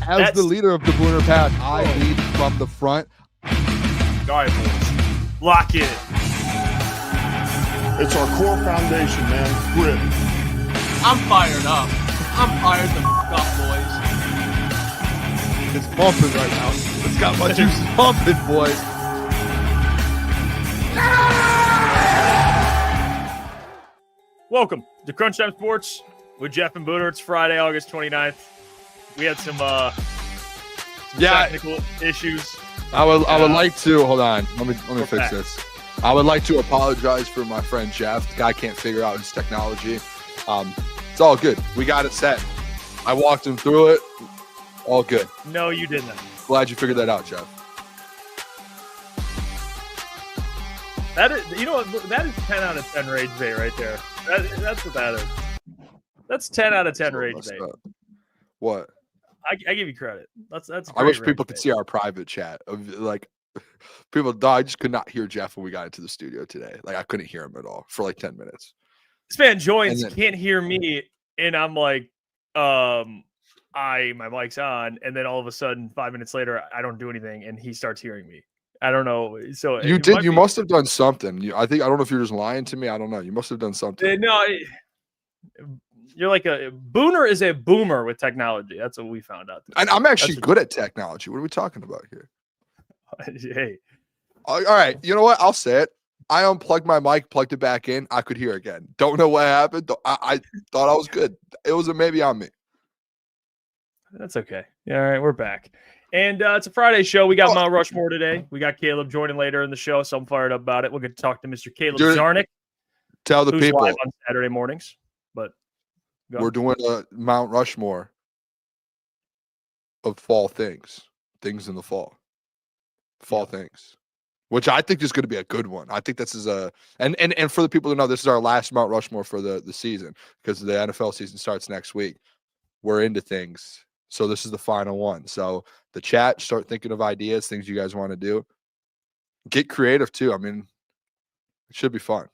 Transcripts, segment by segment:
As the leader of the Booner Pack, I lead from the front. All right, boys. Lock in. It's our core foundation, man. Grit. I'm fired up. I'm fired the up, boys. It's pumping right now. It's got my juices pumping, boys. Welcome to Crunch Time Sports with Jeff and Booner. It's Friday, August 29th. We had some technical issues. I would like to hold on. Let me fix this. I would like to apologize for my friend Jeff. The guy can't figure out his technology. It's all good. We got it set. I walked him through it. All good. No, you didn't. Glad you figured that out, Jeff. That is, that is 10 out of 10 rage bait right there. That's what that is. That's 10 out of 10 rage bait. What? I give you credit. That's. I wish people could see our private chat of like people. I just could not hear Jeff when we got into the studio today. Like I couldn't hear him at all for like 10 minutes. This man joins, can't hear me, and I'm like, my mic's on, and then all of a sudden, 5 minutes later, I don't do anything, and he starts hearing me. I don't know. So you did. You must have done something. I don't know if you're just lying to me. I don't know. You must have done something. No, you're like a Booner is a boomer with technology. That's what we found out. And I'm actually good at technology. What are we talking about here? Hey. All right. You know what? I'll say it. I unplugged my mic, plugged it back in. I could hear again. Don't know what happened. I thought I was good. It was a maybe on me. That's okay. Yeah, all right, we're back. And it's a Friday show. We got Mount Rushmore today. We got Caleb joining later in the show, so I'm fired up about it. We'll get to talk to Mr. Caleb Czarnik. Tell the people live on Saturday mornings. But we're doing a Mount Rushmore of fall things in the fall, things, which I think is going to be a good one. I think this is and for the people to know, this is our last Mount Rushmore for the season because the NFL season starts next week. We're into things. So this is the final one. So the chat, start thinking of ideas, things you guys want to do. Get creative too. I mean, it should be fun.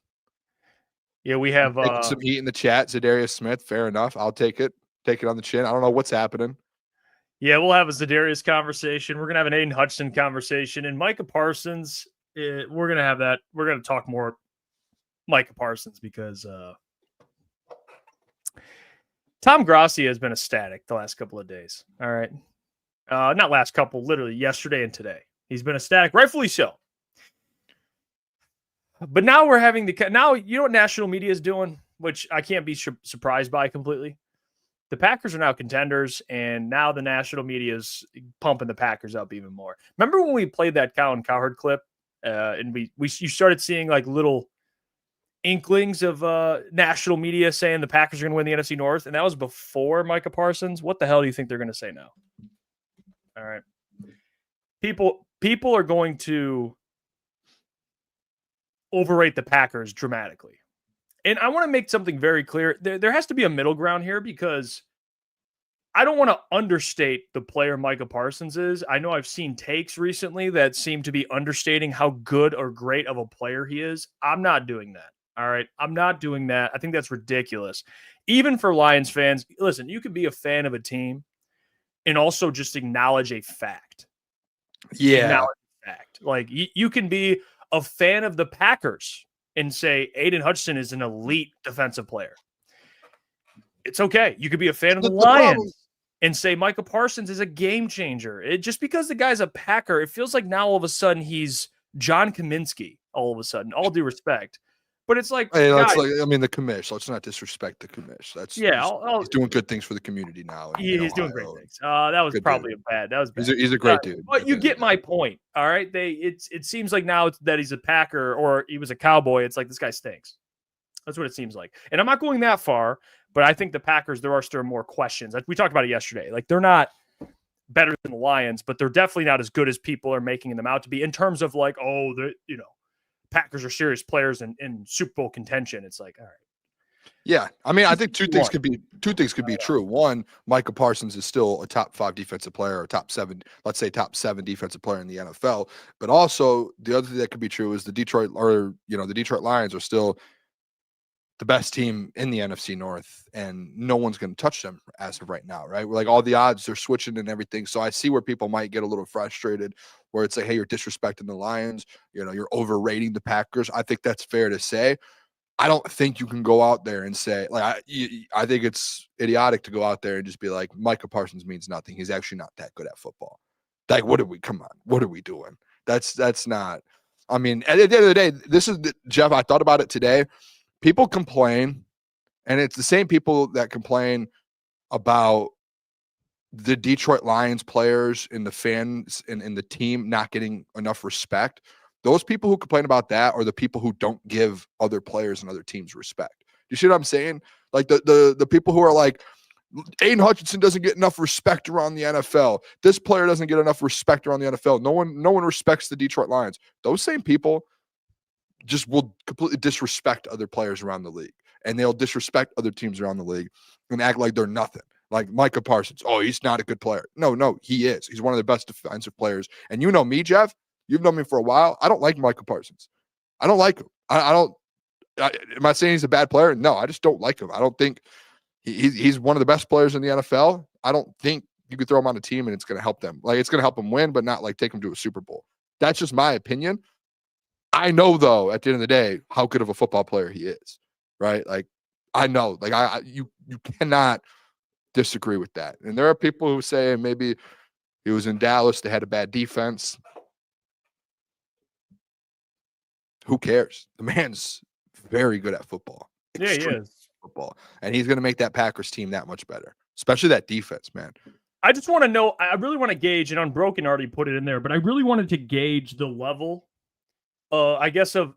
Yeah, we have some heat in the chat. Zadarius Smith, fair enough. I'll take it. Take it on the chin. I don't know what's happening. Yeah, we'll have a Zadarius conversation. We're gonna have an Aiden Hutchinson conversation, and Micah Parsons. We're gonna have that. We're gonna talk more Micah Parsons because Tom Grassi has been ecstatic the last couple of days. All right. Not last couple, literally yesterday and today. He's been ecstatic, rightfully so. But now we're having now you know what national media is doing, which I can't be surprised by completely. The Packers are now contenders, and now the national media is pumping the Packers up even more. Remember when we played that Colin Cowherd clip, and you started seeing like little inklings of national media saying the Packers are going to win the NFC North, and that was before Micah Parsons. What the hell do you think they're going to say now? All right. People are going to overrate the Packers dramatically. And I want to make something very clear. There has to be a middle ground here because I don't want to understate the player Micah Parsons is. I know I've seen takes recently that seem to be understating how good or great of a player he is. I'm not doing that. All right. I'm not doing that. I think that's ridiculous. Even for Lions fans, listen, you can be a fan of a team and also just acknowledge a fact. Yeah. Acknowledge a fact. Like you can be a fan of the Packers and say Aiden Hutchinson is an elite defensive player. It's okay. You could be a fan of the Lions and say Micah Parsons is a game changer. Just because the guy's a Packer, it feels like now all of a sudden he's John Kaminsky. All of a sudden, all due respect. But it's like, hey, guys, the commish. Let's not disrespect the commish. That's he's doing good things for the community now. He's doing great things. That was probably bad. That was bad. He's a great dude. But you get my point. All right. It seems like now that he's a Packer or he was a Cowboy. It's like this guy stinks. That's what it seems like. And I'm not going that far, but I think the Packers, there are still more questions. Like we talked about it yesterday. Like they're not better than the Lions, but they're definitely not as good as people are making them out to be in terms of like, Packers are serious players in Super Bowl contention. It's like, all right. Yeah. I mean, I think two things could be true. One, Micah Parsons is still a top 5 defensive player or top 7 defensive player in the NFL. But also the other thing that could be true is the Detroit Lions are still the best team in the NFC North, and no one's going to touch them as of right now, right? Like all the odds are switching and everything. So I see where people might get a little frustrated, where it's like, hey, you're disrespecting the Lions, you're overrating the Packers. I think that's fair to say. I don't think you can go out there and say, like, I think it's idiotic to go out there and just be like, Micah Parsons means nothing. He's actually not that good at football. Like, come on, what are we doing? That's not, I mean, at the end of the day, Jeff, I thought about it today. People complain, and it's the same people that complain about the Detroit Lions players and the fans and the team not getting enough respect. Those people who complain about that are the people who don't give other players and other teams respect. You see what I'm saying? Like the people who are like, Aiden Hutchinson doesn't get enough respect around the NFL. This player doesn't get enough respect around the NFL. No one respects the Detroit Lions. Those same people just will completely disrespect other players around the league, and they'll disrespect other teams around the league and act like they're nothing. Like Micah Parsons. Oh, he's not a good player. No, he is. He's one of the best defensive players. And you know me, Jeff. You've known me for a while. I don't like Micah Parsons. I don't like him. Am I saying he's a bad player? No, I just don't like him. I don't think he's one of the best players in the NFL. I don't think you could throw him on a team and it's going to help them. Like, it's going to help him win, but not like take him to a Super Bowl. That's just my opinion. I know, though, at the end of the day, how good of a football player he is, right? Like, I know. Like, you cannot disagree with that. And there are people who say maybe he was in Dallas, they had a bad defense. Who cares? The man's very good at football. Yeah, he is. Football. And he's going to make that Packers team that much better, especially that defense, man. I just want to know, I really want to gauge, and Unbroken already put it in there, but I really wanted to gauge the level, I guess, of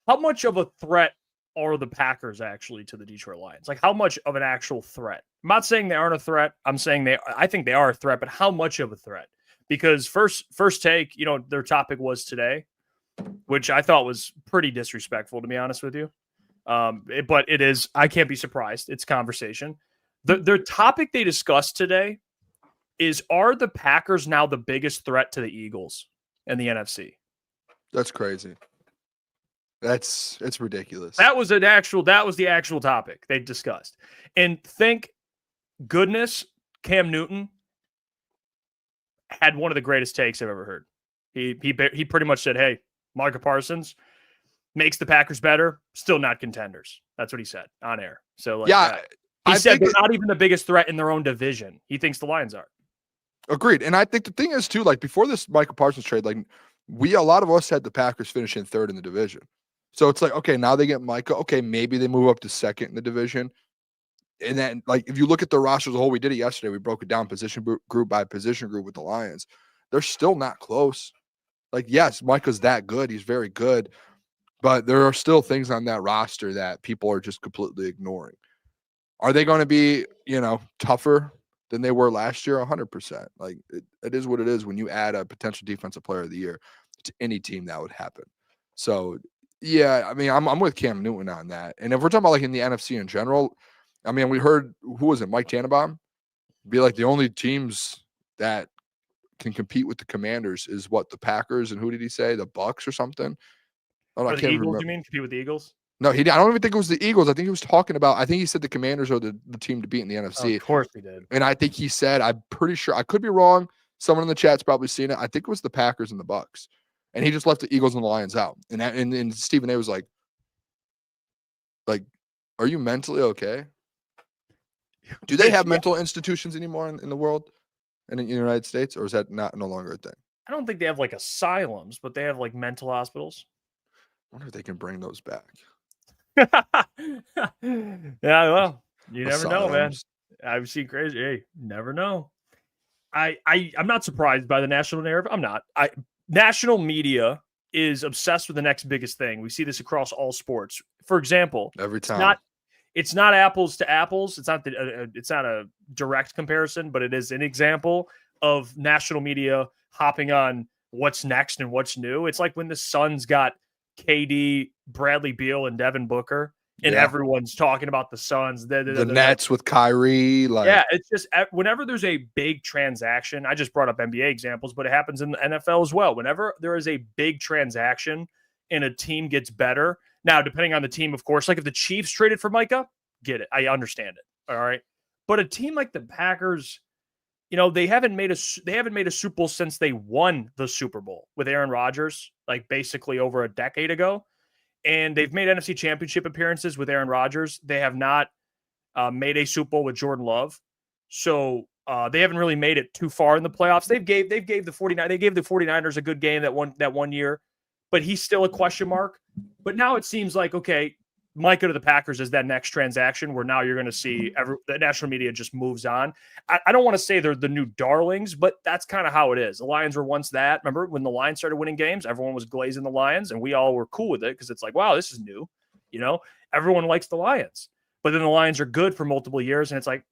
how much of a threat are the Packers actually to the Detroit Lions? Like, how much of an actual threat? I'm not saying they aren't a threat. I'm saying I think they are a threat, but how much of a threat? Because first take, their topic was today, which I thought was pretty disrespectful, to be honest with you. But it is, I can't be surprised. It's conversation. Their topic they discussed today is, are the Packers now the biggest threat to the Eagles in the NFC? That's crazy. It's ridiculous. That was the actual topic they discussed. And thank goodness Cam Newton had one of the greatest takes I've ever heard. He pretty much said, hey, Micah Parsons makes the Packers better, still not contenders. That's what he said on air. So, he said they're not even the biggest threat in their own division. He thinks the Lions are. Agreed. And I think the thing is, too, like, before this Micah Parsons trade, like, a lot of us had the Packers finishing third in the division. So it's like, okay, now they get Micah. Okay, maybe they move up to second in the division. And then, like, if you look at the roster as a whole, we did it yesterday. We broke it down position group by position group with the Lions. They're still not close. Like, yes, Micah's that good. He's very good. But there are still things on that roster that people are just completely ignoring. Are they going to be, tougher than they were last year? 100%. Like, it is what it is when you add a potential defensive player of the year to any team that would happen. So, yeah, I mean, I'm with Cam Newton on that. And if we're talking about, like, in the NFC in general, I mean, we heard, who was it, Mike Tannenbaum? Be like, the only teams that can compete with the Commanders is the Packers, and who did he say? The Bucks or something? Oh, I can't remember. You mean compete with the Eagles? No, I don't even think it was the Eagles. I think he was talking about, I think he said the Commanders are the team to beat in the NFC. Of course he did. And I think he said, I'm pretty sure, I could be wrong. Someone in the chat's probably seen it. I think it was the Packers and the Bucks. And he just left the Eagles and the Lions out. And Stephen A was like, are you mentally okay? Do they have mental institutions anymore in the world and in the United States? Or is that no longer a thing? I don't think they have like asylums, but they have like mental hospitals. I wonder if they can bring those back. Yeah, well, you never know, man. I've seen crazy. Hey, never know. I'm not surprised by the national narrative. I'm not. National media is obsessed with the next biggest thing. We see this across all sports. For example, every time it's not apples to apples. It's not a direct comparison, but it is an example of national media hopping on what's next and what's new. It's like when the Suns got KD, Bradley Beal, and Devin Booker, and everyone's talking about the Suns. The Nets with Kyrie. It's just whenever there's a big transaction, I just brought up NBA examples, but it happens in the NFL as well. Whenever there is a big transaction and a team gets better, Now, depending on the team, of course, like if the Chiefs traded for Micah, get it. I understand it. All right. But a team like the Packers, they haven't made a Super Bowl since they won the Super Bowl with Aaron Rodgers, like basically over a decade ago. And they've made NFC Championship appearances with Aaron Rodgers. They have not made a Super Bowl with Jordan Love. So they haven't really made it too far in the playoffs. They gave the 49ers a good game that one year, but he's still a question mark. But now it seems like, okay, Micah to the Packers is that next transaction where now you're going to see the national media just moves on. I don't want to say they're the new darlings, but that's kind of how it is. The Lions were once that. Remember when the Lions started winning games, everyone was glazing the Lions and we all were cool with it because it's like, wow, this is new. Everyone likes the Lions. But then the Lions are good for multiple years and it's like,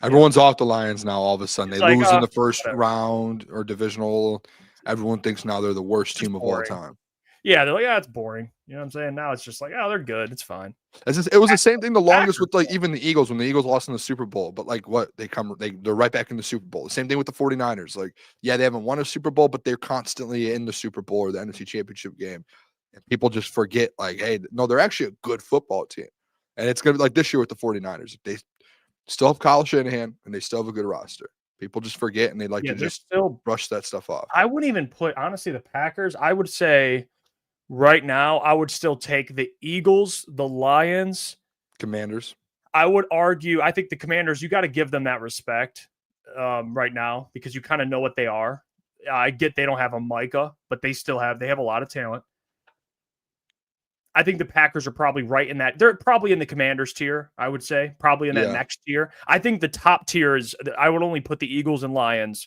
Everyone's off the Lions now all of a sudden. They It's like, lose in the first whatever. round or divisional. Everyone thinks now they're the worst team of all boring. time. Yeah, they're like, it's boring. You know what I'm saying? Now it's just like, they're good. It's fine. It was the same thing the longest with like even the Eagles when the Eagles lost in the Super Bowl. But like they're right back in the Super Bowl. The same thing with the 49ers. Like, yeah, they haven't won a Super Bowl, but they're constantly in the Super Bowl or the NFC Championship game. And people just forget, like, hey, no, they're actually a good football team. And it's going to be like this year with the 49ers. They still have Kyle Shanahan and they still have a good roster. People just forget and they like to just still brush that stuff off. I wouldn't even put, honestly, the Packers, I would say right now, I would still take the Eagles, the Lions, Commanders. I would argue, I think the Commanders, you got to give them that respect right now because you kind of know what they are. I get they don't have a Micah, but they have a lot of talent. I think the Packers are probably right in that. They're probably in the Commanders tier, I would say, probably in that next tier. I think the top tier is, I would only put the Eagles and Lions.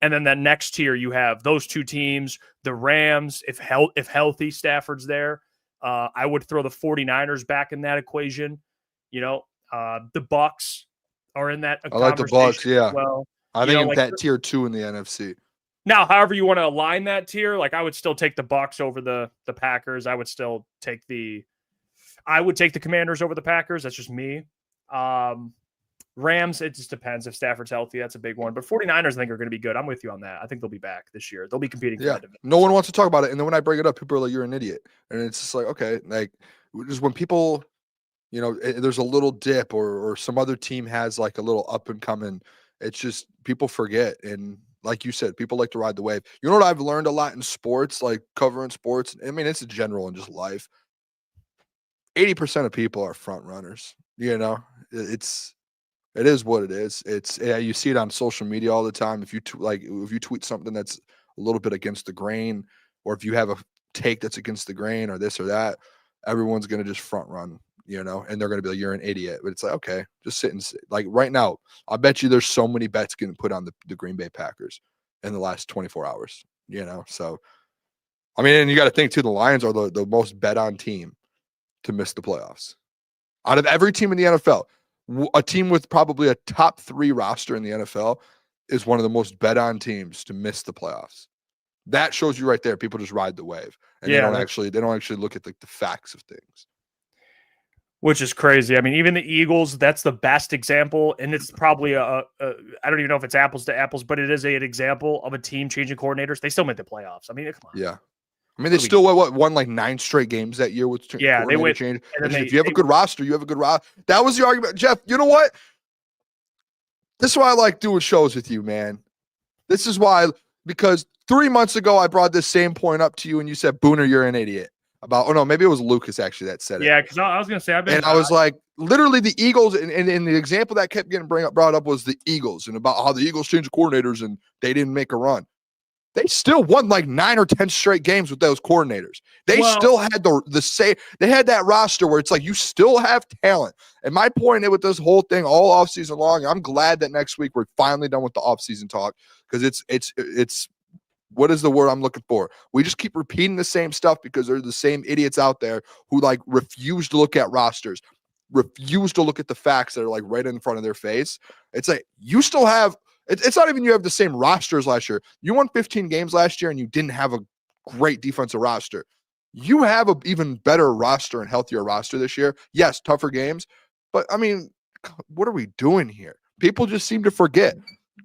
And then that next tier, you have those two teams, the Rams, if healthy, Stafford's there. I would throw the 49ers back in that equation. The Bucks are in that. I like the Bucks, yeah. Well, I think that tier 2 in the NFC. Now, however you want to align that tier, like I would still take the Bucks over the Packers. I would still take the Commanders over the Packers. That's just me. Rams, it just depends if Stafford's healthy. That's a big one. But 49ers, I think, are going to be good. I'm with you on that. I think they'll be back this year. They'll be competing. Yeah. No one wants to talk about it. And then when I bring it up, people are like, you're an idiot. And it's just like, okay, like just when people, there's a little dip or some other team has like a little up and coming, it's just people forget. And like you said, people like to ride the wave. You know what I've learned a lot in sports, like covering sports? I mean, it's in general in just life. 80% of people are front runners. It is what it is. You see it on social media all the time. If you tweet something that's a little bit against the grain, or if you have a take that's against the grain or this or that, everyone's going to just front run, and they're going to be like, you're an idiot. But it's like, okay, just sit and sit. Like right now, I bet you there's so many bets getting put on the Green Bay Packers in the last 24 hours, So, I mean, and you got to think too, the Lions are the most bet on team to miss the playoffs. Out of every team in the NFL, a team with probably a top 3 roster in the NFL is one of the most bet on teams to miss the playoffs. That shows you right there. People just ride the wave and they don't actually look at the facts of things. Which is crazy. I mean, even the Eagles, that's the best example. And it's probably I don't even know if it's apples to apples, but it is an example of a team changing coordinators. They still made the playoffs. I mean, come on. Yeah. I mean, they still won like 9 straight games that year with they went change. And if you have a good roster, you have a good roster. That was the argument, Jeff. You know what? This is why I like doing shows with you, man. This is why, because 3 months ago I brought this same point up to you, and you said, "Booner, you're an idiot." Maybe it was Lukas actually that said it. Yeah, because I was going to say, I was like, literally the Eagles, and the example that kept getting brought up was the Eagles, and about how the Eagles changed coordinators and they didn't make a run. They still won like 9 or 10 straight games with those coordinators. They still had they had that roster where it's like you still have talent. And my point with this whole thing all offseason long, I'm glad that next week we're finally done with the offseason talk because it's what is the word I'm looking for? We just keep repeating the same stuff because there's the same idiots out there who like refuse to look at rosters, refuse to look at the facts that are like right in front of their face. It's like you still have. It's not even you have the same rosters last year. You won 15 games last year and you didn't have a great defensive roster. You have an even better roster and healthier roster this year. Yes, tougher games, but I mean, what are we doing here? People just seem to forget.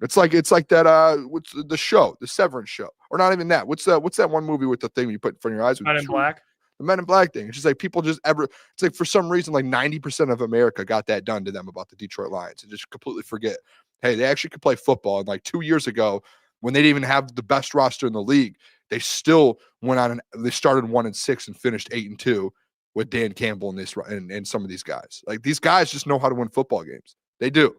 It's like that. What's the show? The Severance show, or not even that? What's that one movie with the thing you put in front of your eyes? Men in Black. The Men in Black thing. It's just like people just it's like for some reason, like 90% of America got that done to them about the Detroit Lions and just completely forget, hey, they actually could play football. And like 2 years ago, when they didn't even have the best roster in the league, they still went on they started 1-6 and finished 8-2 with Dan Campbell and some of these guys. Like these guys just know how to win football games. They do.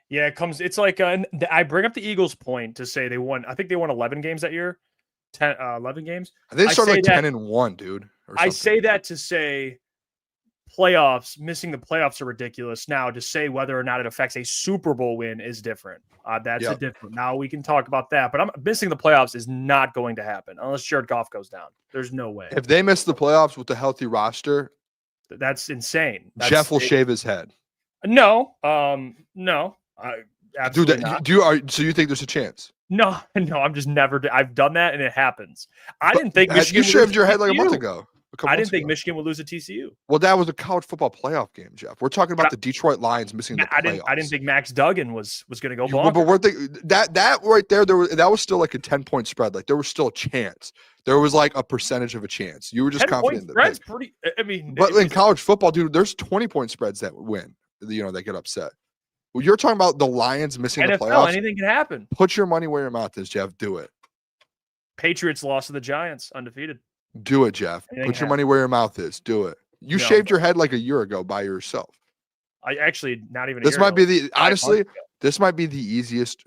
Yeah, it's like I bring up the Eagles point to say they won. I think they won 11 games that year. 11 games. I think they started like 10-1, dude. I say that to say playoffs, missing the playoffs are ridiculous. Now, to say whether or not it affects a Super Bowl win is different. That's a different. Now we can talk about that, but missing the playoffs is not going to happen unless Jared Goff goes down. There's no way. If they miss the playoffs with a healthy roster, that's insane. Jeff will shave his head. No. Absolutely not. So you think there's a chance? No, I'm just never. I've done that and it happens. I didn't think Michigan. You shaved your head like a month ago. I didn't think Michigan would lose to TCU. Well, that was a college football playoff game, Jeff. We're talking about the Detroit Lions missing the playoffs. I didn't think Max Duggan was going to go bonkers. But we're thinking that right there, that was still like a 10-point spread. Like there was still a chance. There was like a percentage of a chance. You were just confident. Spread's pretty. I mean, but in college football, dude, there's 20-point spreads that win. They get upset. Well, you're talking about the Lions missing NFL, the playoffs. Anything can happen. Put your money where your mouth is, Jeff. Do it. Patriots lost to the Giants, undefeated. Do it, Jeff. Put your money where your mouth is. Do it. You shaved your head like a year ago by yourself. I actually not even. This might be the honestly. This might be the easiest.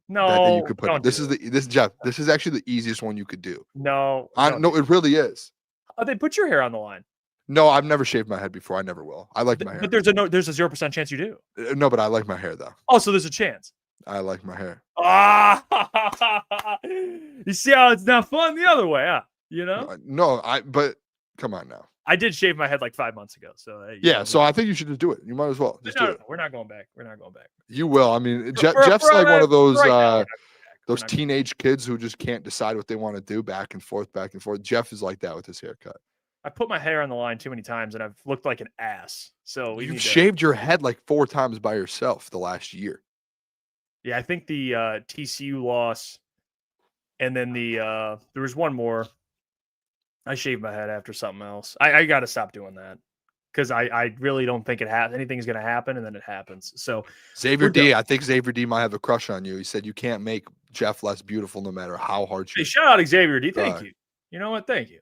That you could put. This is Jeff. This is actually the easiest one you could do. No, it really is. They put your hair on the line. No, I've never shaved my head before. I never will. I like my hair. But there's a 0% chance you do. No, but I like my hair though. Oh, so there's a chance. I like my hair. You see how it's not fun the other way, huh? You know? No, but come on now. I did shave my head like 5 months ago. So so I think you should just do it. You might as well. Just do it. We're not going back. We're not going back. You will. I mean, Jeff's like one of those teenage kids who just can't decide what they want to do back and forth. Jeff is like that with his haircut. I put my hair on the line too many times and I've looked like an ass. So you've shaved your head like 4 times by yourself the last year. Yeah, I think the TCU loss and then there was one more. I shaved my head after something else. I got to stop doing that because I really don't think anything's going to happen, and then it happens. So Xavier D, I think Xavier D might have a crush on you. He said you can't make Jeff less beautiful no matter how hard you. Hey, shout out Xavier D. Thank you. You know what? Thank you.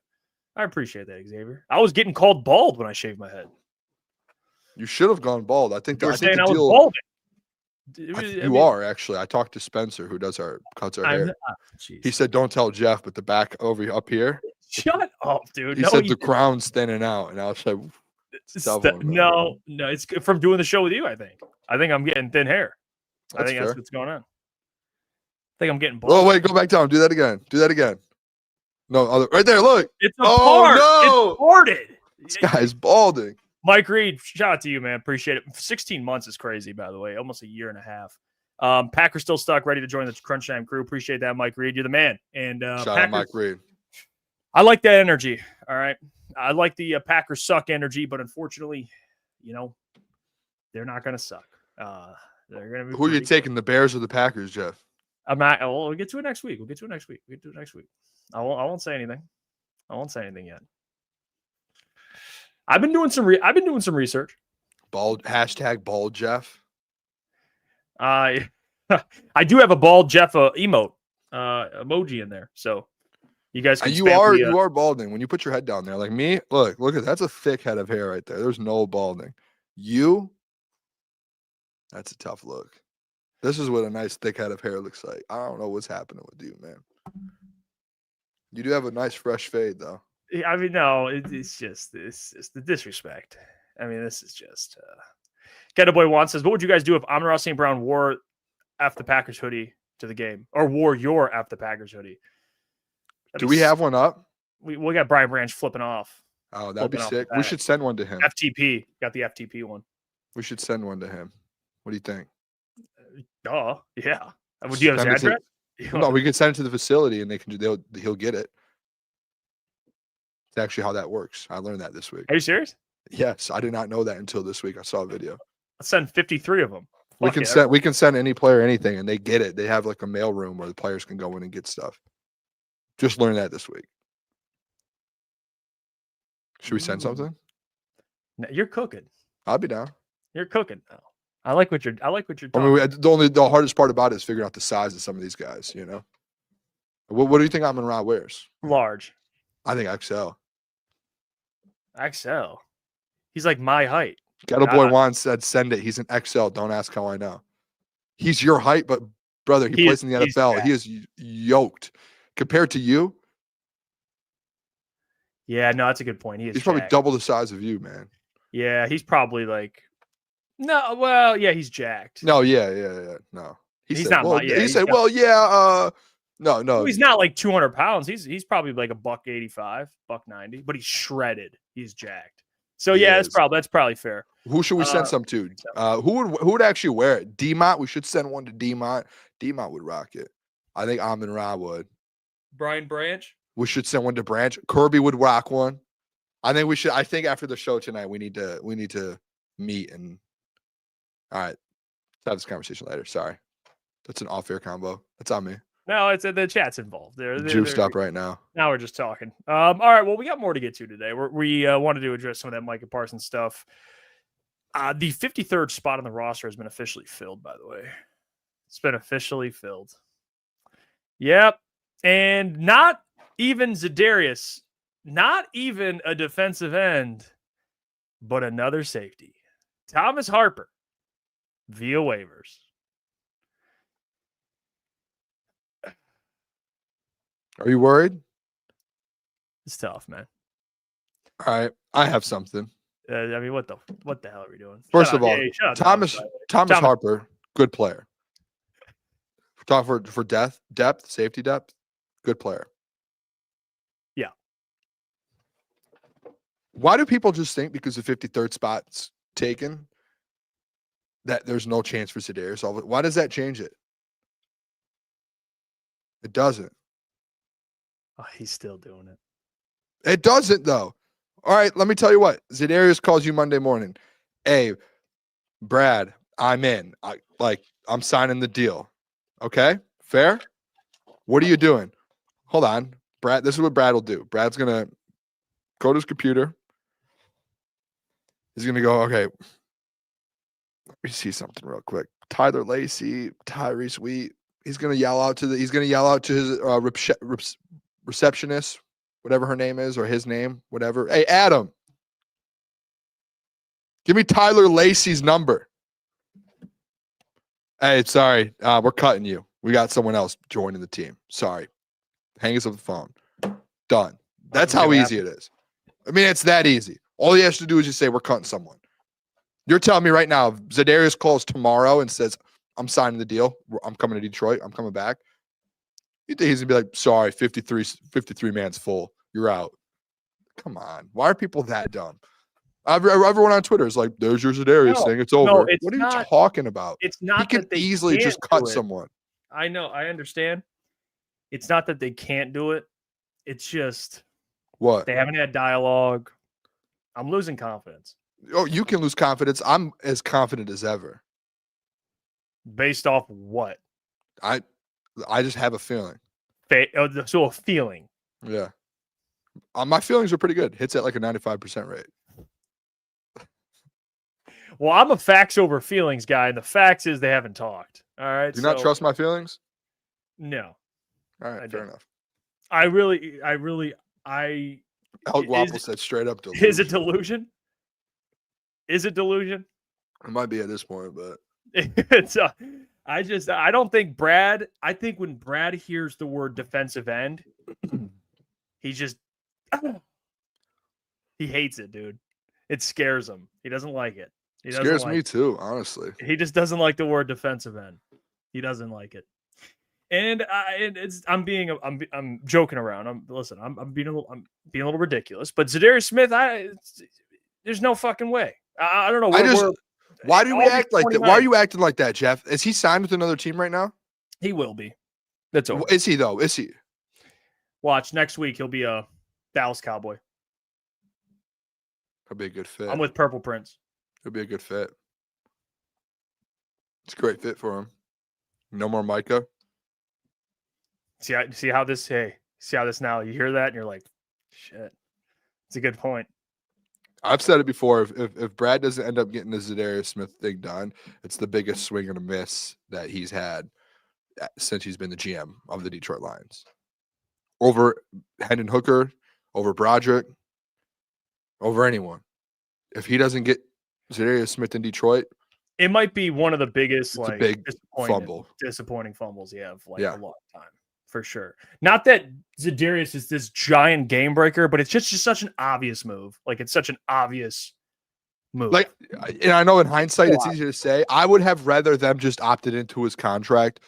I appreciate that, Xavier. I was getting called bald when I shaved my head. You should have gone bald. I think I was balding. You are actually. I talked to Spencer, who cuts our hair. He said, "Don't tell Jeff, but the back up here." Shut up, dude. He said the crown's thinning out, and I was like, "No, it's from doing the show with you." I think I'm getting thin hair. I think that's what's going on. I think I'm getting bald. Oh wait, go back down. Do that again. No, right there. Look, it's a part. No, it's parted. This guy's balding. Mike Reed, shout out to you, man. Appreciate it. 16 months is crazy, by the way. Almost a year and a half. Packers still stuck, ready to join the Crunch Time crew. Appreciate that, Mike Reed. You're the man. And shout out Mike Reed. I like that energy. All right. I like the Packers suck energy, but unfortunately, they're not going to suck. They're going to be. Who are you taking, the Bears or the Packers, Jeff? I'm not. We'll get to it next week. I won't say anything. I won't say anything yet. I've been doing some research. Bald #bald Jeff. I do have a bald Jeff emote emoji in there, so you guys can. You are balding when you put your head down there, like me. Look at that's a thick head of hair right there. There's no balding. That's a tough look. This is what a nice thick head of hair looks like. I don't know what's happening with you, man. You do have a nice fresh fade, though. I mean, no, it's just the disrespect. I mean, this is just. Boy Juan says, "What would you guys do if Amon-Ra St. Brown wore F the Packers hoodie to the game, or wore your F the Packers hoodie?" Do we have one up? We got Brian Branch flipping off. Oh, that'd be sick. We should send one to him. FTP got the FTP one. We should send one to him. What do you think? Yeah. Would you have his address? No, we can send it to the facility, and he'll get it. It's actually how that works. I learned that this week. Are you serious? Yes, I did not know that until this week. I saw a video. I'll send 53 of them. We can send any player anything, and they get it. They have like a mail room where the players can go in and get stuff. Just learned that this week. Should we send something? No, you're cooking. I'll be down. You're cooking now. I like what you're I talking. mean, the hardest part about it is figuring out the size of some of these guys. You know, what do you think Amon Ra wears? Large. I think XL. XL. He's like my height. Ghetto Boy Juan said, "Send it." He's an XL. Don't ask how I know. He's your height, but brother, he plays in the NFL. He is yoked compared to you. Yeah, no, that's a good point. He's probably double the size of you, man. Yeah, he's probably like. No, well, yeah, he's jacked. No, yeah. No, he's said, not. Well, Yeah, he said, "Well, yeah, no." Well, he's not like 200 pounds. He's probably like a $185, $190, but he's shredded. He's jacked. So yeah, that's probably fair. Who should we send some to? Who would actually wear it? D-Mont. We should send one to D-Mont. D-Mont would rock it. I think Amon Ra would. Brian Branch. We should send one to Branch. Kirby would rock one. I think we should. I think after the show tonight, we need to meet and. All right, let's have this conversation later. Sorry, that's an off-air combo. That's on me. No, it's the chat's involved. They're juiced up right now. Now we're just talking. All right. Well, we got more to get to today. We wanted to address some of that Micah Parsons stuff. The 53rd spot on the roster has been officially filled, by the way. It's been officially filled. Yep. And not even Za'Darius, not even a defensive end, but another safety. Thomas Harper via waivers. Are you worried? It's tough, man. All right, I have something. I mean, what the hell are we doing? First of all, Thomas Harper, good player. We're talking for depth, safety depth, good player. Yeah. Why do people just think because the 53rd spot's taken that there's no chance for Za'Darius? Why does that change it? It doesn't. Oh, he's still doing it. It doesn't, though. All right, let me tell you what. Za'Darius calls you Monday morning. Hey, Brad, I'm in. I'm signing the deal. Okay? Fair? What are you doing? Hold on. Brad, this is what Brad will do. Brad's going to go to his computer. He's going to go, okay, let me see something real quick. Tyler Lacey, Tyrese Wheat. He's going to yell out to his receptionist, whatever her name is, or his name, whatever. Hey, Adam, give me Tyler Lacey's number. Hey, sorry, we're cutting you. We got someone else joining the team. Sorry. Hang us up the phone. Done. That's how easy it is. I mean, it's that easy. All he has to do is just say, we're cutting someone. You're telling me right now, if Za'Darius calls tomorrow and says, I'm signing the deal, I'm coming to Detroit, I'm coming back, you think he's going to be like, sorry, 53 man's full. You're out. Come on. Why are people that dumb? Everyone on Twitter is like, there's your Za'Darius thing. It's over. What are you talking about? It's not. He could easily just cut someone. I know. I understand. It's not that they can't do it. It's just what? They haven't had dialogue. I'm losing confidence. Oh, you can lose confidence. I'm as confident as ever. Based off what? I just have a feeling. So a feeling. Yeah. My feelings are pretty good. Hits at like a 95% rate. Well, I'm a facts over feelings guy, and the facts is they haven't talked. All right. Do you not trust my feelings? No. All right, fair enough. El Guapo said straight up delusion. Is it delusion? Is it delusion? It might be at this point, but it's I don't think Brad. I think when Brad hears the word defensive end, he just he hates it, dude. It scares him. He doesn't like it. It scares me too, honestly. He just doesn't like the word defensive end. He doesn't like it. And I'm joking around. I'm being a little ridiculous. But Za'Darius Smith, there's no fucking way. I don't know. Why do we act like that? Why are you acting like that, Jeff? Is he signed with another team right now? He will be. That's over. Is he though? Is he? Watch next week. He'll be a Dallas Cowboy. That'd be a good fit. I'm with Purple Prince. It'd be a good fit. It's a great fit for him. No more Micah. See how this now. You hear that and you're like, shit. It's a good point. I've said it before. If Brad doesn't end up getting the Zadarius Smith thing done, it's the biggest swing and a miss that he's had since he's been the GM of the Detroit Lions. Over Hendon Hooker, over Broderick, over anyone. If he doesn't get Zadarius Smith in Detroit, it might be one of the biggest it's a big disappointing fumbles you have a long time. For sure. Not that Zadarius is this giant game breaker, but it's just such an obvious move. Like, it's such an obvious move. Like, and I know in hindsight it's easy to say. I would have rather them just opted into his contract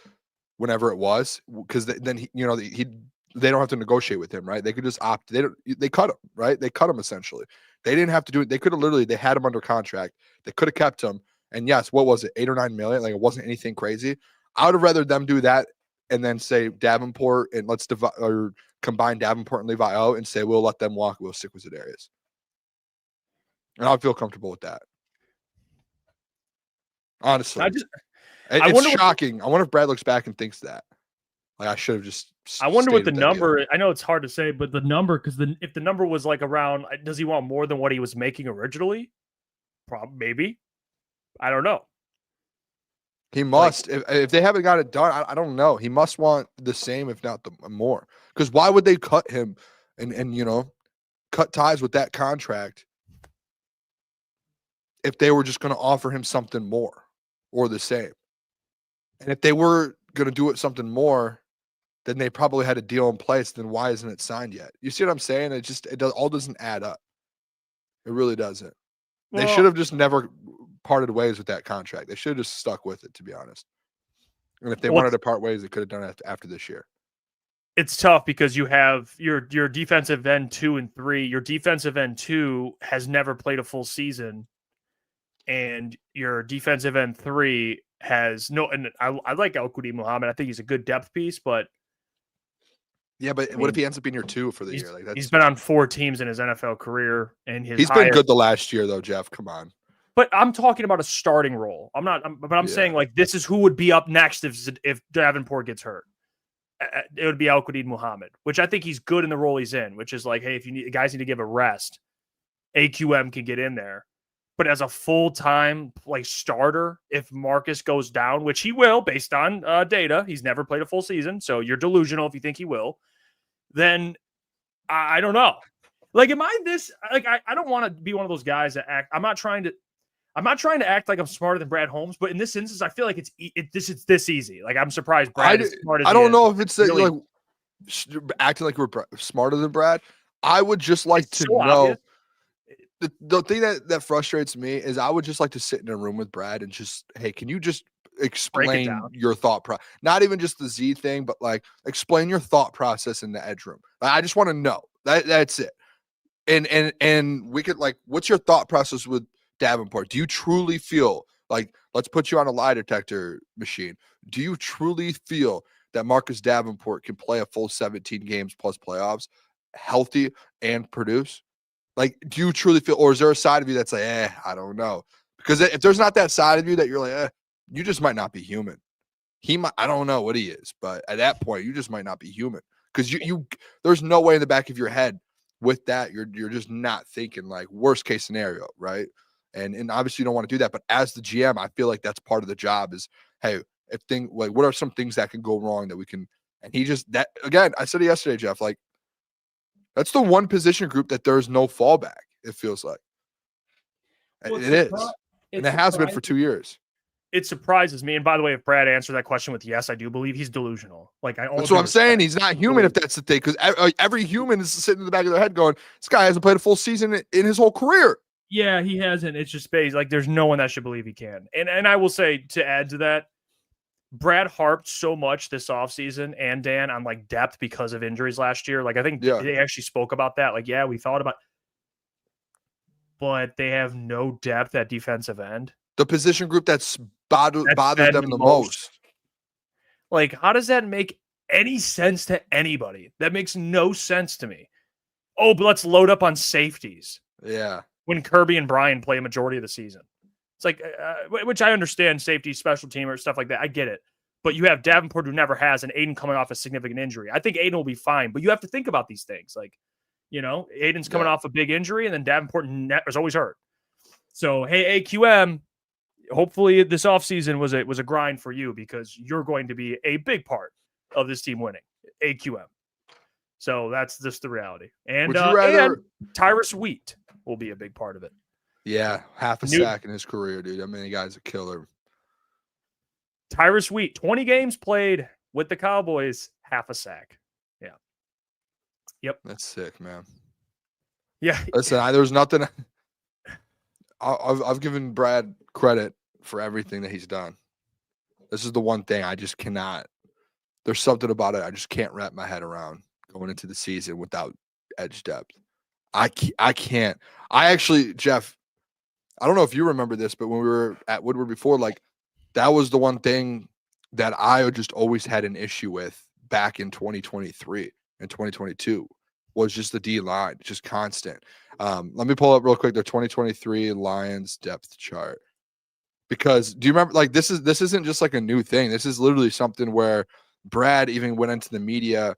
whenever it was, because then they don't have to negotiate with him, right? They could just opt. They cut him, right? They cut him essentially. They didn't have to do it. They could have literally. They had him under contract. They could have kept him. And yes, what was it? 8 or 9 million. Like, it wasn't anything crazy. I would have rather them do that and then say Davenport, and let's divide or combine Davenport and Levi out and say we'll let them walk. We'll stick with Zadarius. And I'll feel comfortable with that. Honestly, it's shocking. I wonder if Brad looks back and thinks that. Like, I should have just. I wonder what the number. I know it's hard to say, but the number, because if the number was like around, does he want more than what he was making originally? Probably, maybe. I don't know. He must. If they haven't got it done, I don't know. He must want the same, if not the more. Because why would they cut him and cut ties with that contract if they were just going to offer him something more or the same? And if they were going to do it something more, then they probably had a deal in place. Then why isn't it signed yet? You see what I'm saying? It doesn't add up. It really doesn't. They should have just never parted ways with that contract. They should have just stuck with it, to be honest. And if they wanted to part ways, they could have done it after this year. It's tough because you have your defensive end 2 and 3. Your defensive end 2 has never played a full season, and your defensive end 3 has no. And I like Al-Qudim Muhammad. I think he's a good depth piece, but yeah. But what if he ends up being your 2 for the year? Like, he's been on 4 teams in his NFL career, and he's been good the last year, though. Jeff, come on. But I'm talking about a starting role. I'm saying, like, this is who would be up next if Davenport gets hurt. It would be Al-Qudim Muhammad, which I think he's good in the role he's in, which is like, hey, if guys need to give a rest, AQM can get in there. But as a full-time starter, if Marcus goes down, which he will based on data, he's never played a full season, so you're delusional if you think he will, then I don't know. Like, am I this? Like, I don't want to be one of those guys that act. I'm not trying to act like I'm smarter than Brad Holmes, but in this instance, I feel like it's this easy. Like, I'm surprised Brad is smart as I don't know if it's really, like acting like we're smarter than Brad. I would just like to know. The thing that frustrates me is I would just like to sit in a room with Brad and just, hey, can you just explain your thought process? Not even just the Z thing, but like explain your thought process in the edge room. Like, I just want to know. That's it. And we could, like, what's your thought process with Davenport? Do you truly feel like, let's put you on a lie detector machine. Do you truly feel that Marcus Davenport can play a full 17 games plus playoffs healthy and produce? Like, do you truly feel, or is there a side of you that's like, I don't know? Because if there's not that side of you that you're like, you just might not be human. I don't know what he is, but at that point, you just might not be human. Because there's no way in the back of your head with that, you're just not thinking like worst case scenario, right? And obviously you don't want to do that. But as the GM, I feel like that's part of the job is, hey, what are some things that can go wrong that we can, and again, I said it yesterday, Jeff, like, that's the one position group that there's no fallback, it feels like. It is. And it has been for 2 years. It surprises me. And by the way, if Brad answered that question with yes, I do believe he's delusional. Like, that's what I'm saying. He's not human if that's the thing. Because every human is sitting in the back of their head going, this guy hasn't played a full season in his whole career. Yeah, he hasn't. It's just space. Like, there's no one that should believe he can. And I will say, to add to that, Brad harped so much this offseason and Dan on like depth because of injuries last year. Like, I think they actually spoke about that. Like, yeah, we thought about, but they have no depth at defensive end. The position group that's bothered them the most. Like, how does that make any sense to anybody? That makes no sense to me. Oh, but let's load up on safeties. Yeah. When Kirby and Brian play a majority of the season. It's like, which I understand, safety, special team, or stuff like that. I get it. But you have Davenport who never has, and Aiden coming off a significant injury. I think Aiden will be fine, but you have to think about these things. Like, You know, Aiden's coming off a big injury, and then Davenport is always hurt. So, hey, AQM, hopefully this offseason was a grind for you because you're going to be a big part of this team winning, AQM. So that's just the reality. And, and Tyrus Wheat will be a big part of it. Yeah, half a sack in his career, dude. I mean, the guy's a killer. Tyrus Wheat, 20 games played with the Cowboys, half a sack. Yeah. Yep. That's sick, man. Yeah. Listen, there's nothing. I've given Brad credit for everything that he's done. This is the one thing I just cannot. There's something about it I just can't wrap my head around going into the season without edge depth. I can't. I actually, Jeff, I don't know if you remember this, but when we were at Woodward before, like that was the one thing that I just always had an issue with back in 2023 and 2022 was just the D line, just constant. Let me pull up real quick their 2023 Lions depth chart. Because do you remember, like this isn't just like a new thing. This is literally something where Brad even went into the media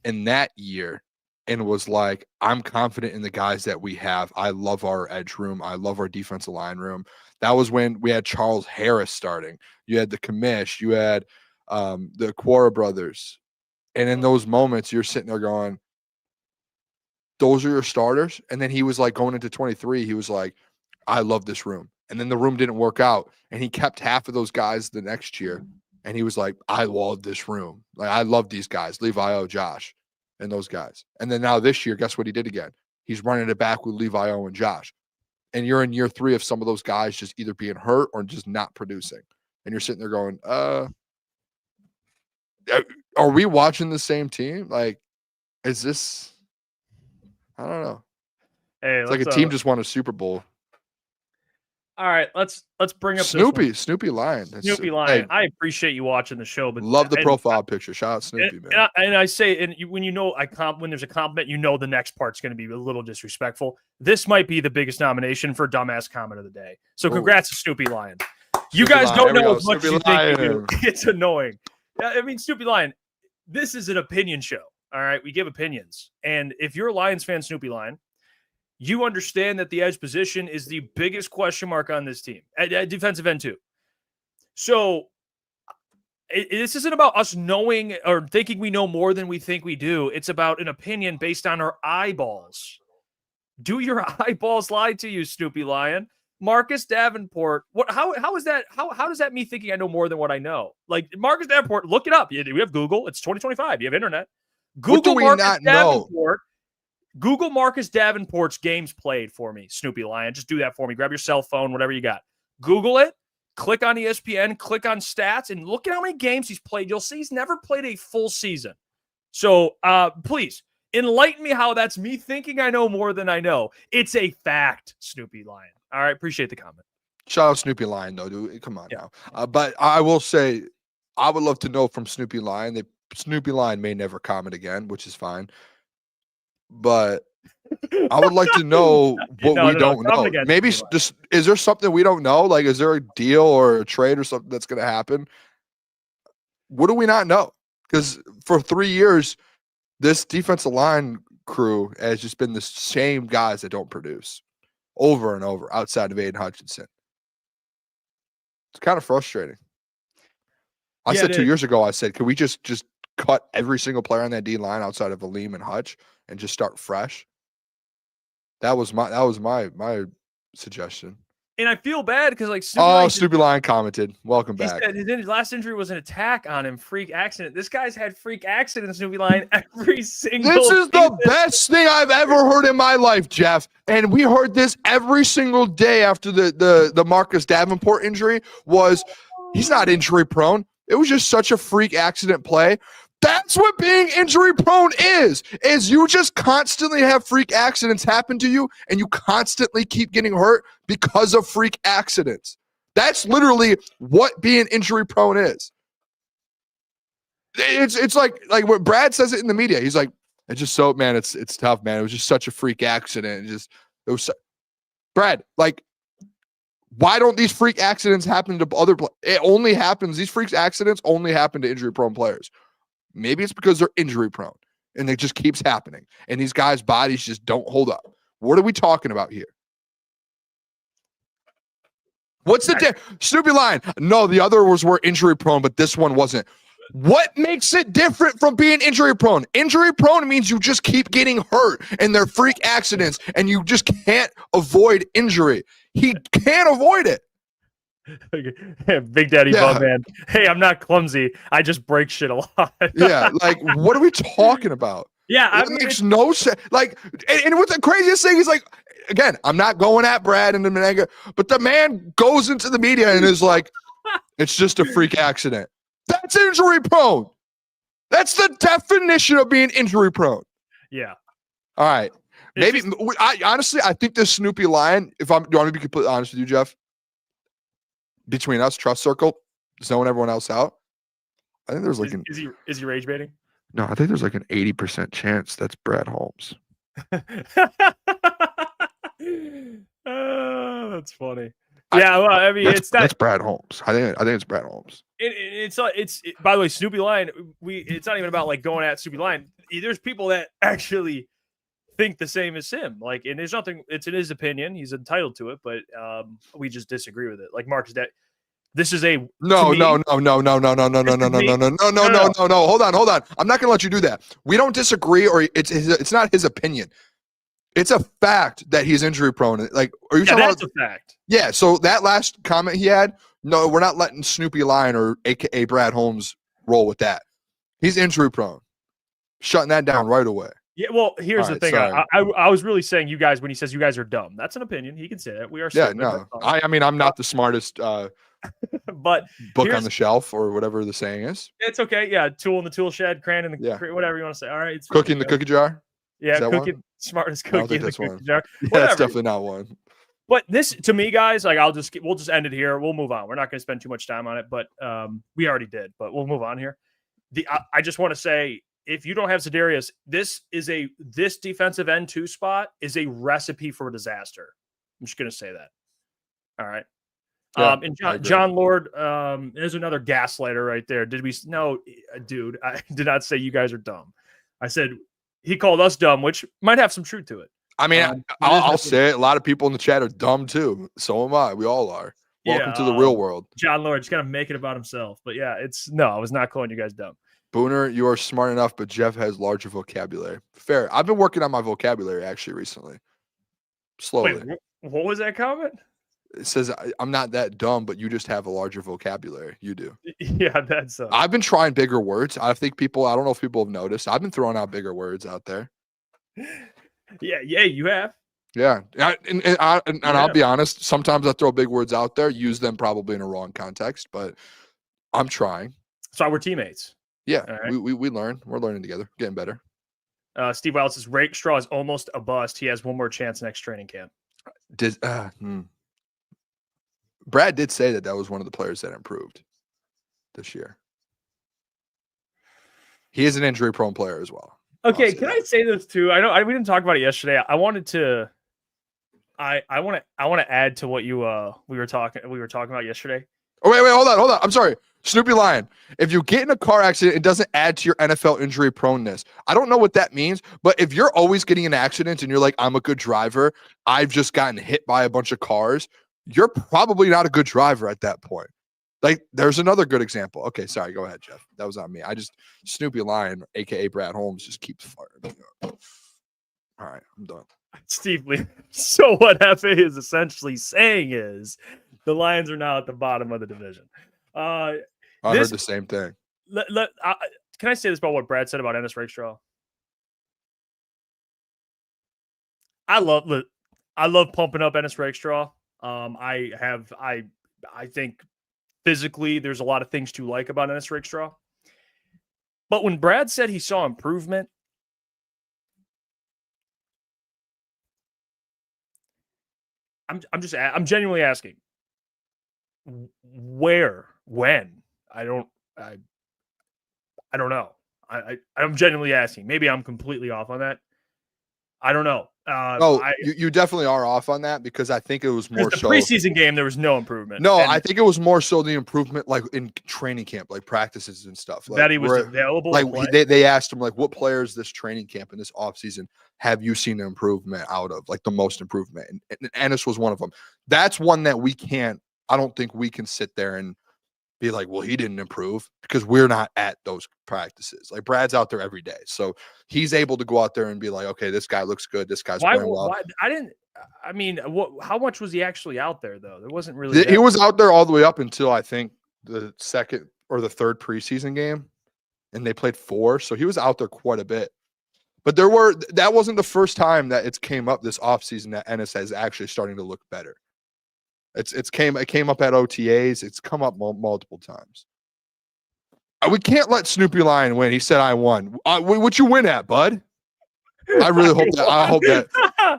in that year and was like, I'm confident in the guys that we have. I love our edge room. I love our defensive line room. That was when we had Charles Harris starting. You had the commish. You had the Quora brothers. And in those moments, you're sitting there going, those are your starters? And then he was like going into 23, he was like, I love this room. And then the room didn't work out. And he kept half of those guys the next year. And he was like, I love this room. Like, I love these guys, Levi, Josh, and those guys. And then now this year, guess what he did again? He's running it back with Levi and Josh. And you're in year 3 of some of those guys just either being hurt or just not producing. And you're sitting there going, are we watching the same team? Like, is this, I don't know. Hey, it's like a team just won a Super Bowl. All right, let's bring up Snoopy Lion. Snoopy Lion. Hey, I appreciate you watching the show, but love the profile picture. Shout out Snoopy, man. And I say, when there's a compliment, you know the next part's going to be a little disrespectful. This might be the biggest nomination for dumbass comment of the day. So congrats to Snoopy Lion. You guys don't know as much as you think you do. It's annoying. I mean, Snoopy Lion, this is an opinion show. All right, we give opinions, and if you're a Lions fan, Snoopy Lion, you understand that the edge position is the biggest question mark on this team, at defensive end too. So this isn't about us knowing or thinking we know more than we think we do. It's about an opinion based on our eyeballs. Do your eyeballs lie to you, Snoopy Lion? Marcus Davenport. How is that? How does that me thinking I know more than what I know? Like Marcus Davenport, look it up. We have Google. It's 2025. You have internet. Google Marcus Davenport. Google Marcus Davenport's games played for me, Snoopy Lion. Just do that for me. Grab your cell phone, whatever you got. Google it. Click on ESPN. Click on stats, and look at how many games he's played. You'll see he's never played a full season. So please enlighten me how that's me thinking I know more than I know. It's a fact, Snoopy Lion. All right, appreciate the comment. Shout out Snoopy Lion, though, dude. Come on now. But I will say, I would love to know from Snoopy Lion. Snoopy Lion may never comment again, which is fine. But I would like to know what we don't know. Maybe just is there something we don't know? Like, is there a deal or a trade or something that's going to happen? What do we not know? Because for 3 years, this defensive line crew has just been the same guys that don't produce over and over outside of Aiden Hutchinson. It's kind of frustrating. I said 2 years ago, I said, could we just cut every single player on that D line outside of Aleem and Hutch and just start fresh? That was my suggestion. And I feel bad because Snoopy Lion commented. Welcome back. He said his last injury was an attack on him, freak accident. This guy's had freak accidents, Snoopy Lion, every single This is the best thing I've ever heard in my life, Jeff. And we heard this every single day after the Marcus Davenport injury was he's not injury prone. It was just such a freak accident play. That's what being injury prone is you just constantly have freak accidents happen to you and you constantly keep getting hurt because of freak accidents. That's literally what being injury prone is. It's like what Brad says it in the media. He's like, it's just so, man, it's tough, man. It was just such a freak accident. Brad, like, why don't these freak accidents happen to other players? These freak accidents only happen to injury prone players. Maybe it's because they're injury prone. and it just keeps happening. And these guys' bodies just don't hold up. What are we talking about here? What's the Snoopy line? No, the other were injury prone, but this one wasn't. What makes it different from being injury prone? Injury prone means you just keep getting hurt and they're freak accidents and you just can't avoid injury. He can't avoid it. Big Daddy Bum Man. Hey, I'm not clumsy. I just break shit a lot. Yeah, like what are we talking about? Yeah, it makes no sense. Like, and what's the craziest thing is like, again, I'm not going at Brad and the Menega, but the man goes into the media and is like, it's just a freak accident. That's injury prone. That's the definition of being injury prone. Yeah. All right. Maybe honestly, I think this Snoopy line, do you want me to be completely honest with you, Jeff? Between us, trust circle, zone everyone else out. I think there's like is he rage baiting? No, I think there's like an 80% chance that's Brad Holmes. Oh, that's funny. Yeah, well, I mean, that's Brad Holmes. I think it's Brad Holmes. It's by the way, Snoopy Lion. It's not even about like going at Snoopy Lion. There's people that actually think the same as him. Like, and there's nothing. It's in his opinion. He's entitled to it, but we just disagree with it. Like Marcus, that this is a no. Hold on. I'm not gonna let you do that. We don't disagree, or it's not his opinion. It's a fact that he's injury prone. Like, are you talking about? That's a fact. Yeah. So that last comment he had, no, we're not letting Snoopy Lion or AKA Brad Holmes roll with that. He's injury prone. Shutting that down right away. Yeah. Well, here's the thing. I was really saying you guys when he says you guys are dumb. That's an opinion. He can say that. We are. Yeah. No. I mean, I'm not the smartest. But book on the shelf or whatever the saying is. It's okay. Yeah. Tool in the tool shed, crayon in the whatever you want to say. All right. It's cookie in the cookie jar. Yeah, cookie, smartest cookie in the cookie jar. Yeah, that's definitely not one. But this, to me, guys, like we'll just end it here. We'll move on. We're not going to spend too much time on it, but we already did. But we'll move on here. I just want to say, if you don't have Za'Darius, this defensive end 2 spot is a recipe for disaster. I'm just going to say that. All right. Yeah, and John Lord, there's another gaslighter right there. No, dude, I did not say you guys are dumb. I said he called us dumb, which might have some truth to it. I mean, I'll say it. A lot of people in the chat are dumb too. So am I. We all are. Welcome to the real world. John Lord just got to make it about himself. But yeah, I was not calling you guys dumb. Booner, you are smart enough, but Jeff has larger vocabulary. Fair. I've been working on my vocabulary actually recently. Slowly. Wait, what was that comment? It says I'm not that dumb, but you just have a larger vocabulary. You do. Yeah, that's. I've been trying bigger words. I don't know if people have noticed. I've been throwing out bigger words out there. Yeah, you have. Yeah, and I'll be honest. Sometimes I throw big words out there, use them probably in a wrong context, but I'm trying. So we're teammates. Yeah, right. we learn. We're learning together, getting better. Steve Wild says Rakestraw is almost a bust. He has one more chance next training camp. Brad did say that was one of the players that improved this year. He is an injury-prone player as well. Okay, can I say this too? I know we didn't talk about it yesterday. I wanted to. I want to add to what we were talking about yesterday. Oh wait, hold on. I'm sorry, Snoopy Lion. If you get in a car accident, it doesn't add to your NFL injury proneness. I don't know what that means, but if you're always getting in accidents and you're like, I'm a good driver, I've just gotten hit by a bunch of cars, you're probably not a good driver at that point. Like, there's another good example. Okay, sorry, go ahead, Jeff. That was on me. Snoopy Lion, aka Brad Holmes, just keeps firing. All right, I'm done. Steve Lee. So what Hefe is essentially saying is the Lions are now at the bottom of the division. I heard the same thing. Can I say this about what Brad said about Ennis Rakestraw? I love pumping up Ennis Rakestraw. I think physically there's a lot of things to like about Ennis Rakestraw. But when Brad said he saw improvement, I'm genuinely asking where, when? I don't know. I'm genuinely asking. Maybe I'm completely off on that. I don't know. You definitely are off on that because I think it was more the so preseason game. There was no improvement. No, and I think it was more so the improvement like in training camp, like practices and stuff. Like, that he was available. Like to play. they asked him like, what players this training camp and this offseason have you seen an improvement out of, like the most improvement? And Ennis was one of them. That's one that I don't think we can sit there and be like, well, he didn't improve because we're not at those practices. Like Brad's out there every day. So he's able to go out there and be like, okay, this guy looks good. This guy's playing well. How much was he actually out there though? There wasn't really. He was out there all the way up until I think the second or the third preseason game, and they played 4. So he was out there quite a bit. But that wasn't the first time that it's came up this offseason that Ennis is actually starting to look better. It came up at OTAs. It's come up multiple times. We can't let Snoopy Lion win. He said, "I won." What you win at, bud? I really hope that.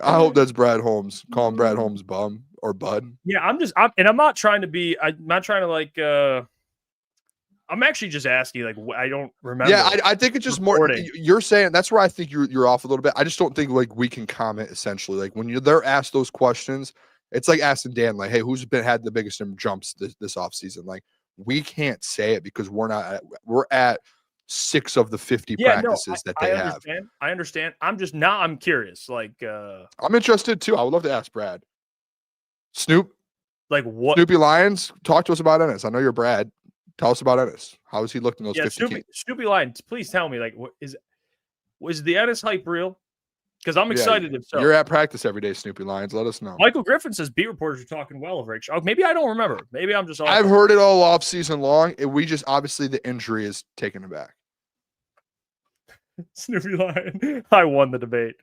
I hope that's Brad Holmes. Call him Brad Holmes, bum or bud. Yeah, I'm not trying to be. I'm not trying to like. I'm actually just asking. Like, I don't remember. Yeah, I think it's just reporting. More. You're saying that's where I think you're off a little bit. I just don't think like we can comment essentially. Like when they're asked those questions. It's like asking Dan, like, hey, who's had the biggest jumps this offseason? Like, we can't say it because we're at 6 of the 50 practices that they have. I understand. I'm curious. Like, I'm interested too. I would love to ask Brad. Snoop, like what? Snoopy Lions, talk to us about Ennis. I know you're Brad. Tell us about Ennis. How has he looked in those 50 games? Snoopy Lions, please tell me, like, was the Ennis hype real? Because I'm excited. If so, you're at practice every day, Snoopy Lions. Let us know. Michael Griffin says beat reporters are talking well of Rick. Maybe I don't remember. Maybe I'm just. I've heard it all off season long. We just obviously the injury is taking it back. Snoopy Lion, I won the debate.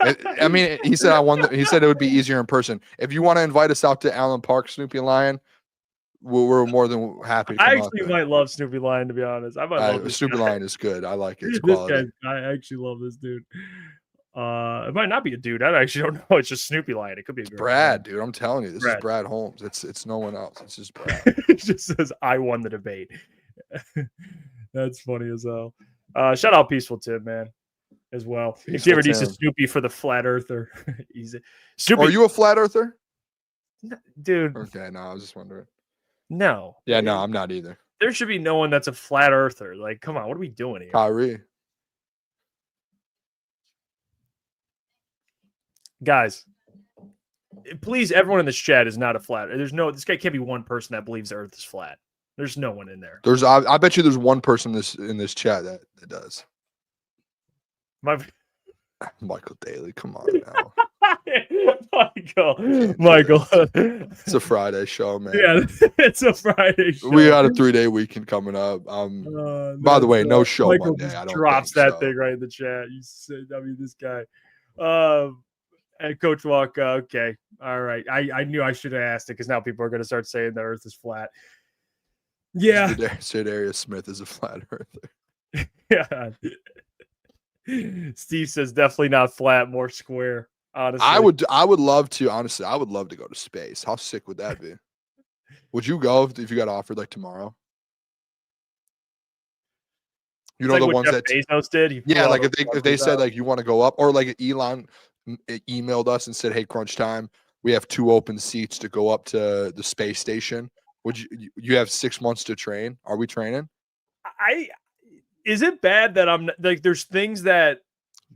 I mean, he said I won. He said it would be easier in person. If you want to invite us out to Allen Park, Snoopy Lion, we're more than happy. I actually might love Snoopy Lion, to be honest. I might love this Snoopy guy. Lion is good. I like it. It's quality. I actually love this dude. It might not be a dude. I actually don't know. It's just Snoopy Lion. It could be a girl. Brad, dude. I'm telling you, this is Brad Holmes. It's no one else. It's just Brad. It just says I won the debate. That's funny as hell. Shout out Peaceful Tim, man, as well. If you ever need Snoopy for the flat earther, easy. Snoopy, are you a flat earther, dude? Okay, no, I was just wondering. No. Yeah, no, I'm not either. There should be no one that's a flat earther. Like, come on, what are we doing here? Kyrie. Guys, please, everyone in this chat is not a flat. This guy can't be one person that believes the earth is flat. There's no one in there. I bet you there's one person in this chat that does. Michael Daly, come on now. Michael. It's a Friday show, man. Yeah, it's a Friday show. We got a 3-day weekend coming up. By the way, no show Michael Monday. I don't drops think that thing right in the chat. You said, this guy. And Coach Walk, okay. All right. I knew I should have asked it because now people are going to start saying the earth is flat. Yeah. Darius Smith is a flat earther. Yeah. Steve says definitely not flat, more square. Honestly, I would love to. Honestly, I would love to go to space. How sick would that be? Would you go if you got offered like tomorrow? You know, like the ones Jeff that Bezos did. Yeah, like if they said like you want to go up, or like Elon emailed us and said, "Hey, crunch time, we have 2 open seats to go up to the space station. Would you have 6 months to train? Are we training?" Is it bad that I'm like? There's things that,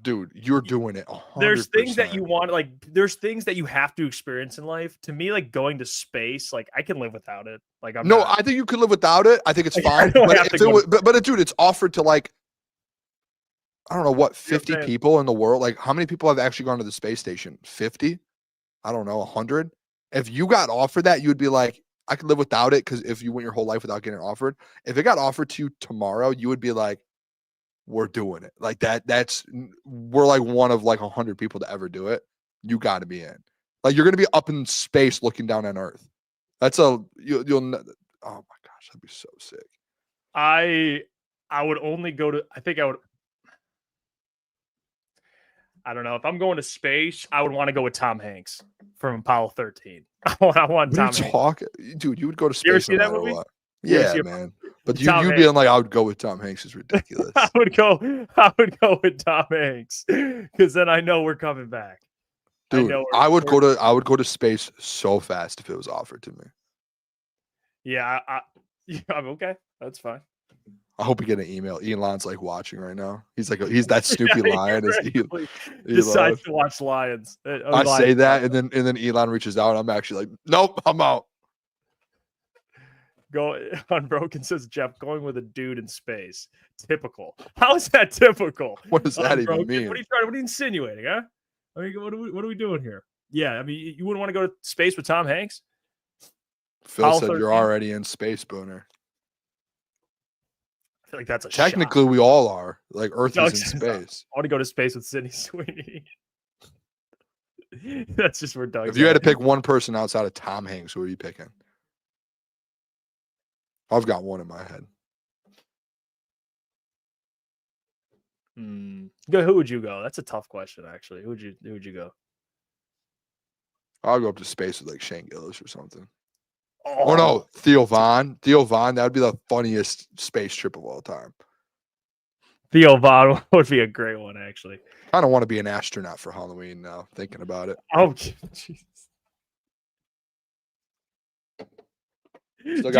dude, you're doing it. 100%. There's things that you want, like there's things that you have to experience in life. To me, like going to space, like I can live without it. Like I think you could live without it. I think it's fine. But dude, it's offered to like, I don't know what, 50 people in the world. Like how many people have actually gone to the space station? 50? I don't know, 100. If you got offered that, you would be like, I could live without it, because if you went your whole life without getting offered, if it got offered to you tomorrow, you would be like, we're doing it. Like we're like one of like 100 people to ever do it. You got to be in. Like you're going to be up in space looking down on Earth. That's you'll oh my gosh, that'd be so sick. I would only go to, I don't know. If I'm going to space, I would want to go with Tom Hanks from Apollo 13. I want Tom Hanks. Dude, you would go to space. You ever see that movie? What. Yeah, see man. But Tom you Hanks. being like, I would go with Tom Hanks is ridiculous. I would go with Tom Hanks because then I know we're coming back. Dude, I would go to space so fast if it was offered to me. Yeah, I'm okay. That's fine. I hope we get an email. Elon's like watching right now. He's that Snoopy lion. Decides to watch Lions. I say that, and then Elon reaches out. And I'm actually like, nope, I'm out. Go Unbroken says Jeff going with a dude in space. Typical. How is that typical? What does that even mean? What are you insinuating, huh? I mean, what are we doing here? Yeah, I mean, you wouldn't want to go to space with Tom Hanks? Phil said you're already in space, Booner. I feel like that's a technically shot. We all are. Like Earth is in space. I want to go to space with Sydney Sweeney. That's just where Doug. If you had to pick one person outside of Tom Hanks, who are you picking? I've got one in my head. Who would you go? That's a tough question, actually. Who would you go? I'll go up to space with like Shane Gillis or something. Oh, no, Theo Von. Theo Von, that would be the funniest space trip of all time. Theo Von would be a great one, actually. I don't want to be an astronaut for Halloween now, thinking about it. Oh, Jesus. I still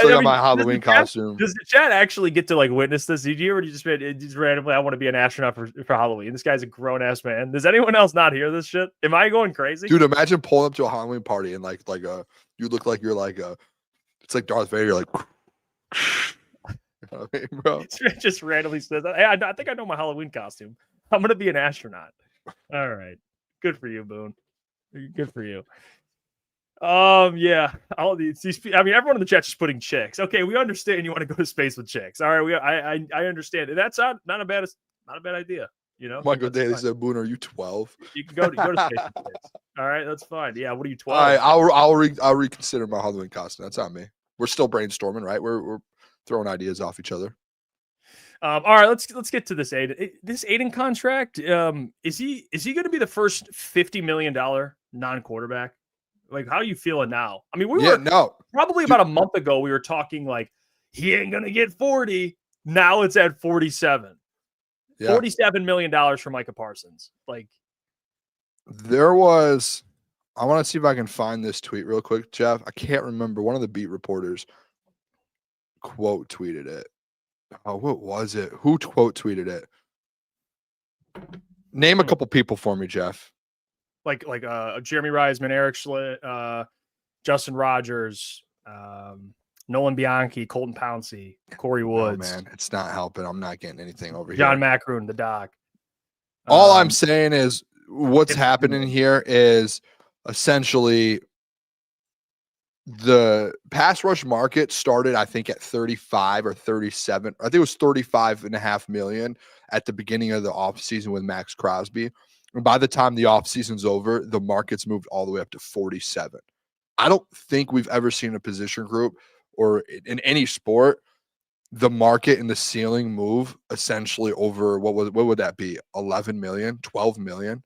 got my Halloween costume. Does the chat actually get to like witness this? Did you ever just randomly, I want to be an astronaut for Halloween? This guy's a grown ass man. Does anyone else not hear this shit? Am I going crazy? Dude, imagine pulling up to a Halloween party and you look like you're like it's like Darth Vader. You're like, you know what I mean, bro. Just randomly says, hey, I think I know my Halloween costume. I'm gonna be an astronaut. All right, good for you, Boone. Good for you. Yeah. All these. I mean, everyone in the chat's just putting chicks. Okay, we understand you want to go to space with chicks. All right, I understand. That's not a bad idea. You know, Michael Daly said, "Boone, are you 12? You can go to space with chicks. All right, that's fine. Yeah, what are you 12? All right, I'll reconsider my Halloween costume. That's on me. We're still brainstorming, right? We're throwing ideas off each other. All right, let's get to this Aiden. This Aiden contract. Is he going to be the first $50 million non-quarterback? Like, how are you feeling now? I mean, probably about a month ago, we were talking like he ain't gonna get 40. Now it's at 47. Yeah. $47 million for Micah Parsons. Like, I want to see if I can find this tweet real quick, Jeff. I can't remember. One of the beat reporters quote tweeted it. Oh, what was it? Who quote tweeted it? Name a couple people for me, Jeff. Like Jeremy Reisman, Eric Schlitt, Justin Rogers, Nolan Bianchi, Colton Pouncey, Corey Woods. Oh, man, it's not helping. I'm not getting anything over here. John Macroon, the doc. All I'm saying is what's happening here is essentially the pass rush market started, I think, at 35 or 37. I think it was 35.5 million at the beginning of the offseason with Max Crosby. And by the time the offseason's over, the market's moved all the way up to 47. I don't think we've ever seen a position group or in any sport, the market and the ceiling move essentially over what would that be? 11 million, 12 million.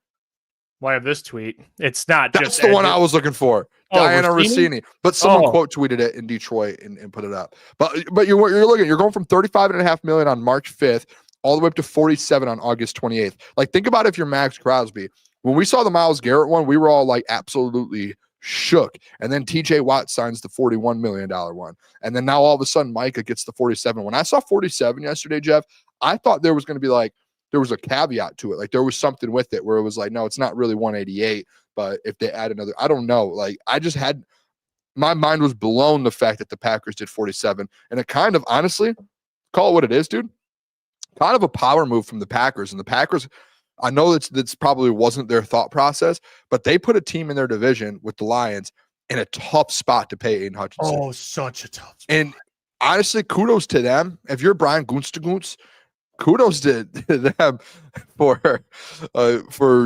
Well, I have this tweet. It's not That's the one I was looking for. Diana Rossini. But someone quote tweeted it in Detroit and put it up. But you're going from 35.5 million on March 5th all the way up to 47 on August 28th. Like, think about if you're Max Crosby. When we saw the Myles Garrett one, we were all like absolutely shook. And then TJ Watt signs the $41 million one. And then now all of a sudden Micah gets the 47. When I saw 47 yesterday, Jeff, I thought there was going to be like, there was a caveat to it. Like there was something with it where it was like, no, it's not really 188, but if they add another, I don't know. Like my mind was blown the fact that the Packers did 47. And it kind of, honestly, call it what it is, dude. Kind of a power move from the Packers. And the Packers, I know that's probably wasn't their thought process, but they put a team in their division with the Lions in a tough spot to pay Aiden Hutchinson. Oh, such a tough spot. And honestly, kudos to them. If you're Brian Gunstegunst, kudos to them for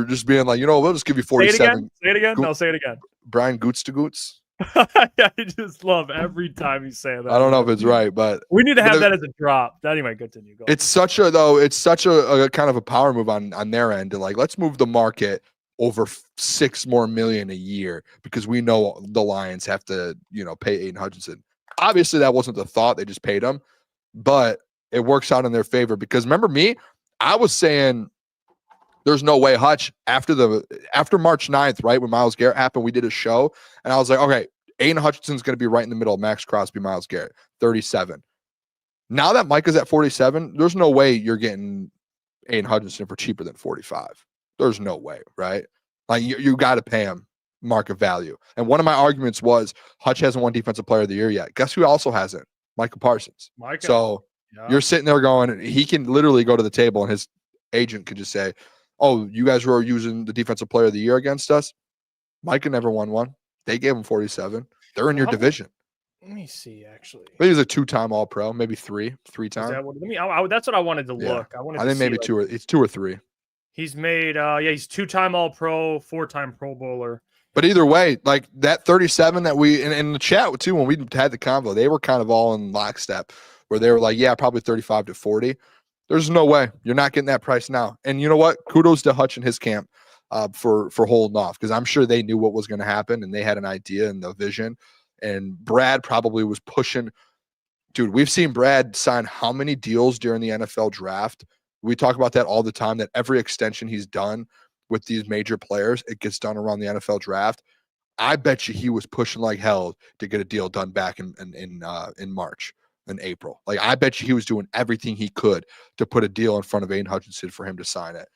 just being like, we'll just give you 47. Say it again. No, say it again. Brian Gunstegunst. I just love every time you say that. I don't know if it's right, but we need to have that as a drop. Anyway, continue. Go. It's such a kind of a power move on their end to like, let's move the market over $6 more million a year because we know the Lions have to, pay Aiden Hutchinson. Obviously, that wasn't the thought. They just paid him, but it works out in their favor because remember me, I was saying there's no way Hutch after March 9th, right, when Myles Garrett happened, we did a show, and I was like, okay, Aiden Hutchinson's going to be right in the middle of Max Crosby, Myles Garrett, 37. Now that Micah's at 47, there's no way you're getting Aiden Hutchinson for cheaper than 45. There's no way, right? Like you got to pay him market value. And one of my arguments was Hutch hasn't won Defensive Player of the Year yet. Guess who also hasn't? Micah Parsons. So you're sitting there going, he can literally go to the table and his agent could just say, oh, you guys were using the Defensive Player of the Year against us. Micah never won one. They gave him 47. They're in your division. Let me see, actually. I think he's a 2-time All-Pro, maybe three times. That's what I wanted to look. I think maybe it's 2 or 3. He's made, he's 2-time All-Pro, 4-time Pro Bowler. But either way, like that 37 that we in the chat too, when we had the convo, they were kind of all in lockstep where they were like, yeah, probably 35 to 40. There's no way you're not getting that price now. And you know what? Kudos to Hutch and his camp for holding off because I'm sure they knew what was going to happen and they had an idea and the vision. And Brad probably was pushing. Dude, we've seen Brad sign how many deals during the NFL draft? We talk about that all the time, that every extension he's done with these major players, it gets done around the NFL draft. I bet you he was pushing like hell to get a deal done back in March and April. Like I bet you he was doing everything he could to put a deal in front of Aiden Hutchinson for him to sign it.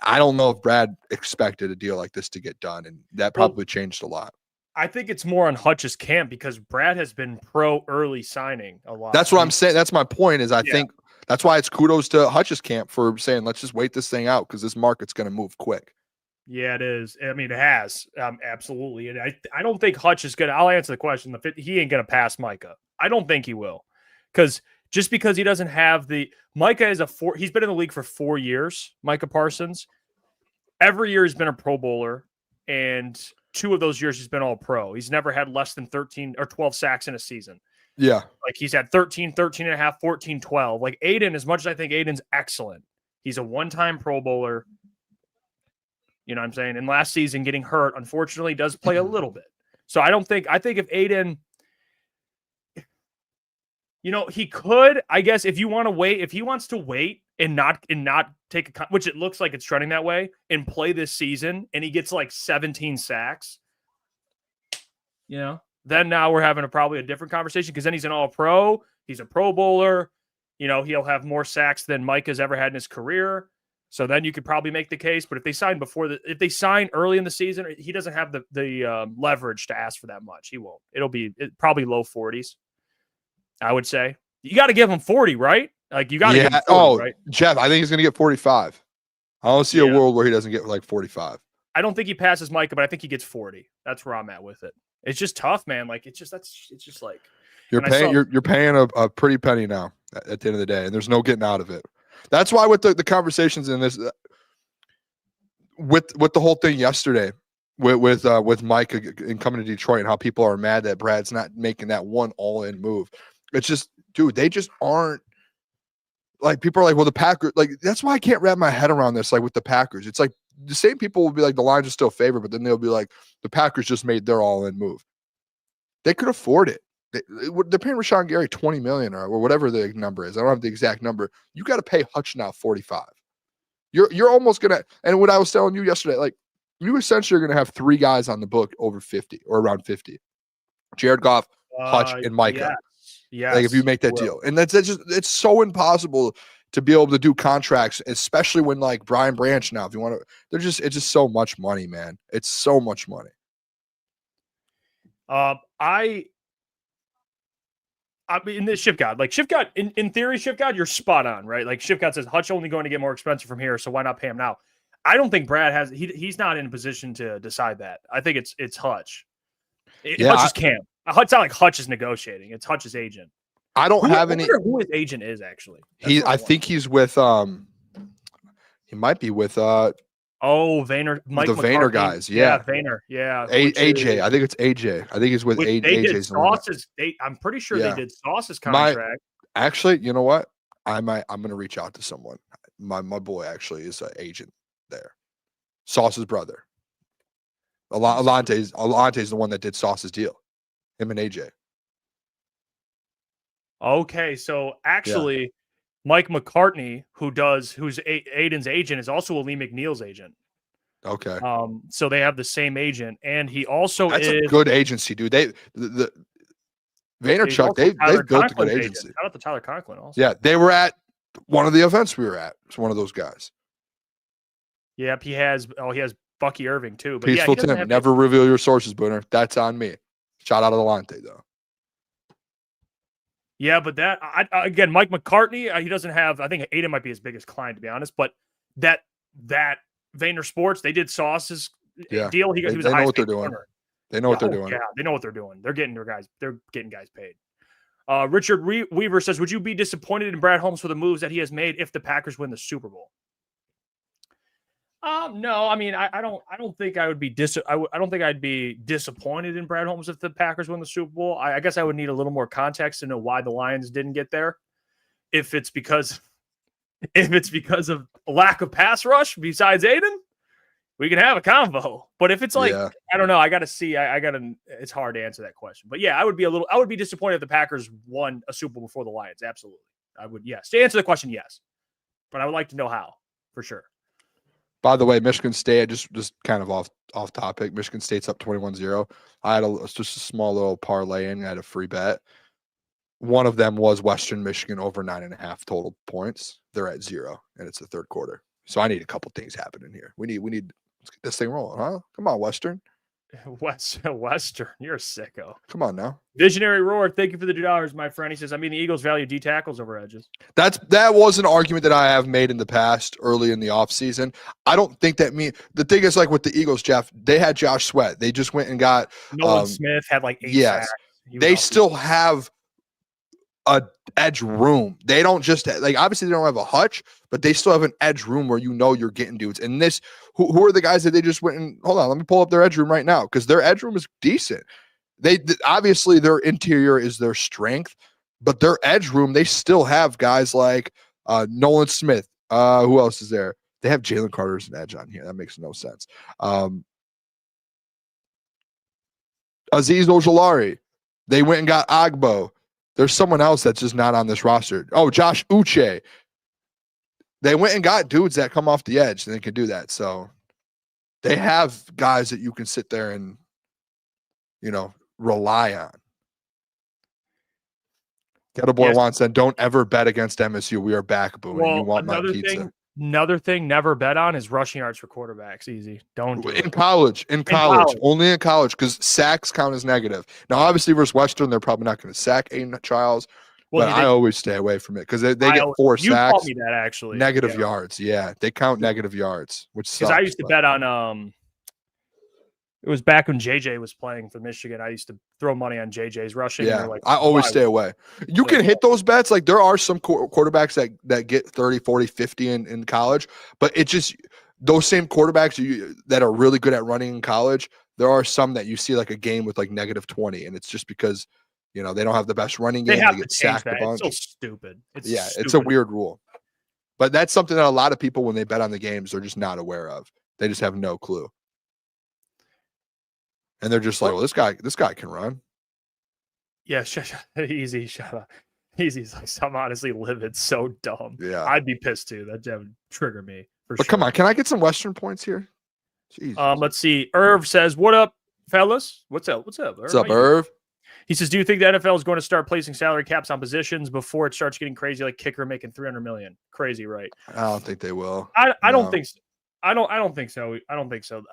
I don't know if Brad expected a deal like this to get done, and that probably changed a lot. I think it's more on Hutch's camp because Brad has been pro early signing a lot. That's what I'm saying. That's my point is I think that's why it's kudos to Hutch's camp for saying, let's just wait this thing out because this market's going to move quick. Yeah, it is. I mean, it has. Absolutely. And I don't think Hutch is going to – I'll answer the question. He ain't going to pass Micah. I don't think he will because just because he doesn't have the – Micah is he's been in the league for 4 years, Micah Parsons. Every year he's been a Pro Bowler, and 2 of those years he's been all pro. He's never had less than 13 or 12 sacks in a season. Yeah. Like he's had 13 and a half, 14, 12. Like Aiden, as much as I think Aiden's excellent, he's a one-time Pro Bowler. You know what I'm saying? And last season getting hurt, unfortunately, does play a little bit. So I think if Aiden, he could, I guess, if he wants to wait and not take which it looks like it's trending that way, and play this season, and he gets like 17 sacks, then now we're having probably a different conversation because then he's an All-Pro, he's a Pro Bowler, he'll have more sacks than Mike has ever had in his career. So then you could probably make the case. But if they sign if they sign early in the season, he doesn't have the leverage to ask for that much. He won't. It'll be probably low 40s, I would say. You got to give him 40, right? Like you got to give him 40, right? Jeff, I think he's going to get 45. I don't see a world where he doesn't get like 45. I don't think he passes Micah, but I think he gets 40. That's where I'm at with it. It's just tough, man. Like it's just like you're paying a pretty penny now at the end of the day, and there's no getting out of it. That's why with the conversations in this, with the whole thing yesterday, with Mike and coming to Detroit and how people are mad that Brad's not making that one all-in move. It's just, dude, they just aren't like people are like, well, the Packers, like that's why I can't wrap my head around this. Like with the Packers, it's like the same people will be like the Lions are still favored, but then they'll be like the Packers just made their all-in move. They could afford it. They're paying Rashawn Gary $20 million or whatever the number is. I don't have the exact number. You got to pay Hutch now 45. You're almost gonna. And what I was telling you yesterday, like you essentially are gonna have 3 guys on the book over 50 or around 50. Jared Goff, Hutch, and Micah. Yeah. Like if you make that deal, and that's just it's so impossible to be able to do contracts, especially when like Brian Branch now. If you want to, it's just so much money, man. It's so much money. I mean, in this Shift God, in theory, Shift God, you're spot on, right? Like Shift God says, Hutch only going to get more expensive from here, so why not pay him now? I don't think Brad has. He's not in a position to decide that. I think it's Hutch. Hutch's camp. It's not like Hutch is negotiating. It's Hutch's agent. I don't have any. Who his agent is actually. I think he's with. He might be with. Vayner, Mike the McCarthy. Vayner guys, yeah, Vayner, yeah. AJ, I think it's AJ. I think he's with AJ's. I'm pretty sure they did Sauce's contract. Actually, you know what? I'm gonna reach out to someone. My boy actually is an agent there. Sauce's brother. Alonte's the one that did Sauce's deal. Him and AJ. Okay, so actually, Mike McCartney, who's Aiden's agent, is also Lee McNeil's agent. Okay. So they have the same agent, and he also That's is a good agency, dude. The Vaynerchuk, they've built a good agency. Shout out to Tyler Conklin also. Yeah, they were at one of the events we were at. It's one of those guys. Yep, he has Bucky Irving too. But Peaceful yeah, Tim. Never reveal your sources, Booner. That's on me. Shout out to Delonte, though. Yeah, but again, Mike McCartney, he doesn't have. I think Aiden might be his biggest client, to be honest. But that Vayner Sports, they did Sauce's deal. He was they a know what they're high-paid doing. corner. They know what they're doing. Yeah, they know what they're doing. They're getting guys paid. Richard Weaver says, "Would you be disappointed in Brad Holmes for the moves that he has made if the Packers win the Super Bowl?" No, I mean, I don't think I would be I don't think I'd be disappointed in Brad Holmes if the Packers win the Super Bowl. I guess I would need a little more context to know why the Lions didn't get there. If it's because of a lack of pass rush besides Aiden, we can have a convo. But if it's like, I don't know, I got to see. It's hard to answer that question. But yeah, I would be disappointed if the Packers won a Super Bowl before the Lions. Absolutely. I would, yes. To answer the question, yes. But I would like to know how, for sure. By the way, Michigan State, just kind of off topic. Michigan State's up 21-0. I had just a small little parlay in. I had a free bet. One of them was Western Michigan over 9.5 total points. They're at 0, and it's the third quarter. So I need a couple things happening here. We need let's get this thing rolling, huh? Come on, Western. Western, you're a sicko. Come on now. Visionary Roar, thank you for the $2, my friend. He says, the Eagles value D tackles over edges. That was an argument that I have made in the past, early in the offseason. I don't think that the thing is, like with the Eagles, Jeff, they had Josh Sweat. They just went and got Nolan Smith had like 8 sacks. They still have a edge room. They don't just obviously they don't have a hutch, but they still have an edge room where you're getting dudes. And this, who are the guys that they just went and hold on, let me pull up their edge room right now, because their edge room is decent. They obviously their interior is their strength, but their edge room, they still have guys like Nolan Smith. Who else is there? They have Jalen Carter as an edge on here. That makes no sense. Azeez Ojulari. They went and got Agbo. There's someone else that's just not on this roster. Oh, Josh Uche. They went and got dudes that come off the edge, and they can do that. So they have guys that you can sit there and, rely on. Kettle Boy wants and don't ever bet against MSU. We are back, Boone. Well, you want my pizza. Another thing never bet on is rushing yards for quarterbacks. Easy. Don't do it. In college, only in college, because sacks count as negative. Now, obviously, versus Western, they're probably not going to sack Aiden Childs, but I always stay away from it because they get 4 sacks. You taught me that, actually. Negative yards. Yeah, they count negative yards, which sucks. Because I used to bet on it was back when JJ was playing for Michigan. I used to throw money on JJ's rushing. Yeah, I always stay away. You can hit those bets. Like, there are some quarterbacks that get 30, 40, 50 in college, but it just those same quarterbacks that are really good at running in college, there are some that you see like a game with like negative 20, and it's just because they don't have the best running game. They get sacked a bunch. It's so stupid. It's a weird rule. But that's something that a lot of people, when they bet on the games, they're just not aware of. They just have no clue. And they're just like, well, this guy can run. Yeah, easy, shut up. Easy's like, I'm honestly livid. So dumb. Yeah. I'd be pissed too. That would trigger me. But come on, can I get some Western points here? Jeez. Let's see. Irv says, what up, fellas? What's up? Irv? What's up, Irv? He says, do you think the NFL is going to start placing salary caps on positions before it starts getting crazy, like kicker making $300 million? Crazy, right? I don't think they will. I don't think so. I don't think so. I don't think so.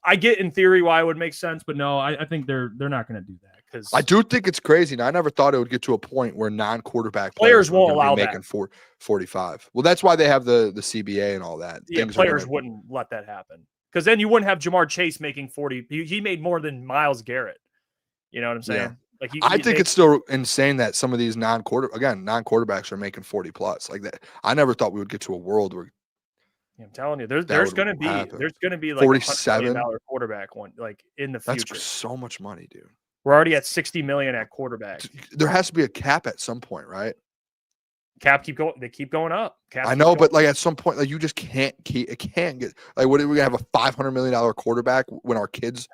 I get in theory why it would make sense, but no, I think they're not going to do that, because I do think it's crazy. Now, I never thought it would get to a point where non-quarterback players won't allow making 45. Well, that's why they have the CBA and all that. Yeah, players wouldn't let that happen, because then you wouldn't have Jamar Chase making 40. He made more than Myles Garrett. You know what I'm saying? Yeah. Like I think it's still insane that some of these non-quarterbacks are making 40 plus like that. I never thought we would get to a world where. I'm telling you, there's going to be like $47 $100 million quarterback one, like in the future. That's so much money, dude. We're already at $60 million at quarterback. There has to be a cap at some point, right? Cap they keep going up. I know, but like at some point, like you just can't get like, what are we gonna have a $500 million quarterback when our kids?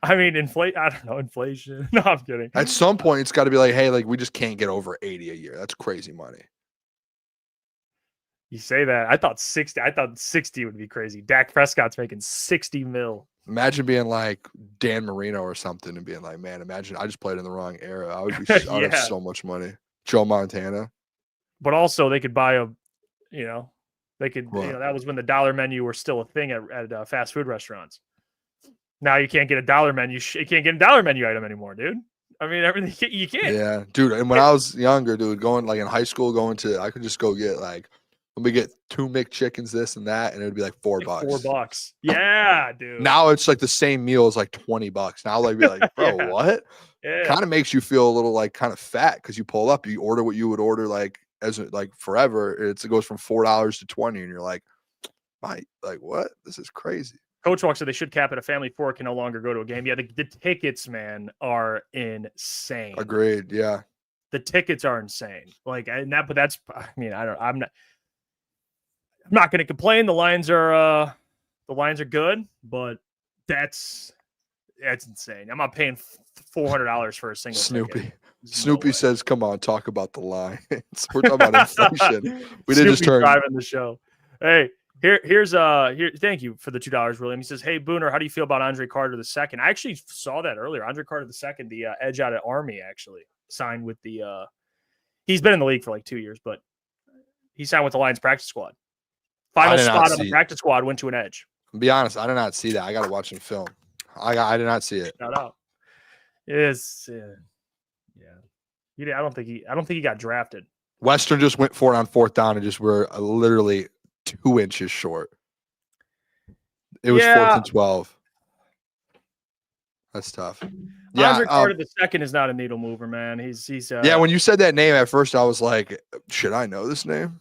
I mean, I don't know, inflation. No, I'm kidding. At some point, it's got to be like, hey, like we just can't get over 80 a year. That's crazy money. You say that. I thought 60. I thought 60 would be crazy. Dak Prescott's making 60 mil. Imagine being like Dan Marino or something and being like, man, imagine I just played in the wrong era. I would be, I would have so much money. Joe Montana. But also, they could buy they could, What? that was when the dollar menu were still a thing at fast food restaurants. Now you can't get a dollar menu. You can't get a dollar menu item anymore, dude. I mean, everything you can't. Yeah, dude. And when I was younger, dude, going like in high school, I could just go get like, let me get 2 McChickens, this and that, and it would be like $4. $4. Yeah, dude. Now it's like the same meal is like $20. Now like be like, bro, Yeah. what? Yeah. Kind of makes you feel a little like kind of fat because you pull up, you order what you would order like like forever. It goes from $4 to 20, and you're like, like what? This is crazy. Coach Walk said they should cap it. A family of 4 can no longer go to a game. Yeah, the tickets, man, are insane. Agreed. Yeah. The tickets are insane. Like, and that, but that's, I mean, I'm not going to complain. The lines are good, but that's insane. I'm not paying $400 for a single Snoopy. ticket. There's no Snoopy way. says, "Come on, talk about the line." We're talking about inflation. We did just Snoopy turn. driving the show. Hey, here's thank you for the $2, William. He says, "Hey Booner, how do you feel about Andre Carter II?" I actually saw that earlier. Andre Carter II, the edge out of Army, actually signed with the. He's been in the league for like 2 years, but he signed with the Lions practice squad. Final did not spot on see the it. practice squad went to an edge. Be honest, I did not see that. I got to watch some film. I did not see it. Shout out. It's yeah. I don't think he got drafted. Western just went for it on 4th down and just were literally 2 inches short. It was 4th and 12. That's tough. Yeah, Andre Carter II is not a needle mover, man. He's yeah. When you said that name at first, I was like, should I know this name?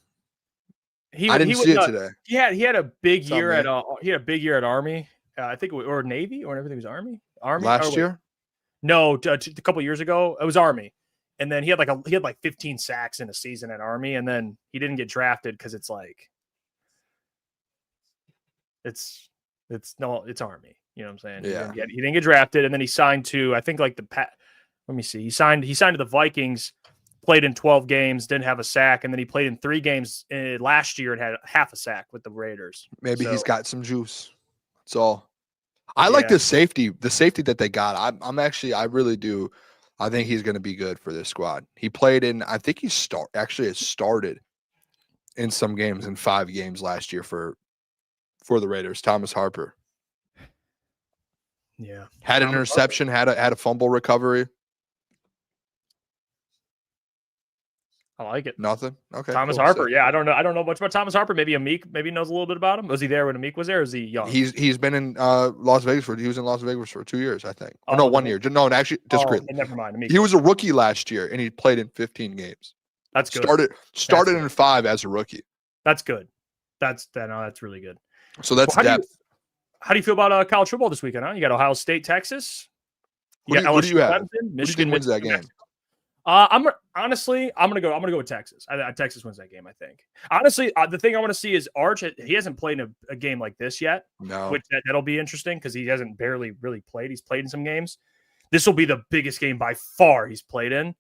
I didn't see it today. He had a big It's on year me. at Army. I think or Navy or everything was Army. Last year? No, a couple years ago it was Army, and then he had like 15 sacks in a season at Army, and then he didn't get drafted because it's like it's Army. You know what I'm saying? Yeah. He didn't get drafted, and then he signed to I think like let me see. He signed to the Vikings. Played in 12 games, didn't have a sack, and then he played in 3 games last year and had half a sack with the Raiders. Maybe So- he's got some juice. That's all. I like the safety that they got. I really do. I think he's going to be good for this squad. He played in, I think he has started in some games, in 5 games last year for the Raiders. Thomas Harper Yeah. had an Thomas interception, had a fumble recovery. I like it. Nothing. Okay. Thomas cool. Harper. So Yeah, I don't know much about Thomas Harper. Maybe Maybe knows a little bit about him. Was he there when Amik was there? Or is he young? He's been in Las Vegas he was in Las Vegas for 2 years, I think. Oh, no, 1 year. No, actually, disagree. Never mind. Amik. He was a rookie last year, and he played in 15 games. That's good. Started good. in 5 as a rookie. That's good. That's really good. So that's Well, depth. How do you feel about college football this weekend? Huh? You got Ohio State, Texas. What do you have? Clemson, Who do you Michigan think wins that game? I'm gonna go with Texas. Texas wins that game. I think. Honestly, the thing I want to see is Arch. He hasn't played a game like this yet, No. which that'll be interesting because he hasn't barely really played. He's played in some games. This will be the biggest game by far he's played in.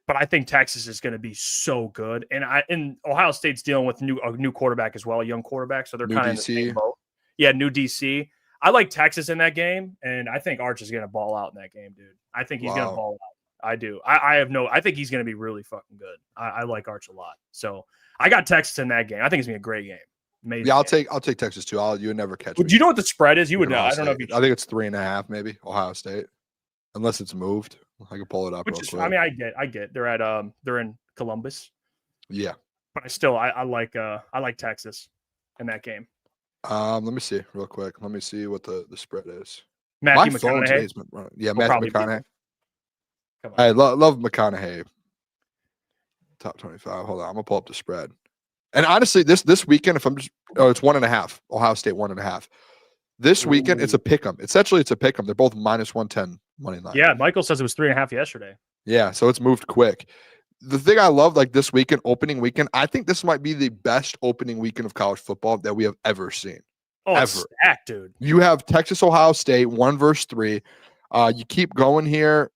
But I think Texas is going to be so good, and Ohio State's dealing with a new quarterback as well, a young quarterback, so they're New kind of in the DC. same boat. Yeah, new DC. I like Texas in that game, and I think Arch is going to ball out in that game, dude. I think he's going to Wow. ball out. I do. I think he's going to be really fucking good. I like Arch a lot. So I got Texas in that game. I think it's going to be a great game. Amazing. Yeah, game. I'll take Texas too. You would never catch Would me. you know what the spread is? You would know. Ohio I don't know if you State. I think it's 3.5, maybe Ohio State, unless it's moved. I can pull it up. which real is, quick. I mean, I get. They're in Columbus, Yeah. but I like Texas in that game. Let me see real quick. Let me see what the spread is. Matthew My phone McConaughey. today's been running. Yeah, will Matthew probably be- McConaughey. Come on. I love McConaughey. Top 25. Hold on, I'm gonna pull up the spread. And honestly, this weekend, it's 1.5. Ohio State 1.5. This weekend, it's a pick 'em. Essentially, it's a pick 'em. They're both -110 money line. Yeah, Michael says it was 3.5 yesterday. Yeah, so it's moved quick. The thing I love, like this weekend, opening weekend, I think this might be the best opening weekend of college football that we have ever seen. Oh, it's ever. stacked, dude. You have Texas, Ohio State, 1 versus 3. You keep going here.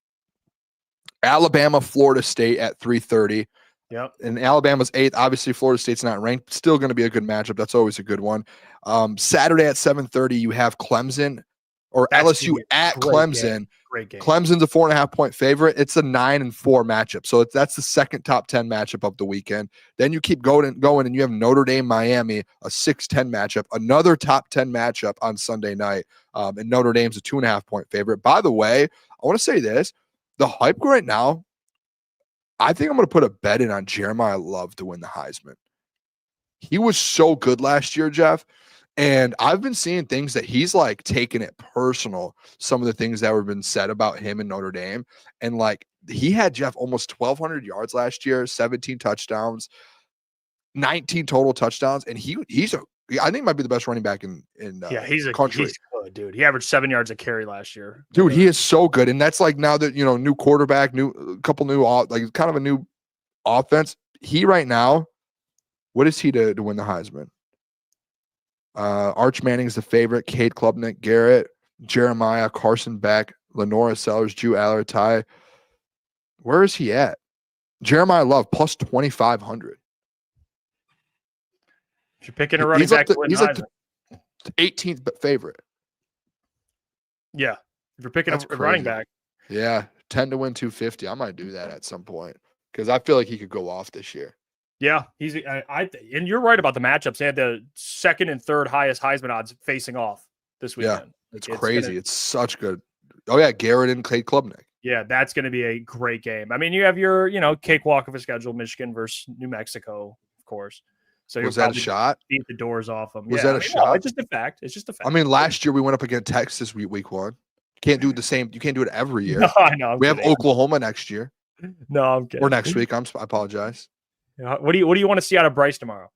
Alabama, Florida State at 3:30. Yep. And Alabama's 8th. Obviously, Florida State's not ranked. Still going to be a good matchup. That's always a good one. Saturday at 7:30, you have Clemson or That's LSU gonna be a at great Clemson. game. Great game. Clemson's a 4.5-point favorite. It's a 9-4 matchup. So that's the second top 10 matchup of the weekend. Then you keep going, and you have Notre Dame, Miami, a 6-10 matchup, another top 10 matchup on Sunday night. And Notre Dame's a 2.5-point favorite. By the way, I want to say this. The hype right now, I think I'm going to put a bet in on Jeremiah Love to win the Heisman. He was so good last year, Jeff. And I've been seeing things that he's like taking it personal. Some of the things that were been said about him in Notre Dame. And like he had, Jeff, almost 1,200 yards last year, 17 touchdowns, 19 total touchdowns. And I think he might be the best running back in he's country. He's good, dude. He averaged 7 yards a carry last year. Dude, he is so good. And that's like now that, new quarterback, kind of a new offense. He right now, what is he to win the Heisman? Arch Manning's the favorite. Cade Klubnik, Garrett, Jeremiah, Carson Beck, Lenora Sellers, Drew Allertai. Where is he at? Jeremiah Love plus 2,500. If you're picking a running back, he's like the 18th favorite. Yeah. If you're picking a running back. Yeah. 10 to win 250. I might do that at some point because I feel like he could go off this year. Yeah, and you're right about the matchups. They had the second and third highest Heisman odds facing off this weekend. Yeah, it's crazy. It's such good. Oh yeah, Garrett and Cade Klubnik. Yeah, that's going to be a great game. I mean, you have your cakewalk of a schedule: Michigan versus New Mexico, of course. So was that a shot? Beat the doors off them. Was that a shot? No, it's just a fact. It's just a fact. I mean, last year we went up against Texas week 1. Can't do the same. You can't do it every year. No, I know. We have Oklahoma next year. No, I'm kidding. Or next week. I apologize. What do you want to see out of Bryce tomorrow?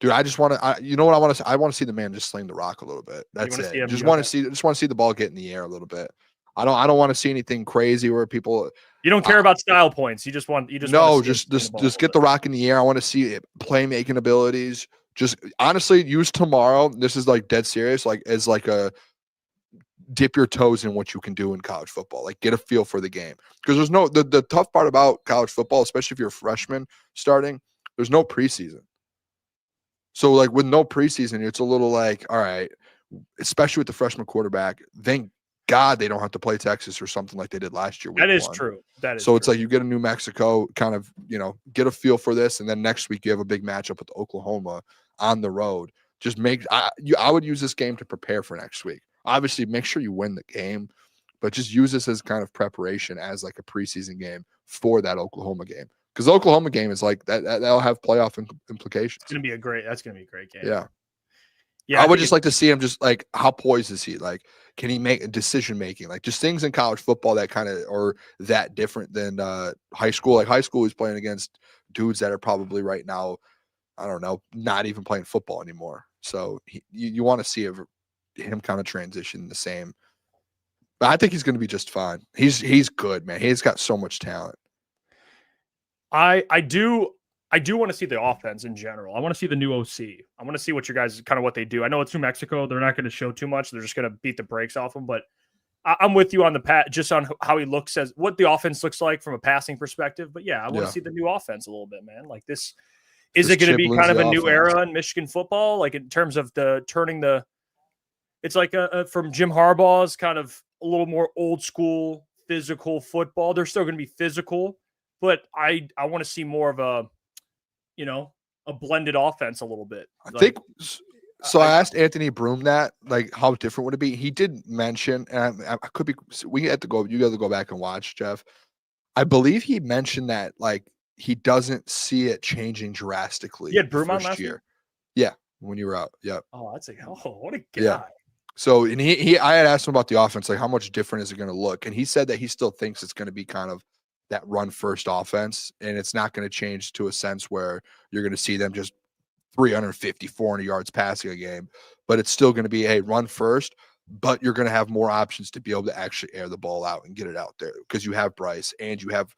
Dude, I just want to. You know what I want to see? I want to see the man just sling the rock a little bit. That's it. Just want to see the ball get in the air a little bit. I don't want to see anything crazy where people. You don't care about style points. You just get the rock in the air. I want to see playmaking abilities. Just honestly, use tomorrow. This is like dead serious. Like as like a dip your toes in what you can do in college football. Like get a feel for the game because there's no the tough part about college football, especially if you're a freshman starting. There's no preseason. So like with no preseason, it's a little like all right, especially with the freshman quarterback. Thank God they don't have to play Texas or something like they did last year. That is true. So it's like you get a New Mexico kind of, get a feel for this. And then next week you have a big matchup with Oklahoma on the road. Just I would use this game to prepare for next week. Obviously make sure you win the game, but just use this as kind of preparation as like a preseason game for that Oklahoma game. Because the Oklahoma game is like that'll have playoff implications. That's gonna be a great game. Yeah. Yeah. I would just like to see him just like how poised is he? Like, can he make a decision making? Like just things in college football that kind of are that different than high school. Like high school is playing against dudes that are probably right now, I don't know, not even playing football anymore. So you want to see him kind of transition the same. But I think he's going to be just fine. He's good, man. He's got so much talent. I do want to see the offense in general. I want to see the new OC. I want to see what what they do. I know it's New Mexico. They're not going to show too much. They're just going to beat the brakes off them. But I'm with you on just on how he looks as what the offense looks like from a passing perspective. But yeah, I want to see the new offense a little bit, man. Like this, is it going to be kind of a new era in Michigan football? Like in terms of it's like from Jim Harbaugh's kind of a little more old school physical football. They're still going to be physical, but I want to see more of a blended offense a little bit. I think so. I asked Anthony Broom that, like, how different would it be? He did mention, and I could be. You have to go back and watch, Jeff. I believe he mentioned that, like, he doesn't see it changing drastically. You had Broom on last year? Yeah, when you were out. Yeah. Oh, I'd say, what a guy. Yeah. So, and I had asked him about the offense, like, how much different is it going to look? And he said that he still thinks it's going to be kind of that run first offense, and it's not going to change to a sense where you're going to see them just 350, 400 yards passing a game, but it's still going to be a run first, but you're going to have more options to be able to actually air the ball out and get it out there because you have Bryce and you have,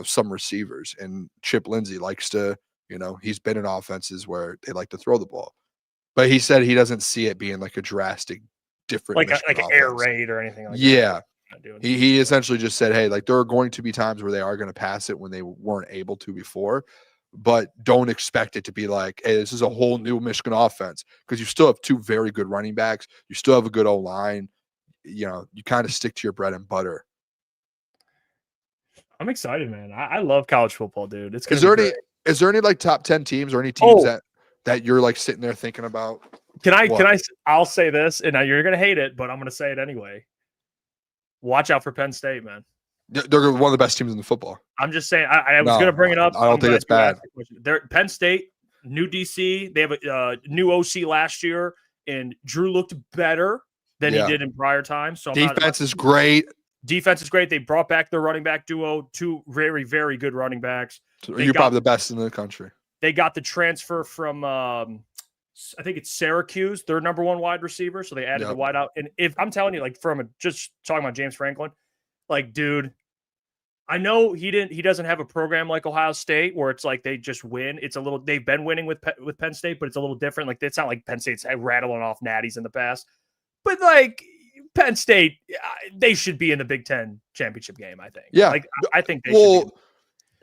some receivers, and Chip Lindsey likes to, he's been in offenses where they like to throw the ball. But he said he doesn't see it being like a drastic different, like Michigan an air offense. raid or anything like that. Yeah. Not doing He essentially just said, hey, like there are going to be times where they are going to pass it when they weren't able to before, but don't expect it to be like, hey, this is a whole new Michigan offense, because you still have two very good running backs. You still have a good O-line. You know, you kind of stick to your bread and butter. I'm excited, man. I love college football, dude. It's Is there any like top 10 teams or any teams that you're like sitting there thinking about? I'll say this, and now you're going to hate it, but I'm going to say it anyway. Watch out for Penn State, man. They're one of the best teams in the football. I'm just saying. I was going to bring it up. I don't think it's bad. They're Penn State, new DC. They have a new OC last year, and Drew looked better than he did in prior times. So defense is great. Defense is great. They brought back their running back duo, two very, very good running backs. So you're probably the best in the country. They got the transfer from, I think it's Syracuse, their number one wide receiver. So they added the wideout. And if I'm telling you, like just talking about James Franklin, like, dude, I know he doesn't have a program like Ohio State where it's like they just win. It's a little, they've been winning with Penn State, but it's a little different. Like it's not like Penn State's rattling off natties in the past, but like Penn State, they should be in the Big Ten championship game. I think. Yeah, like I think they should.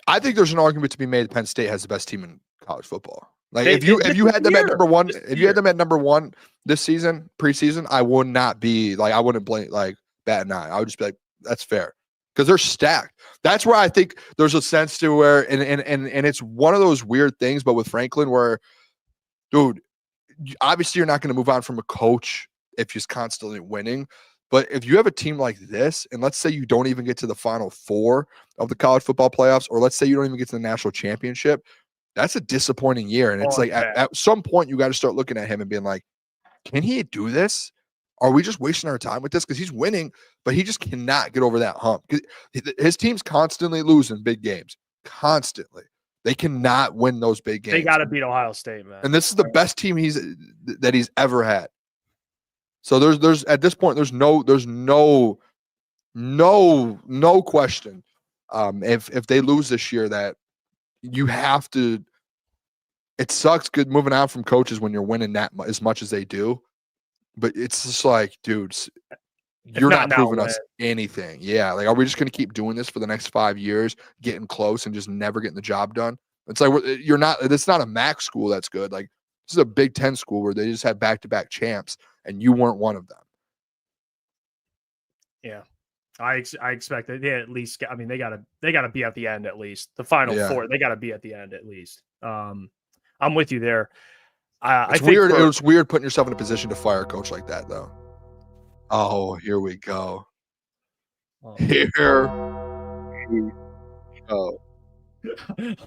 I think there's an argument to be made. Penn State has the best team in college football. Like if you had them at number one, if you had them at number one this season, preseason, I would not be like, I wouldn't blame like bat an eye. I would just be like, that's fair, because they're stacked. That's where I think there's a sense to where, and it's one of those weird things, but with Franklin, where, dude, obviously you're not going to move on from a coach if he's constantly winning. But if you have a team like this, and let's say you don't even get to the Final Four of the college football playoffs, or let's say you don't even get to the national championship, that's a disappointing year. And it's at some point you got to start looking at him and being like, can he do this? Are we just wasting our time with this? Because he's winning, but he just cannot get over that hump. His team's constantly losing big games. Constantly. They cannot win those big games. They got to beat Ohio State, man. And this is the best team that he's ever had. So there's at this point, there's no question. If they lose this year, that you have to. It sucks good moving out from coaches when you're winning that as much as they do, but it's just like, dudes, you're not proving us anything. Yeah, like, are we just going to keep doing this for the next 5 years, getting close and just never getting the job done? It's like you're not. It's not a MAC school that's good. Like, this is a Big Ten school where they just had back-to-back champs, and you weren't one of them. Yeah, I expect that. Yeah, at least. I mean, they gotta be at the end at least. The Final Four, they gotta be at the end at least. I'm with you there. It's weird. It was weird putting yourself in a position to fire a coach like that, though. Oh, here we go. Here we go.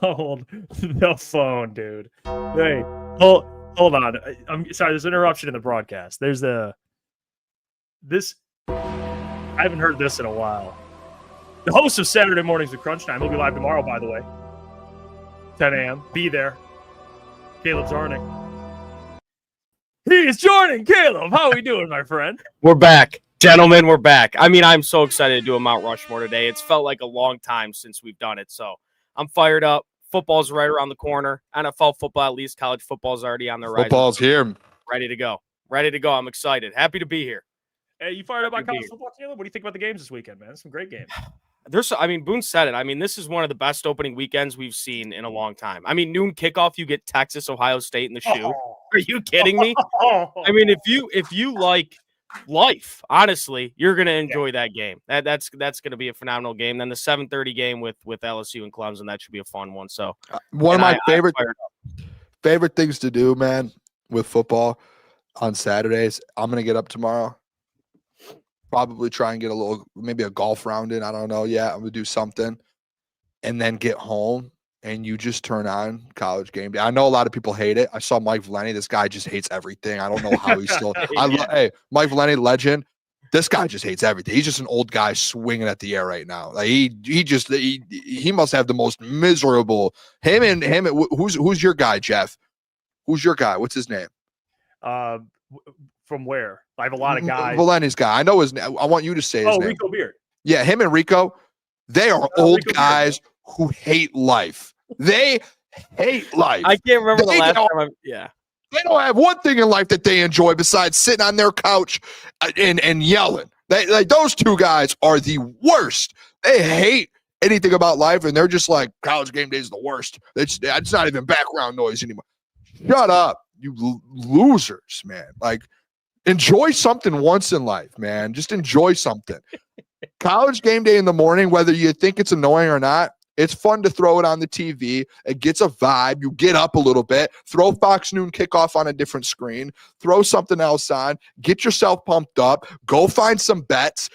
Hold the phone, dude. Hey, hold on. I'm sorry. There's an interruption in the broadcast. There's this. I haven't heard this in a while. The host of Saturday Mornings at Crunch Time will be live tomorrow, by the way. 10 a.m. Be there. Caleb Czarnik. He is joining. Caleb, how are we doing, my friend? We're back. Gentlemen, we're back. I mean, I'm so excited to do a Mount Rushmore today. It's felt like a long time since we've done it, so I'm fired up. Football's right around the corner. NFL football, at least college football's already on the rise. Football's here. Ready to go. Ready to go. I'm excited. Happy to be here. Hey, you fired up on college football, Caleb? What do you think about the games this weekend, man? Some great games. Boone said it. I mean, this is one of the best opening weekends we've seen in a long time. I mean, noon kickoff, you get Texas, Ohio State in the shoe. Oh. Are you kidding me? I mean, if you like life, honestly, you're going to enjoy that game. That's going to be a phenomenal game. Then the 7:30 game with LSU and Clemson, that should be a fun one. So one of my favorite things to do, man, with football on Saturdays. I'm going to get up tomorrow. Probably try and get maybe a golf round in. I don't know yet. I'm going to do something. And then get home, and you just turn on College Game Day. I know a lot of people hate it. I saw Mike Valenti. This guy just hates everything. I don't know how he's still hey, Mike Valenti, legend. This guy just hates everything. He's just an old guy swinging at the air right now. Like he must have the most miserable him. Who's your guy, Jeff? Who's your guy? What's his name? From where? I have a lot of guys. Valenti's guy. I know his name. I want you to say his name. Rico Beard. Yeah, him and Rico. They are old guys who hate life. They hate life. I can't remember the last time. Yeah. They don't have one thing in life that they enjoy besides sitting on their couch and yelling. Like those two guys are the worst. They hate anything about life, and they're just like, college game day is the worst. It's not even background noise anymore. Shut up, you losers, man. Like, enjoy something once in life, man. Just enjoy something. College game day in the morning, whether you think it's annoying or not, it's fun to throw it on the TV. It gets a vibe. You get up a little bit, throw Fox Noon Kickoff on a different screen, throw something else on, get yourself pumped up, go find some bets,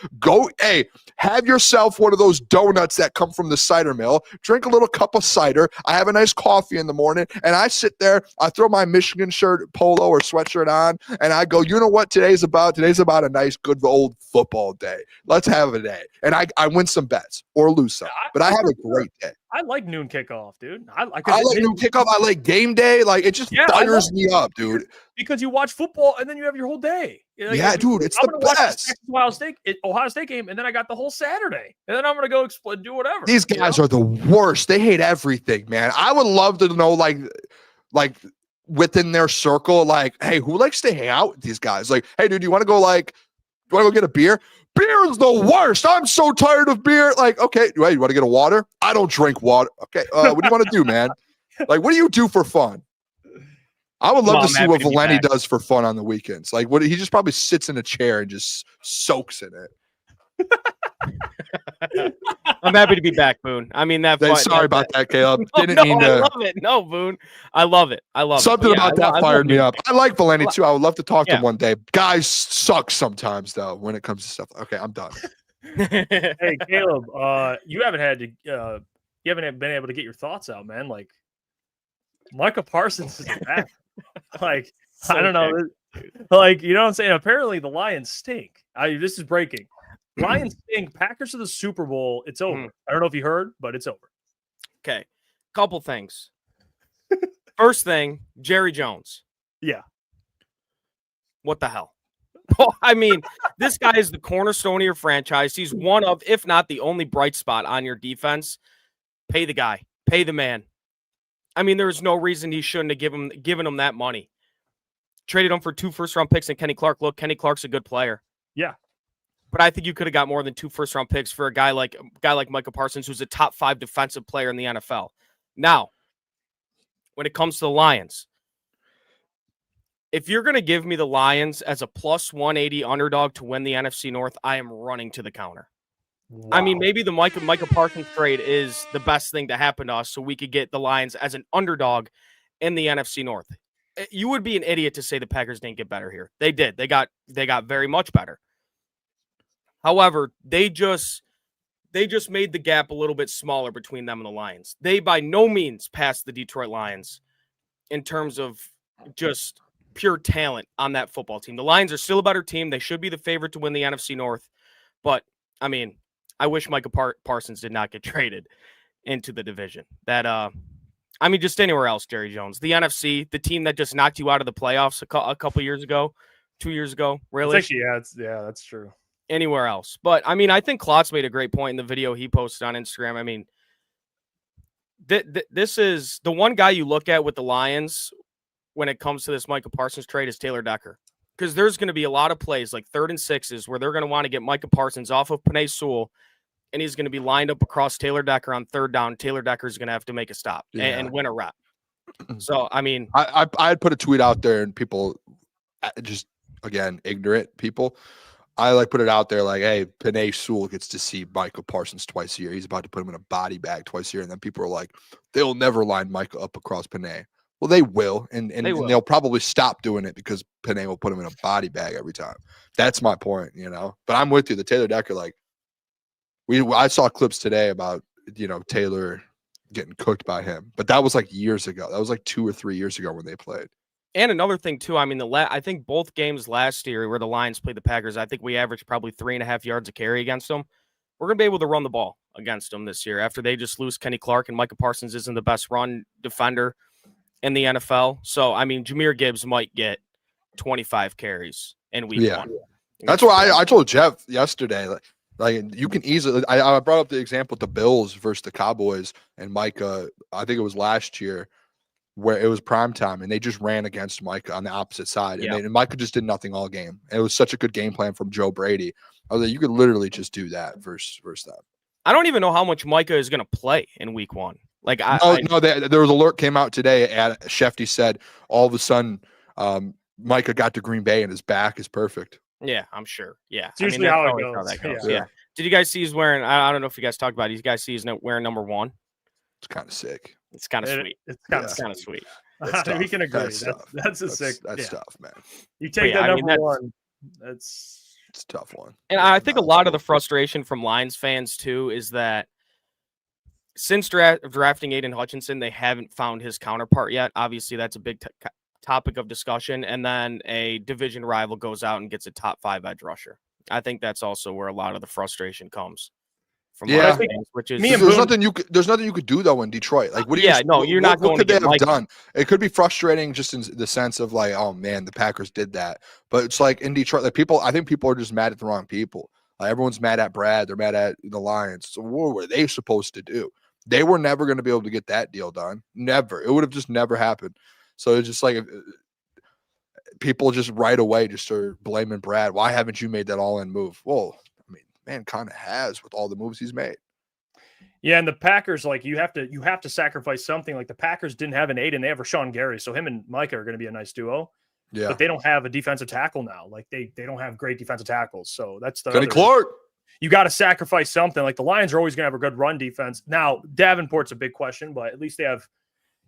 have yourself one of those donuts that come from the cider mill, drink a little cup of cider. I have a nice coffee in the morning, and I sit there, I throw my Michigan shirt, polo, or sweatshirt on, and I go, you know what today's about? Today's about a nice, good old football day. Let's have a day. And I win some bets or lose some, but I have a great day. I like noon kickoff, dude. I like noon kickoff. I like game day. Like, it just fires me up, dude. Because you watch football and then you have your whole day. Like, dude, it's the best. Ohio State game, and then I got the whole Saturday, and then I'm gonna go do whatever. These guys are the worst. They hate everything, man. I would love to know, like within their circle, like, hey, who likes to hang out with these guys? Like, hey, dude, you want to go get a beer? Beer is the worst. I'm so tired of beer. Like, okay, wait, you want to get a water? I don't drink water. Okay, what do you want to do, man? Like, what do you do for fun? I would love to see what Valenti does for fun on the weekends. Like, he just probably sits in a chair and just soaks in it. I'm happy to be back, Boone. I mean, sorry about that, Caleb. Didn't mean to. I love it. No, Boone. I love it. Something about that fired me up. I like Valenti too. I would love to talk to him one day. Guys suck sometimes, though, when it comes to stuff. Okay, I'm done. Hey, Caleb, you haven't been able to get your thoughts out, man. Like, Micah Parsons is back. Like, I don't know. Like, you know what I'm saying? Apparently, the Lions stink. This is breaking. Lions stink. Packers to the Super Bowl. It's over. I don't know if you heard, but it's over. Okay. Couple things. First thing, Jerry Jones. Yeah. What the hell? Oh, I mean, this guy is the cornerstone of your franchise. He's one of, if not the only bright spot on your defense. Pay the guy. Pay the man. I mean, there's no reason he shouldn't have given him that money. Traded him for 2 first-round picks and Kenny Clark. Look, Kenny Clark's a good player. Yeah. But I think you could have got more than 2 first-round picks for a guy like Micah Parsons, who's a top 5 defensive player in the NFL. Now, when it comes to the Lions, if you're going to give me the Lions as a plus 180 underdog to win the NFC North, I am running to the counter. Wow. I mean, maybe the Micah Parsons trade is the best thing to happen to us so we could get the Lions as an underdog in the NFC North. You would be an idiot to say the Packers didn't get better here. They did. They got very much better. However, they just made the gap a little bit smaller between them and the Lions. They by no means passed the Detroit Lions in terms of just pure talent on that football team. The Lions are still a better team. They should be the favorite to win the NFC North. But, I mean, I wish Micah Parsons did not get traded into the division. Just anywhere else, Jerry Jones. The NFC, the team that just knocked you out of the playoffs a couple years ago, 2 years ago, really? It's actually, that's true. Anywhere else. But, I mean, I think Klotz made a great point in the video he posted on Instagram. I mean, this is the one guy you look at with the Lions when it comes to this Micah Parsons trade is Taylor Decker. Because there's going to be a lot of plays like 3rd and 6s where they're going to want to get Micah Parsons off of Penei Sewell, and he's going to be lined up across Taylor Decker on 3rd down. Taylor Decker is going to have to make a stop and win a rep. So, I mean, I'd put a tweet out there, and people just, again, ignorant people, I put it out there like, hey, Penei Sewell gets to see Micah Parsons twice a year. He's about to put him in a body bag twice a year. And then people are like, they'll never line Micah up across Penei. Well, they will. And they'll probably stop doing it because Penei will put him in a body bag every time. That's my point, But I'm with you. The Taylor Decker, I saw clips today about, Taylor getting cooked by him. But that was years ago. That was 2 or 3 years ago when they played. And another thing, too, I mean, I think both games last year where the Lions played the Packers, I think we averaged probably 3.5 yards a carry against them. We're going to be able to run the ball against them this year after they just lose Kenny Clark, and Micah Parsons isn't the best run defender in the NFL. So, I mean, Jahmyr Gibbs might get 25 carries in week 1. That's why I told Jeff yesterday, you can easily – I brought up the example with the Bills versus the Cowboys and Micah. I think it was last year. where it was prime time and they just ran against Micah on the opposite side. Yeah. And Micah just did nothing all game. And it was such a good game plan from Joe Brady. I was like, you could literally just do that versus them. I don't even know how much Micah is going to play in week 1. Like, there was an alert came out today. Shefty said all of a sudden Micah got to Green Bay and his back is perfect. Yeah, I'm sure. Yeah. It's usually how it goes. That goes. Yeah. Yeah. Did you guys see he's wearing, I don't know if you guys talked about it. You guys see he's wearing number 1? It's kind of sick. It's kind of sweet. It's kind of sweet. We can agree. That's a sick. That's tough, man. You take that number 1. It's a tough one. And I think a lot of the frustration from Lions fans too is that since drafting Aiden Hutchinson, they haven't found his counterpart yet. Obviously, that's a big topic of discussion. And then a division rival goes out and gets a top 5 edge rusher. I think that's also where a lot of the frustration comes from. Yeah, fans, which is there's nothing you could do though in Detroit. Like, what do you? Yeah, no, you're not going what could to they have done? It could be frustrating just in the sense of like, oh man, the Packers did that. But it's like in Detroit, like I think people are just mad at the wrong people. Like, everyone's mad at Brad. They're mad at the Lions. So what were they supposed to do? They were never going to be able to get that deal done. Never. It would have just never happened. So it's just like people just right away just are blaming Brad. Why haven't you made that all-in move? Well, I mean, man, kind of has with all the moves he's made. Yeah, and the Packers, like you have to sacrifice something. Like the Packers didn't have an Aiden, they have Rashawn Gary, so him and Micah are going to be a nice duo. Yeah, but they don't have a defensive tackle now. Like they don't have great defensive tackles, so that's the Kenny Clark. You got to sacrifice something. Like the Lions are always going to have a good run defense. Now Davenport's a big question, but at least they have,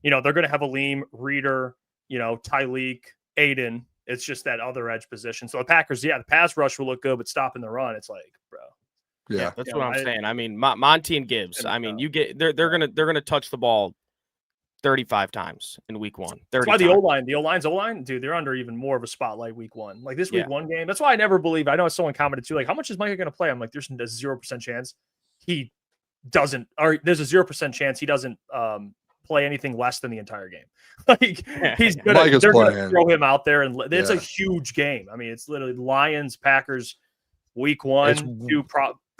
they're going to have Aleem, Reeder, Tyleek, Aiden. It's just that other edge position. So the Packers, the pass rush will look good, but stopping the run, it's like, bro. Yeah, that's what I'm saying. I mean, Monty and Gibbs. I mean, they're gonna touch the ball 35 times in week 1. That's why the O-line's O-line, dude, they're under even more of a spotlight week 1. Like this week 1 game. That's why I never believe. I know someone commented too, like, how much is Micah going to play? I'm like, there's a 0% chance he doesn't, or there's a 0% chance he doesn't play anything less than the entire game. Like he's gonna throw him out there, and it's a huge game. I mean, it's literally Lions, Packers, week 1,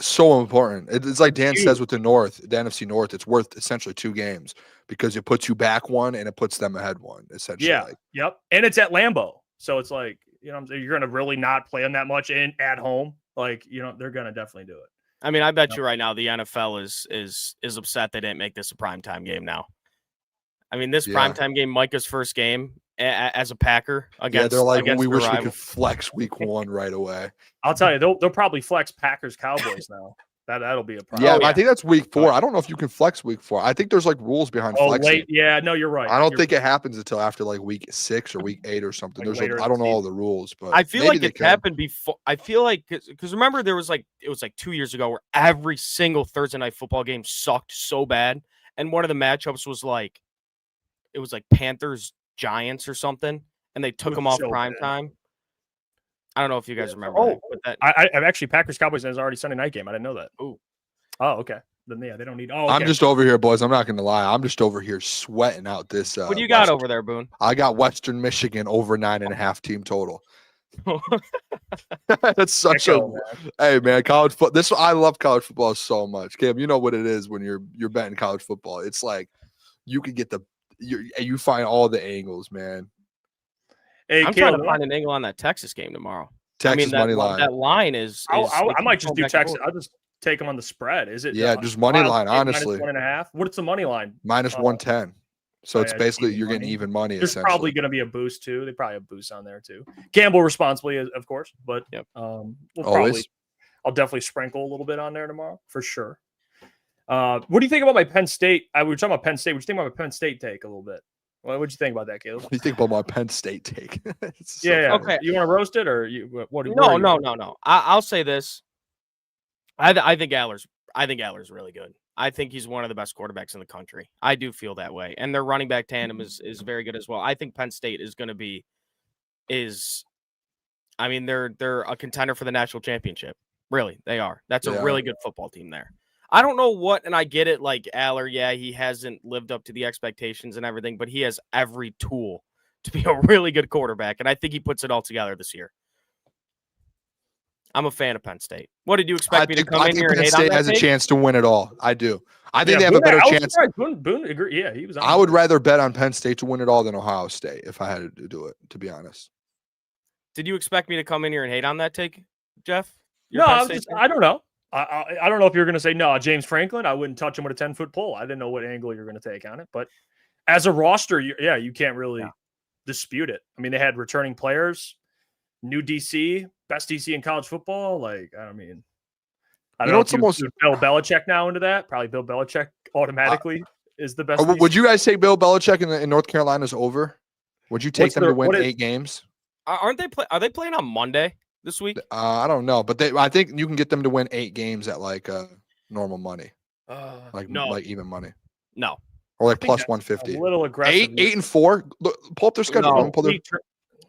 so important. It's like Dan says with the NFC North, it's worth essentially 2 games because it puts you back 1 and it puts them ahead 1, essentially. Yeah. Yep. And it's at Lambeau. So it's like, you're going to really not play them that much at home. Like, they're going to definitely do it. I mean, I bet you right now the NFL is upset they didn't make this a primetime game now. I mean, this primetime game, Micah's first game as a Packer against. Yeah, they're like, we wish we could flex week 1 right away. I'll tell you, they'll probably flex Packers Cowboys now. That'll be a problem. Yeah, I think that's week 4. I don't know if you can flex week 4. I think there's like rules behind flexing. Late. Yeah, no, you're right. I don't think it happens until after like week 6 or week 8 or something. Like I don't know all the rules, but I feel like it happened before. I feel like because remember it was like 2 years ago where every single Thursday night football game sucked so bad, and one of the matchups was like it was like Panthers Giants or something, and they took them off prime time. I don't know if you guys remember that. I've actually Packers Cowboys is already Sunday night game. I didn't know that. Oh, okay. Then they don't need. Okay. I'm just over here, boys. I'm not going to lie. I'm just over here sweating out this. What do you got over there, Boone? I got Western Michigan over 9.5 team total. That's such hey man, college football. I love college football so much. Cam, you know what it is when you're betting college football. It's like you could get you find all the angles, man. Hey, I'm trying to find an angle on that Texas game tomorrow. Texas money line. That line is. I might just do Texas. I'll just take them on the spread. Is it? Yeah, just money line. Honestly, -1.5. What's the money line? -110. So it's basically you're getting even money. There's probably going to be a boost too. They probably have boosts on there too. Gamble responsibly, of course, but I'll definitely sprinkle a little bit on there tomorrow for sure. What do you think about my Penn State? We were talking about Penn State. What do you think about my Penn State take a little bit? What'd you think about that, Caleb? What do you think about my Penn State take? Yeah. Okay. You want to roast it or you? What? No. I'll say this. I think Aller's really good. I think he's one of the best quarterbacks in the country. I do feel that way, and their running back tandem is very good as well. I think Penn State is going to be they're a contender for the national championship. Really, they are. That's a really good football team there. I don't know what, and I get it, like Aller, he hasn't lived up to the expectations and everything, but he has every tool to be a really good quarterback, and I think he puts it all together this year. I'm a fan of Penn State. What did you expect me to come I in think here and Penn hate on State that has a take? chance to win it all. I do. I think they have a Boone- better I was chance. surprised. Boone agree. Yeah, he was. I would rather bet on Penn State to win it all than Ohio State if I had to do it, to be honest. Did you expect me to come in here and hate on that take, Jeff? No, I don't know. I don't know if you're going to say no, James Franklin. I wouldn't touch him with a 10-foot pole. I didn't know what angle you're going to take on it, but as a roster, you can't really dispute it. I mean, they had returning players, new DC, best DC in college football. Like, I mean, I don't know if you include Bill Belichick now into that. Probably Bill Belichick automatically is the best. Would you guys take Bill Belichick in North Carolina's over? Would you take them to win 8 games? Are they playing on Monday this week? I don't know, but I think you can get them to win 8 games at like normal money, like even money. No, or like plus 150. A little aggressive. 8 and 4. Look, pull up their schedule.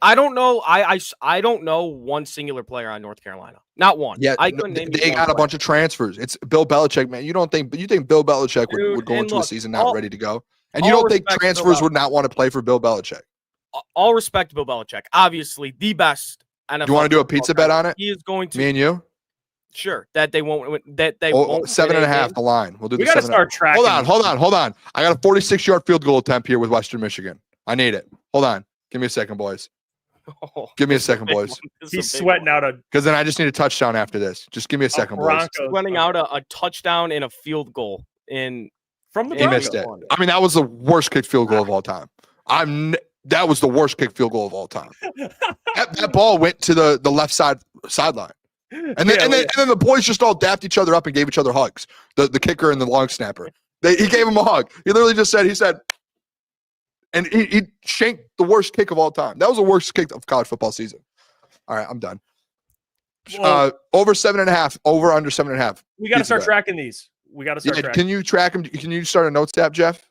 I don't know. I don't know one singular player on North Carolina. Not one. Yeah, I couldn't name they got a bunch of transfers. It's Bill Belichick, man. You think Bill Belichick would go into the season not ready to go? And you don't think transfers would not want to play for Bill Belichick? All respect to Bill Belichick. Obviously, the best NFL. Do you want to do a pizza bet on it? He is going to. Me and you? Sure. That they won't. That they won't. 7.5 the line. We'll do. We got to start tracking. Hold on. I got a 46-yard field goal attempt here with Western Michigan. I need it. Hold on. Give me a second, boys. Give me a second, boys. He's sweating out because then I just need a touchdown after this. Just give me a second, boys. Sweating out a touchdown and a field goal from the Broncos. He missed it. I mean, that was the worst kick field goal of all time. That was the worst kick field goal of all time. that ball went to the left sideline. And then the boys just all dapped each other up and gave each other hugs. The kicker and the long snapper. He gave him a hug. He literally just said, and he shanked the worst kick of all time. That was the worst kick of college football season. All right, I'm done. Over 7.5, over under 7.5. We got to start tracking these. We got to start tracking. Can you track them? Can you start a notes tab, Jeff?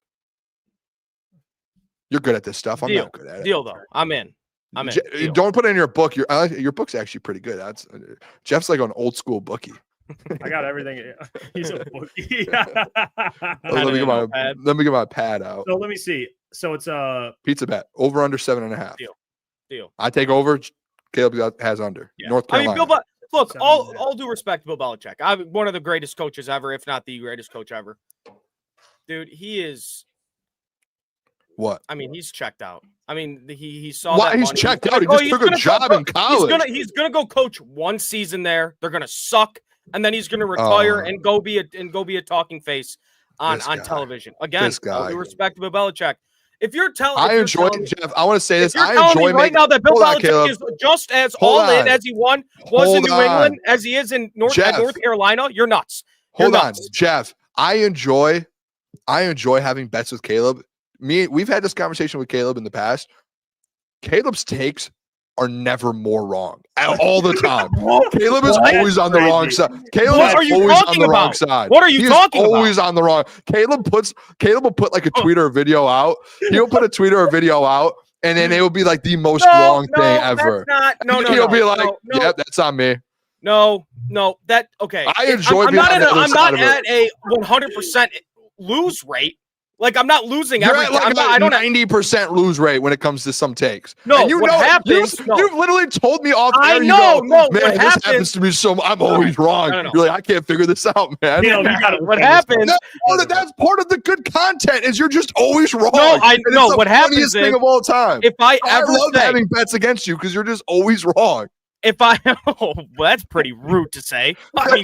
You're good at this stuff. I'm not good at it. Deal though. I'm in. Don't put it in your book. Your book's actually pretty good. Jeff's like an old school bookie. I got everything. He's a bookie. Let me get my pad out. So let me see. So it's a pizza bet over under 7.5. Deal. I take over. Caleb has under. Yeah. North Carolina. I mean, look, all due respect to Bill Belichick. I'm one of the greatest coaches ever, if not the greatest coach ever. Dude, he is. What? I mean, he's checked out. I mean, he saw why that he's money. checked out. He just took a job in college. He's gonna go coach one season there. They're gonna suck, and then he's gonna retire and go be a talking face on television. Again, all due respect to Bill Belichick. If you're telling, Jeff. I want to say this. I enjoy right now that Bill Belichick is just as all in as he was in New England as he is in North Carolina. You're nuts. Hold on, Jeff. I enjoy having bets with Caleb. We've had this conversation with Caleb in the past. Caleb's takes are never more wrong all the time. Caleb is always on the wrong side. What are you talking about? What are you talking about? Always on the wrong. Caleb will put like a tweet or a video out. He'll put a tweet or a video out, and then it will be like the most wrong thing ever. He'll be like, "Yep, that's on me." No, that okay. I enjoy. I'm not at a 100% lose rate. Like, I'm not losing everything. Like I don't 90% lose rate when it comes to some takes. No, and what happens? You've literally told me off I know. Man, this happens to me I'm always wrong. You're like, I can't figure this out, man. What happens? That's part of the good content is you're just always wrong. No, I know. What happens is thing of all time. If I love having bets against you because you're just always wrong. That's pretty rude to say. I mean,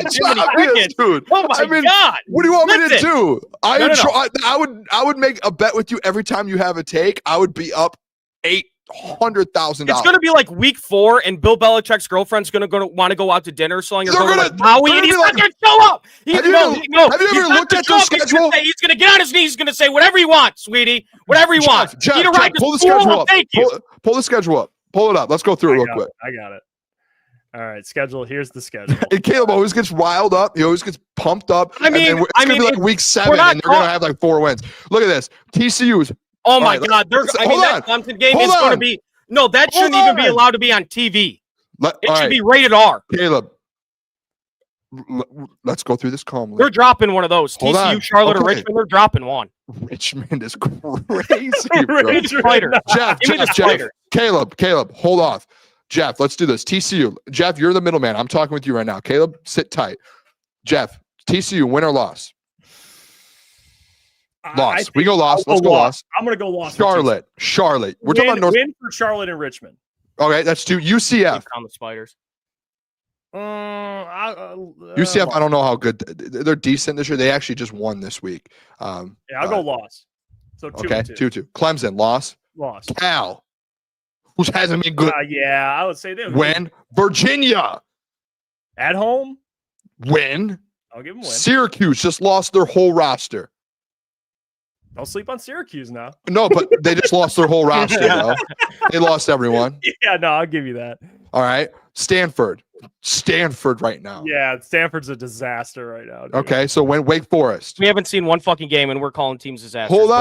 dude. Oh my God! What do you want me to do? I would make a bet with you every time you have a take. I would be up $800,000. It's gonna be like week 4, and Bill Belichick's girlfriend's gonna want to go out to dinner, so you're going to Maui, and he's not gonna show up. Have you ever looked at the schedule? He's gonna get on his knees. He's gonna say whatever he wants, sweetie. Whatever he wants. Jeff, pull the schedule up. Pull the schedule up. Pull it up. Let's go through it real quick. I got it. All right, schedule. Here's the schedule. And Caleb always gets riled up. He always gets pumped up. I mean, it's gonna be like week 7, and they're gonna have like 4 wins. Look at this. TCU's. Oh my God! That Clemson game is going to be that shouldn't even be allowed to be on TV. It should be rated R. Caleb, let's go through this calmly. They're dropping one of those. TCU, Charlotte, or Richmond. They're dropping one. Richmond is crazy. Jeff, Caleb, hold off. Jeff, let's do this. TCU. Jeff, you're the middleman. I'm talking with you right now. Caleb, sit tight. Jeff, TCU, win or loss? Loss. We go loss. Let's go loss. I'm going to go loss. Charlotte. We're talking about North. Win for Charlotte and Richmond. Okay, that's 2. UCF. On the Spiders. UCF, I don't know how good. They're decent this year. They actually just won this week. Yeah, I'll go loss. So 2-2. Okay, 2-2. Clemson, loss. Cal, who hasn't been good. Yeah, I would say they win. Virginia. At home. Win. I'll give them win. Syracuse just lost their whole roster. Don't sleep on Syracuse now. No, but they just lost their whole roster, though. They lost everyone. Yeah, no, I'll give you that. All right. Stanford right now. Yeah, Stanford's a disaster right now. Dude. Okay, so when Wake Forest. We haven't seen one fucking game, and we're calling teams disasters. Hold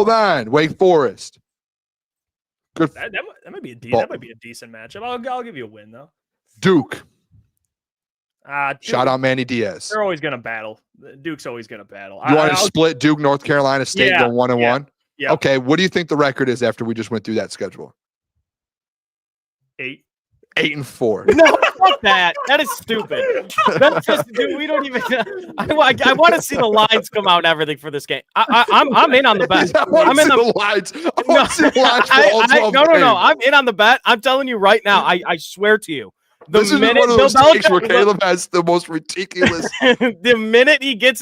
on. Wake Forest. Good. That might be a decent matchup. I'll give you a win though. Duke. Duke, Shout out Manny Diaz. They're always gonna battle. Duke's always gonna battle. You want to split Duke, North Carolina State, go 1-1? Yeah. Okay, what do you think the record is after we just went through that schedule? 8. 8-4. No, fuck that. That is stupid. That's just, dude, we don't even. I want to see the lines come out and everything for this game. I'm in on the bet. I'm in the lines. I want to see the lines for all 12 No. I'm in on the bet. I'm telling you right now. I swear to you. This is one of those takes where Caleb has the most ridiculous. The minute he gets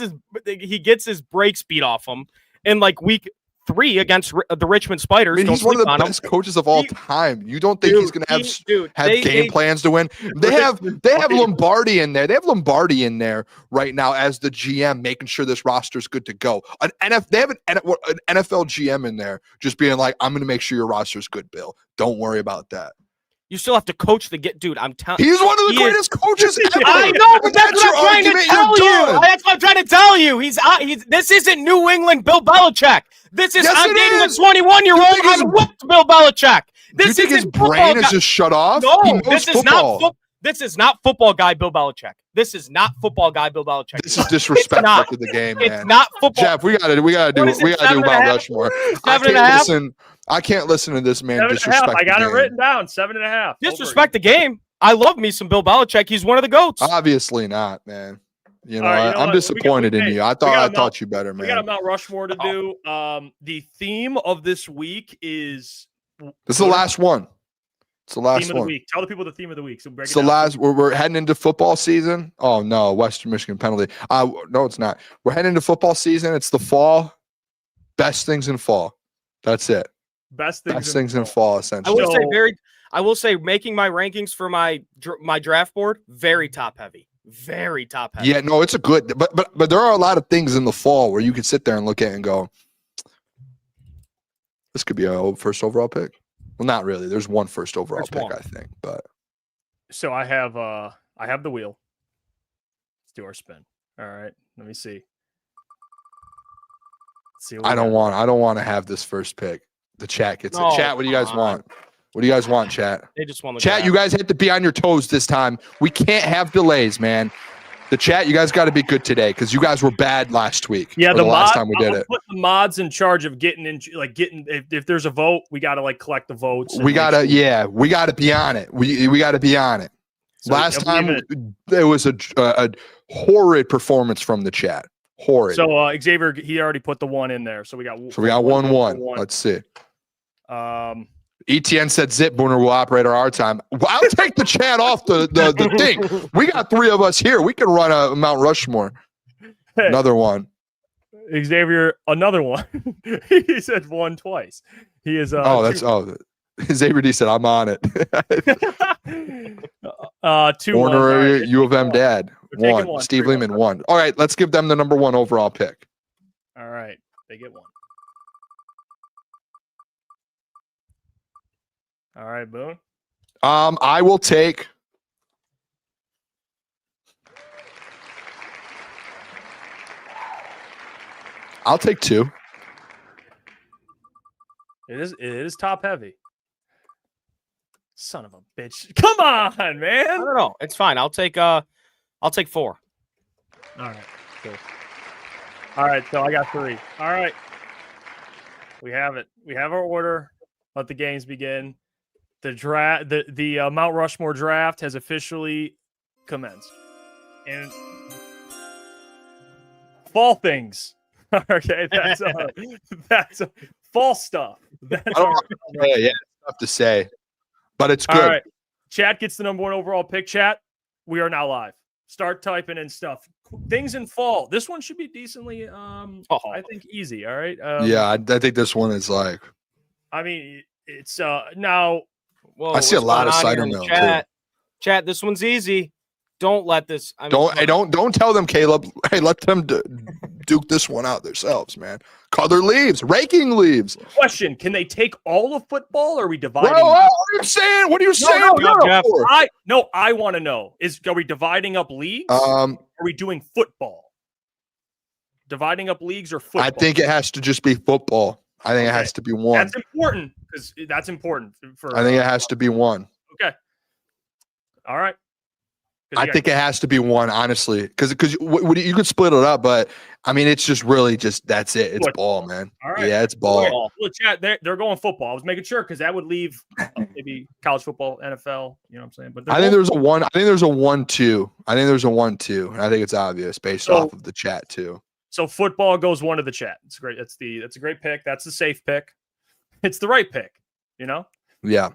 his break speed off him in like week 3 against the Richmond Spiders. I mean, he's one of the best coaches of all time. You don't think he's going to have game plans to win? They have Lombardi in there. They have Lombardi in there right now as the GM, making sure this roster is good to go. They have an NFL GM in there, just being like, "I'm going to make sure your roster is good, Bill. Don't worry about that." You still have to coach dude. I'm telling. He's one of the greatest coaches ever. I know, but that's what I'm trying to tell you. That's what I'm trying to tell you. He's this isn't New England Bill Belichick. This is I'm dating a 21-year-old. I'm with Bill Belichick. This is his brain is just shut off. No, this is not. This is not football guy Bill Belichick. This is not football guy Bill Belichick. This is disrespectful to the game, man. It's not football. Jeff, we gotta do Mount Rushmore. I can't listen to this man disrespect. I got it written down. 7.5. Disrespect the game. I love me some Bill Belichick. He's one of the GOATs. Obviously not, man. I'm disappointed in you. I thought you better, man. We got a Mount Rushmore to do. The theme of this week is. This is the last one. It's the last theme one. Of the week. Tell the people the theme of the week. So break it's the last. We're heading into football season. Oh no, Western Michigan penalty. No, it's not. We're heading into football season. It's the fall. Best things in fall. That's it. Best things in fall. Essentially, I will say making my rankings for my draft board very top heavy. Very top heavy. Yeah, no, it's a good. But there are a lot of things in the fall where you can sit there and look at it and go, this could be a first overall pick. Well, not really. There's one first overall pick, I think. But so I have the wheel. Let's do our spin. All right. Let me see. Let's see. I don't want to have this first pick. The chat gets it. Chat, what do you guys want? What do you guys want, chat? They just want the chat. You guys have to be on your toes this time. We can't have delays, man. The chat, you guys got to be good today because you guys were bad last week. Yeah, the last time we did it. Put the mods in charge of getting if there's a vote, we got to collect the votes. We got to we got to be on it. We got to be on it. So last time there was a horrid performance from the chat. Horrid. So Xavier, he already put the 1 in there. So we got 1-1. Let's see. ETN said Zip Booner will operate our time. I'll take the chat off the thing. We got 3 of us here. We can run a Mount Rushmore. Hey, another one. Xavier, another one. He said 1 twice. He is. Xavier D said I'm on it. 2. Warner U of M dad 1. Steve Lehman 1. All right, let's give them the number 1 overall pick. All right, they get 1. All right, Boone. I will take. I'll take 2. It is top heavy. Son of a bitch! Come on, man. I don't know. It's fine. I'll take 4. All right, cool. All right, so I got 3. All right, we have it. We have our order. Let the games begin. The Mount Rushmore draft has officially commenced. And fall things. Okay, that's fall stuff. That's yeah, tough to say, but it's good. All right. Chat gets the number 1 overall pick. Chat, we are now live. Start typing in stuff. Things in fall. This one should be decently, I think, easy. All right. Yeah, I think this one is like. I mean, it's now. Whoa, I see a lot of cider mill. Chat, this one's easy. Don't let this. Don't tell them, Caleb. Hey, let them duke this one out themselves, man. Color leaves, raking leaves. Question: can they take all of football? Or are we dividing? Bro, what are you saying? What are you saying? I want to know: are we dividing up leagues? Are we doing football? Dividing up leagues or football? I think it has to just be football. I think it has to be one. That's important because that's important for. I think it has to be one. Okay. All right. I think it has to be one, honestly, because you could split it up, but I mean, it's just really that's it. It's ball, man. All right. Yeah, it's ball. Well, chat, they're going football. I was making sure because that would leave maybe college football, NFL. You know what I'm saying? But I think there's a 1. I think there's a 1-2. I think there's a 1-2, and I think it's obvious based off of the chat too. So football goes 1 to the chat. It's great. That's a great pick. That's the safe pick. It's the right pick. You know. Yeah.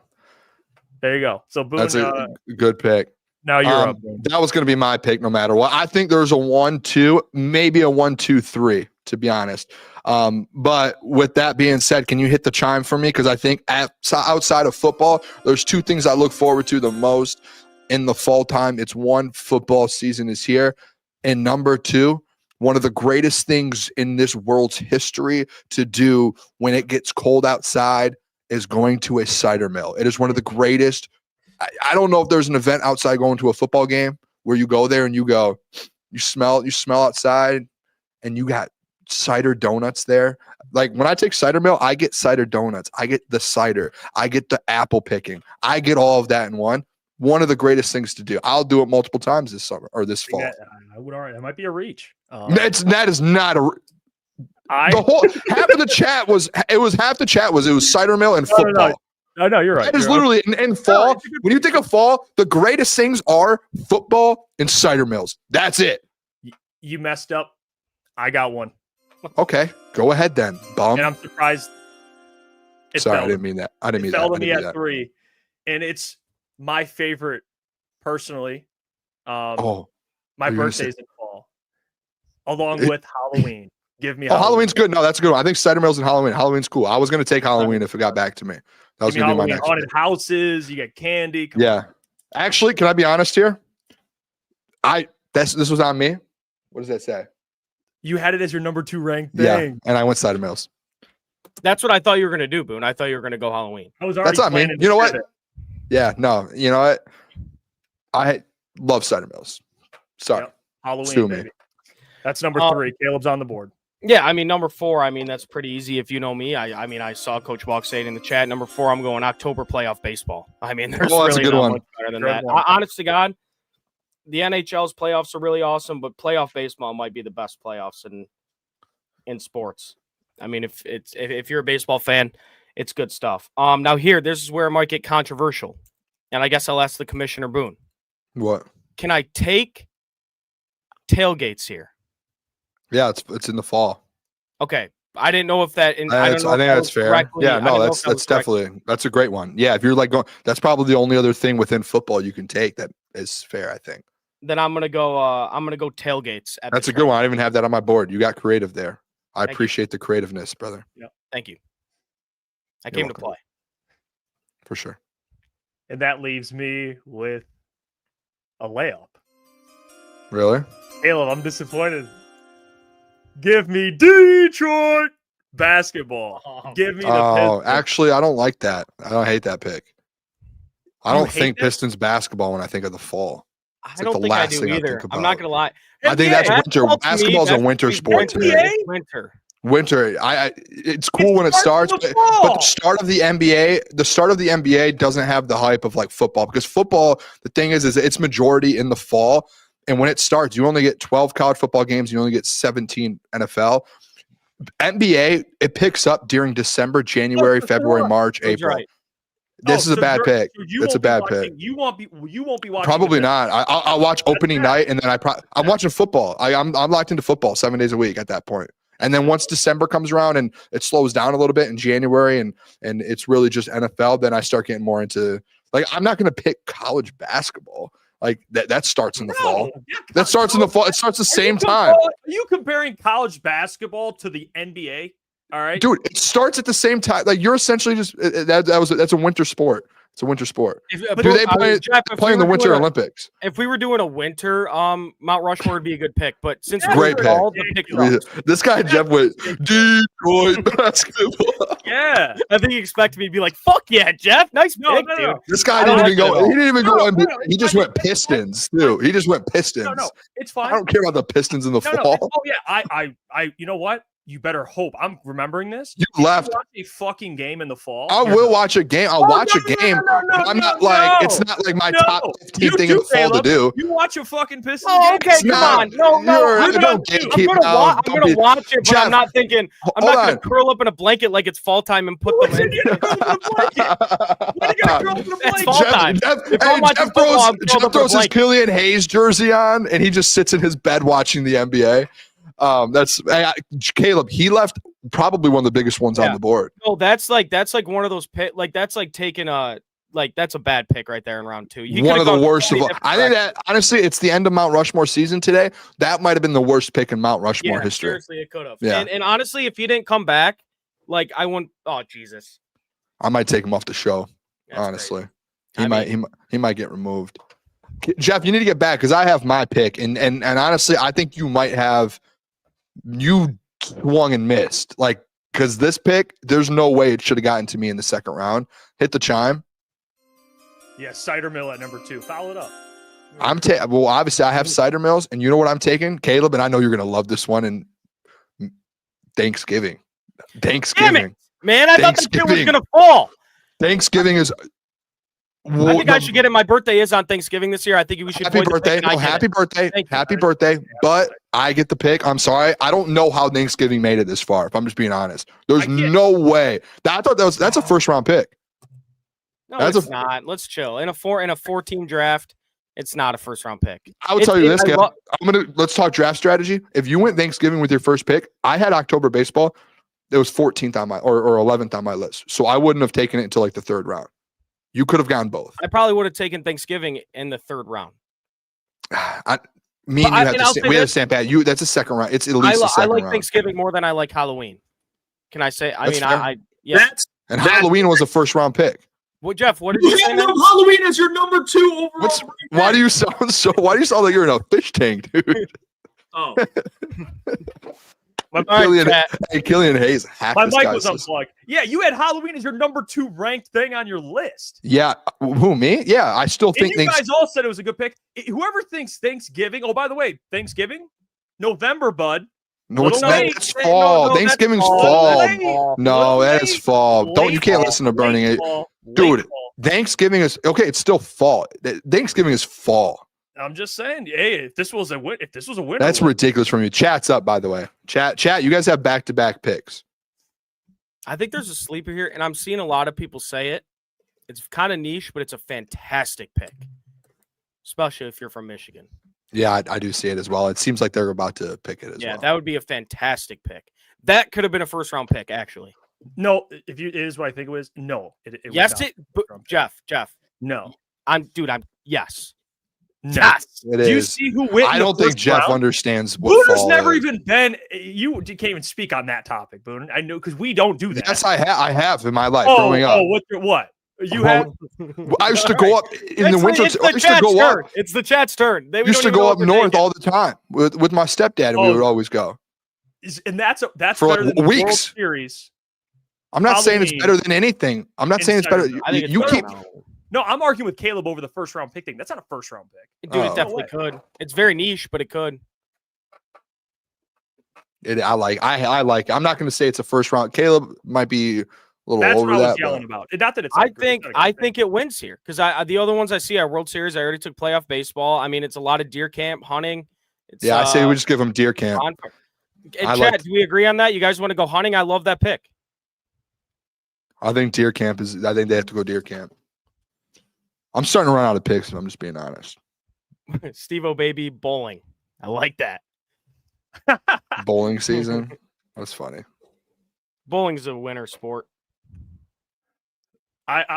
There you go. So Boone, that's a good pick. Now you're up. That was going to be my pick no matter what. I think there's a 1-2, maybe a 1-2-3, to be honest. But with that being said, can you hit the chime for me? Because I think outside of football, there's 2 things I look forward to the most in the fall time. It's 1, football season is here. And number 2, one of the greatest things in this world's history to do when it gets cold outside is going to a cider mill. It is one of the greatest. I don't know if there's an event outside going to a football game where you go there and you smell outside and you got cider donuts there. Like when I take cider mill, I get cider donuts. I get the cider. I get the apple picking. I get all of that in one. One of the greatest things to do. I'll do it multiple times this summer or this fall. That might be a reach. That is not a. The whole half of the chat was cider mill and football. No, you're right. That is literally in fall. When you think of fall, the greatest things are football and cider mills. That's it. You messed up. I got one. Okay, go ahead then, bum. And I'm surprised. Sorry, I didn't mean that. I didn't mean that. It fell to me at 3, and it's my favorite personally. My birthday's in fall, along with Halloween. Give me Halloween's good. No, that's a good one. I think cider mills and Halloween. Halloween's cool. I was going to take Halloween if it got back to me. That was going to be my next haunted houses. You get candy. Come on. Actually, can I be honest here? This was on me. What does that say? You had it as your number 2 ranked thing. Yeah, and I went cider mills. That's what I thought you were going to do, Boone. I thought you were going to go Halloween. That's not me. You know what? Yeah, no. You know what? I love cider mills. Sorry. Yep. Halloween, baby. That's number 3. Caleb's on the board. Yeah, I mean, number 4, I mean, that's pretty easy if you know me. I mean, I saw Coach Walk say it in the chat. Number 4, I'm going October playoff baseball. I mean, there's really not much better than that. Honest to God, the NHL's playoffs are really awesome, but playoff baseball might be the best playoffs in sports. I mean, if you're a baseball fan, it's good stuff. Now this is where it might get controversial, and I guess I'll ask the Commissioner Boone. What? Can I take tailgates here? Yeah, it's in the fall. Okay, I didn't know if that. I think that's fair. Yeah, no, that's definitely that's a great one. Yeah, if you're like going, that's probably the only other thing within football you can take that is fair. I think. Then I'm gonna go. Tailgates. That's a good one. I didn't even have that on my board. You got creative there. I appreciate the creativeness, brother. Yeah, thank you. I came to play. For sure. And that leaves me with a layup. Really? Caleb, I'm disappointed. Give me Detroit basketball. Give me the Pistons. Actually, I don't like that. I hate that pick. I don't think Pistons basketball when I think of the fall. I don't think I do either. I'm not going to lie. I think that's winter. Basketball's a winter sport to me. Winter. It's cool when it starts, but the start of the NBA doesn't have the hype of like football, because football, the thing is it's majority in the fall. And when it starts, you only get 12 college football games. You only get 17 NFL. NBA, it picks up during December, January, February, March, April. Right. This is a bad pick. It's a bad pick. You won't be watching. Probably not. I'll watch opening night, and then I'm watching football. I'm locked into football 7 days a week at that point. And then once December comes around and it slows down a little bit in January, and it's really just NFL, then I start getting more into like I'm not going to pick college basketball. Like that starts in the fall. Yeah, that starts in the fall. It starts the same time. Are you comparing college basketball to the NBA? All right, dude, it starts at the same time. Like you're essentially just that's a winter sport. It's a winter sport. Do they play in the Winter Olympics? If we were doing a winter Mount Rushmore would be a good pick, but since great pick. All the pick this guy Jeff went Detroit basketball. Yeah, I think he expected me to be like, "Fuck yeah, Jeff, nice pick, dude." This guy didn't even go. He didn't even go. He just went Pistons too. He just went Pistons. No, it's fine. I don't care about the Pistons in the fall. Oh yeah, I. You know what? You better hope I'm remembering this. You left a fucking game in the fall. I will watch a game. I'll watch a game. I'm not like it's not like my top 15 thing in the fall to do. You watch a fucking Pistons game? Okay, come on. No. I'm gonna watch it, but I'm not thinking. I'm not gonna curl up in a blanket like it's fall time and put them in. It's fall time. Jeff throws his Killian Hayes jersey on, and he just sits in his bed watching the NBA. That's Caleb. He left probably one of the biggest ones on the board. No, that's like one of those that's like taking that's a bad pick right there in round 2. One of the worst of all. I think that honestly, it's the end of Mount Rushmore season today. That might have been the worst pick in Mount Rushmore history. Seriously, it could have. Yeah. And honestly, if he didn't come back, like I wouldn't. Oh Jesus. I might take him off the show. That's honestly, crazy. He might get removed. Jeff, you need to get back because I have my pick, and honestly, I think you might have. You swung and missed, like because this pick, there's no way it should have gotten to me in the second round. Hit the chime. Yeah, Cider Mill at number 2. Foul it up. Well, obviously, I have Cider Mills, and you know what I'm taking, Caleb, and I know you're gonna love this one. And Thanksgiving. Damn it, man! I thought the kid was gonna fall. Thanksgiving is. I think I should get it. My birthday is on Thanksgiving this year. I think we should. Happy birthday! Happy birthday! Happy birthday! But I get the pick. I'm sorry. I don't know how Thanksgiving made it this far. If I'm just being honest, there's no way. I thought that's a first round pick. No, it's not. Let's chill. In a 4-team draft, it's not a first round pick. I would tell you this, let's talk draft strategy. If you went Thanksgiving with your first pick, I had October baseball. It was 14th on my or 11th on my list, so I wouldn't have taken it until like the third round. You could have gone both. I probably would have taken Thanksgiving in the third round. We have to stand pat. That's a second round. It's at least a second round. I like Thanksgiving more than I like Halloween. Can I say? And Halloween was a first round pick. Well, Jeff, what did you say? Halloween is your number 2 overall. Why do you sound like you're in a fish tank, dude? Oh. Killian Hayes. My mic was unplugged. Yeah, you had Halloween as your number 2 ranked thing on your list. Yeah, who me? Yeah, I still think you guys all said it was a good pick. Whoever thinks Thanksgiving. Oh, by the way, Thanksgiving, November, bud. No, it's fall. No, Thanksgiving's fall. No, that is fall. You can't listen to Burning It, dude. Thanksgiving is okay. It's still fall. Thanksgiving is fall. I'm just saying, hey, if this was a winner, that's ridiculous from you. Chat's up, by the way. Chat. You guys have back-to-back picks. I think there's a sleeper here, and I'm seeing a lot of people say it. It's kind of niche, but it's a fantastic pick, especially if you're from Michigan. Yeah, I do see it as well. It seems like they're about to pick it as well. Yeah, that would be a fantastic pick. That could have been a first-round pick, actually. No, it is what I think it was. No, yes, Jeff. No, yes. Yes. It is. Do you see who went? I don't think Jeff understands what Booner's never even been. You can't even speak on that topic, Booner. I know because we don't do that. Yes, I have in my life growing up. What? You have? I used to go up in the winter. It's the chat's turn. They used to go up north all the time with my stepdad, and we would always go. And that's for better than weeks. The World Series. I'm not saying it's better than anything. I'm not saying it's better. You keep. No, I'm arguing with Caleb over the first round pick thing. That's not a first round pick. Dude, it definitely could. It's very niche, but it could. I like. I'm not going to say it's a first round. Caleb might be a little over that. That's what I was yelling about. Not that it's. I think it wins here because the other ones I see are World Series. I already took playoff baseball. I mean, it's a lot of deer camp hunting. I say we just give them deer camp. And Chad, do we agree on that? You guys want to go hunting? I love that pick. I think deer camp is. I think they have to go deer camp. I'm starting to run out of picks, and I'm just being honest. Steve-O baby bowling. I like that. Bowling season. That's funny. Bowling's a winter sport.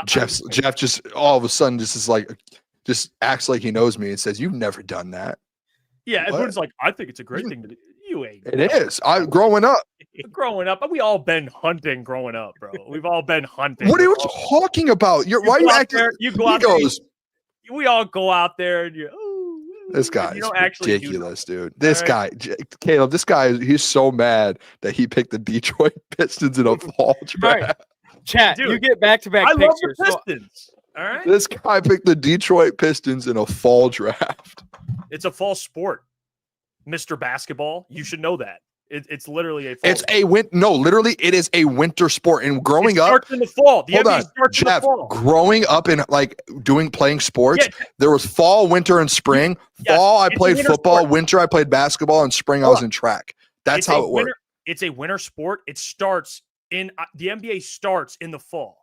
Jeff just all of a sudden just acts like he knows me and says, "You've never done that." Yeah, What? everyone's like, I think it's a great thing to do. You ain't. It is. I growing up. Growing up, we all been hunting growing up, bro. We've all been hunting. What are you talking about? Why are you acting? You go out there. We all go out there and This guy you is don't actually ridiculous, dude. This guy, Caleb, this guy, he's so mad that he picked the Detroit Pistons in a fall draft. Right. Chat, Dude, you get back-to-back I picks love here. the So Pistons. All right, This guy picked the Detroit Pistons in a fall draft. it's a fall sport, Mr. Basketball. You should know that. It's literally a fall. It's a literally, it is a winter sport. And growing it up, starts in the fall. The hold NBA on, starts in the Jeff, fall. growing up and playing sports, there was fall, winter, and spring. Yes, Fall, I it's a played winter football. sport. Winter, I played basketball. And spring, I was in track. That's how it works. It's a winter sport. It starts in the NBA starts in the fall.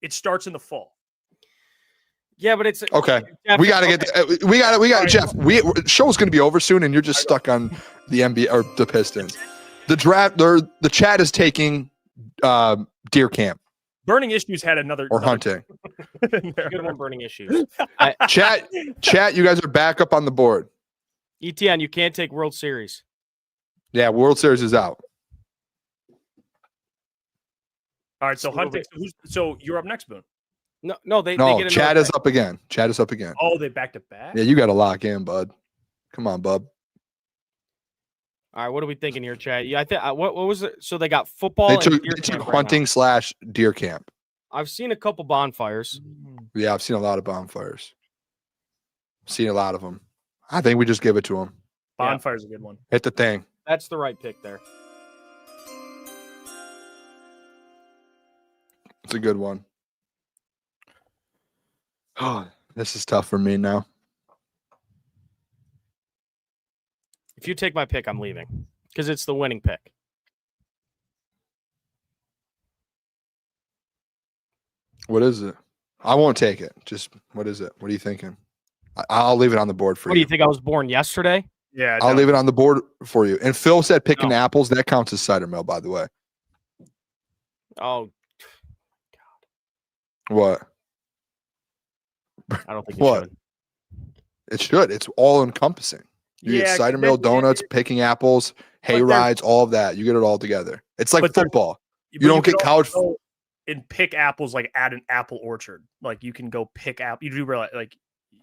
It starts in the fall. yeah, but it's Okay. Jeff, We got to get we got Jeff. Show's going to be over soon and you're just stuck on the NBA or the Pistons. The draft the chat is taking deer camp Burning Issues had another hunting. good one. Burning issues. Chat, you guys are back up on the board. ETN, you can't take World Series. Yeah, World Series is out. All right, so hunting. So you're up next, Boone. No, they No, get Chad another is up again. Chad is up again. Oh, they back to back. Yeah, you got to lock in, bud. Come on, bub. All right, what are we thinking here, Chad? Yeah, I think what was it? So they got football. They and took deer camp right hunting / deer camp. now. I've seen a couple bonfires. Yeah, I've seen a lot of bonfires. Seen a lot of them. I think we just give it to them. Bonfire's a good one. Hit the thing. That's the right pick there. It's a good one. Oh, this is tough for me now. If you take my pick, I'm leaving because it's the winning pick. What is it? I won't take it. Just what is it? What are you thinking? I'll leave it on the board for What you. do you think? I was born yesterday? Yeah, I'll leave it on the board for you. And Phil said picking apples. That counts as cider mill, by the way. Oh, What? I don't think it What? should. It should. It's all encompassing. You get cider mill, donuts, picking apples, hay rides, all of that. You get it all together. It's like football. You don't get college. And pick apples like at an apple orchard. Like you can go pick apple. You do realize like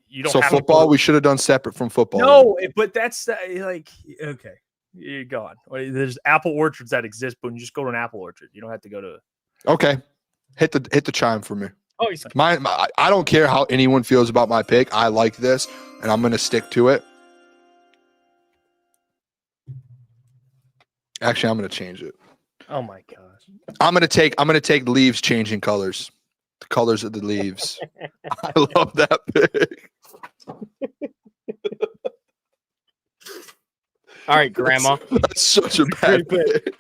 you don't. So have football, we should have done separate from football. No, but that's like okay. You go on. There's apple orchards that exist, but you just go to an apple orchard. You don't have to go to. Okay, hit the chime for me. Oh, he's I don't care how anyone feels about my pick. I like this, and I'm going to stick to it. Actually, I'm going to change it. Oh my gosh! I'm going to take leaves changing colors. The colors of the leaves. I love that pick. all right, Grandma. That's such a bad pick.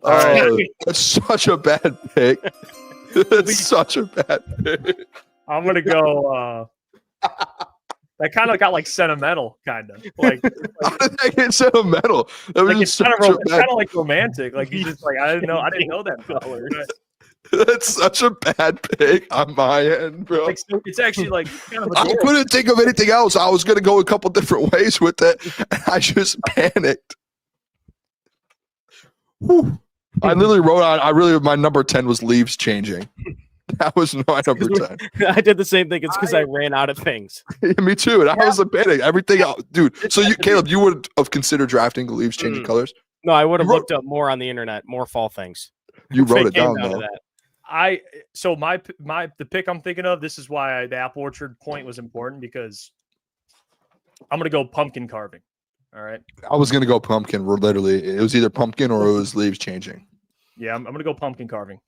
That's such a bad pick. That's such a bad pick. I'm gonna go. That kind of got like sentimental, kind of like. How did that get sentimental? That was Like just it's kind of like romantic. Like you just like I didn't know that color. That's such a bad pick on my end, bro. Like, so it's actually like kind of. I adorable. couldn't think of anything else. I was gonna go a couple different ways with it, and I just panicked. Whew. I literally wrote on. My number 10 was leaves changing. That was my number 10. I did the same thing. It's because I ran out of things. Me too. And I was a panic. Everything else, dude. So you, Caleb, you would have considered drafting the leaves changing colors. No, I would have looked up more on the internet, more fall things. You wrote it Came down though. to that. The pick I'm thinking of. This is why the apple orchard point was important because I'm gonna go pumpkin carving. All right. I was gonna go pumpkin. Literally, it was either pumpkin or it was leaves changing. Yeah, I'm gonna go pumpkin carving.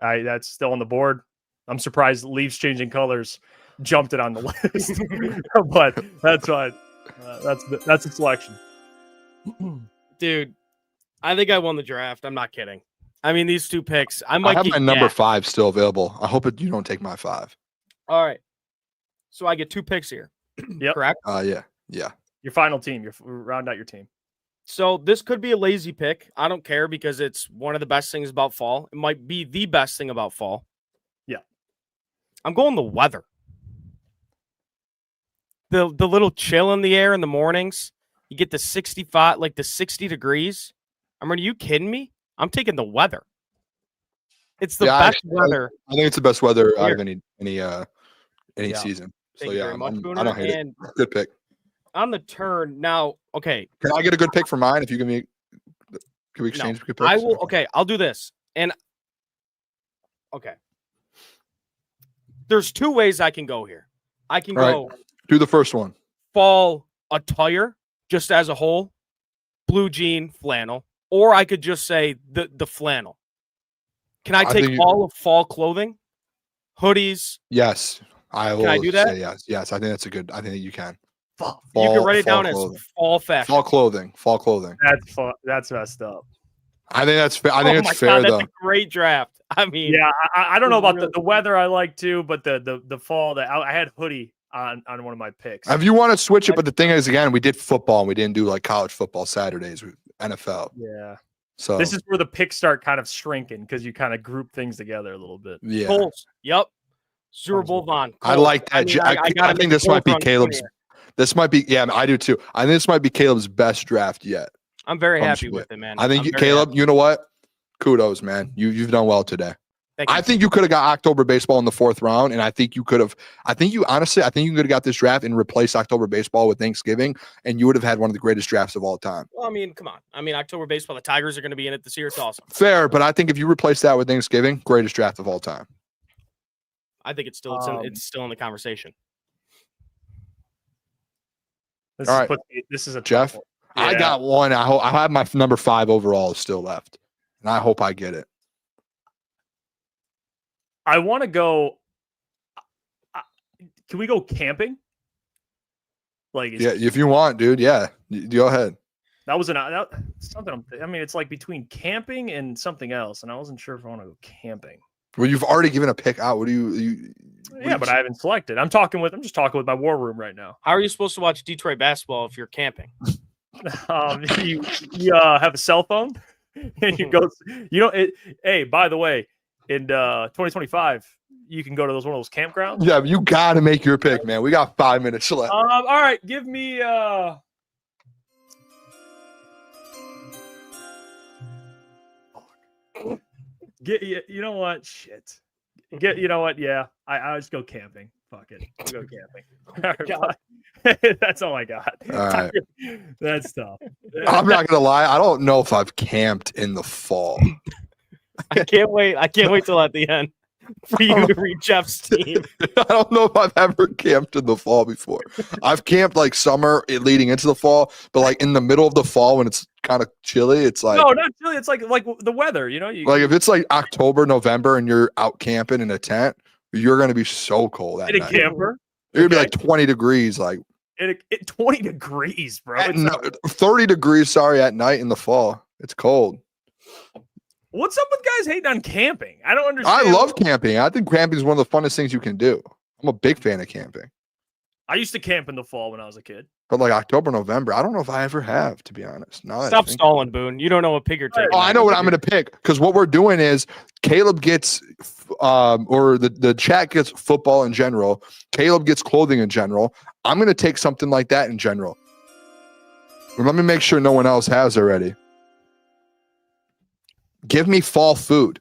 That's still on the board. I'm surprised leaves changing colors jumped it on the list, but that's fine. That's a selection. Dude, I think I won the draft. I'm not kidding. I mean, these two picks. I I have get my number gassed. 5 still available. I hope you don't take my 5. All right. So I get 2 picks here. Yep. Correct? Yeah. Your final team. Round out your team. So this could be a lazy pick. I don't care because it's one of the best things about fall. It might be the best thing about fall. Yeah. I'm going the weather. The little chill in the air in the mornings. You get the 65, like the 60 degrees. I mean, are you kidding me? I'm taking the weather. It's the best weather. I think it's the best weather out of Here. any season. Thank So you yeah, very much, I Booner. don't hate And it. Good pick. on the turn now, okay. Can I get a good pick for mine? If you give me, can we exchange good picks? I will. Okay, I'll do this. And okay, there's 2 ways I can go here. I can go Do the first one. fall attire just as a whole, blue jean, flannel, or I could just say the flannel. Can I take all of fall clothing, hoodies? Yes, I will. Can I do that? Say yes. Yes, I think that's a good. I think you can. You can write it down as fall fashion. Fall clothing. Fall clothing. That's fun. That's messed up. I think that's fair. I think it's fair though. That's a great draft. I mean, Yeah, I don't know about the weather. I like too, but the fall that I had hoodie on one of my picks. If you want to switch it, but the thing is, again, we did football and we didn't do like college football Saturdays with NFL. Yeah. So This is where the picks start kind of shrinking because you kind of group things together a little bit. yeah, Colts. Yep. Super Bowl Von. I like that. I think this might be Caleb's. This might be. Yeah, I do too. I think this might be Caleb's best draft yet. I'm very happy with it, man. I think Caleb. You know what? Kudos, man. You've done well today. Thank you. I think you could have got October baseball in the 4th round, and I think you could have. I think you could have got this draft and replaced October baseball with Thanksgiving, and you would have had one of the greatest drafts of all time. Well, I mean, come on. I mean, October baseball. The Tigers are going to be in it this year. It's awesome. Fair, but I think if you replace that with Thanksgiving, greatest draft of all time. I think it's still still in the conversation. All right. This is a Jeff. tough one. I Yeah. got one. I have my number 5 overall still left, and I hope I get it. I want to go. Can we go camping? Like, Yeah, if you want, dude. Yeah, go ahead. that was something. I mean, it's like between camping and something else, and I wasn't sure if I want to go camping. Well, you've already given a pick out. What do you Yeah, but I haven't selected. I'm just talking with my war room right now. How are you supposed to watch Detroit basketball if you're camping? You have a cell phone, and you go. Hey, by the way, in 2025, you can go to one of those campgrounds. Yeah, you got to make your pick, man. We got 5 minutes left. All right, give me. You know what? Shit. You know what? Yeah, I just go camping. Fuck it. I'll go camping. All right, that's all I got. All right. That's tough. I'm not gonna lie. I don't know if I've camped in the fall. I can't wait. I can't wait till at the end for you to read Jeff's team. I don't know if I've ever camped in the fall before. I've camped like summer leading into the fall, but like in the middle of the fall when it's kind of chilly, it's like no, not chilly. It's like the weather. You know, like if it's like October, November, and you're out camping in a tent, you're gonna be so cold that in a night. camper. You're gonna be like 20 degrees, like 20 degrees, bro. 30 degrees. Sorry, at night in the fall, it's cold. What's up with guys hating on camping? I don't understand. I love camping. I think camping is one of the funnest things you can do. I'm a big fan of camping. I used to camp in the fall when I was a kid. But like October, November, I don't know if I ever have, to be honest. No, Stop stalling, Boone. You don't know what pig you're taking. Oh, I know what I'm going to pick because what we're doing is Caleb gets, or the chat gets football in general. Caleb gets clothing in general. I'm going to take something like that in general. But let me make sure no one else has already. Give me fall food.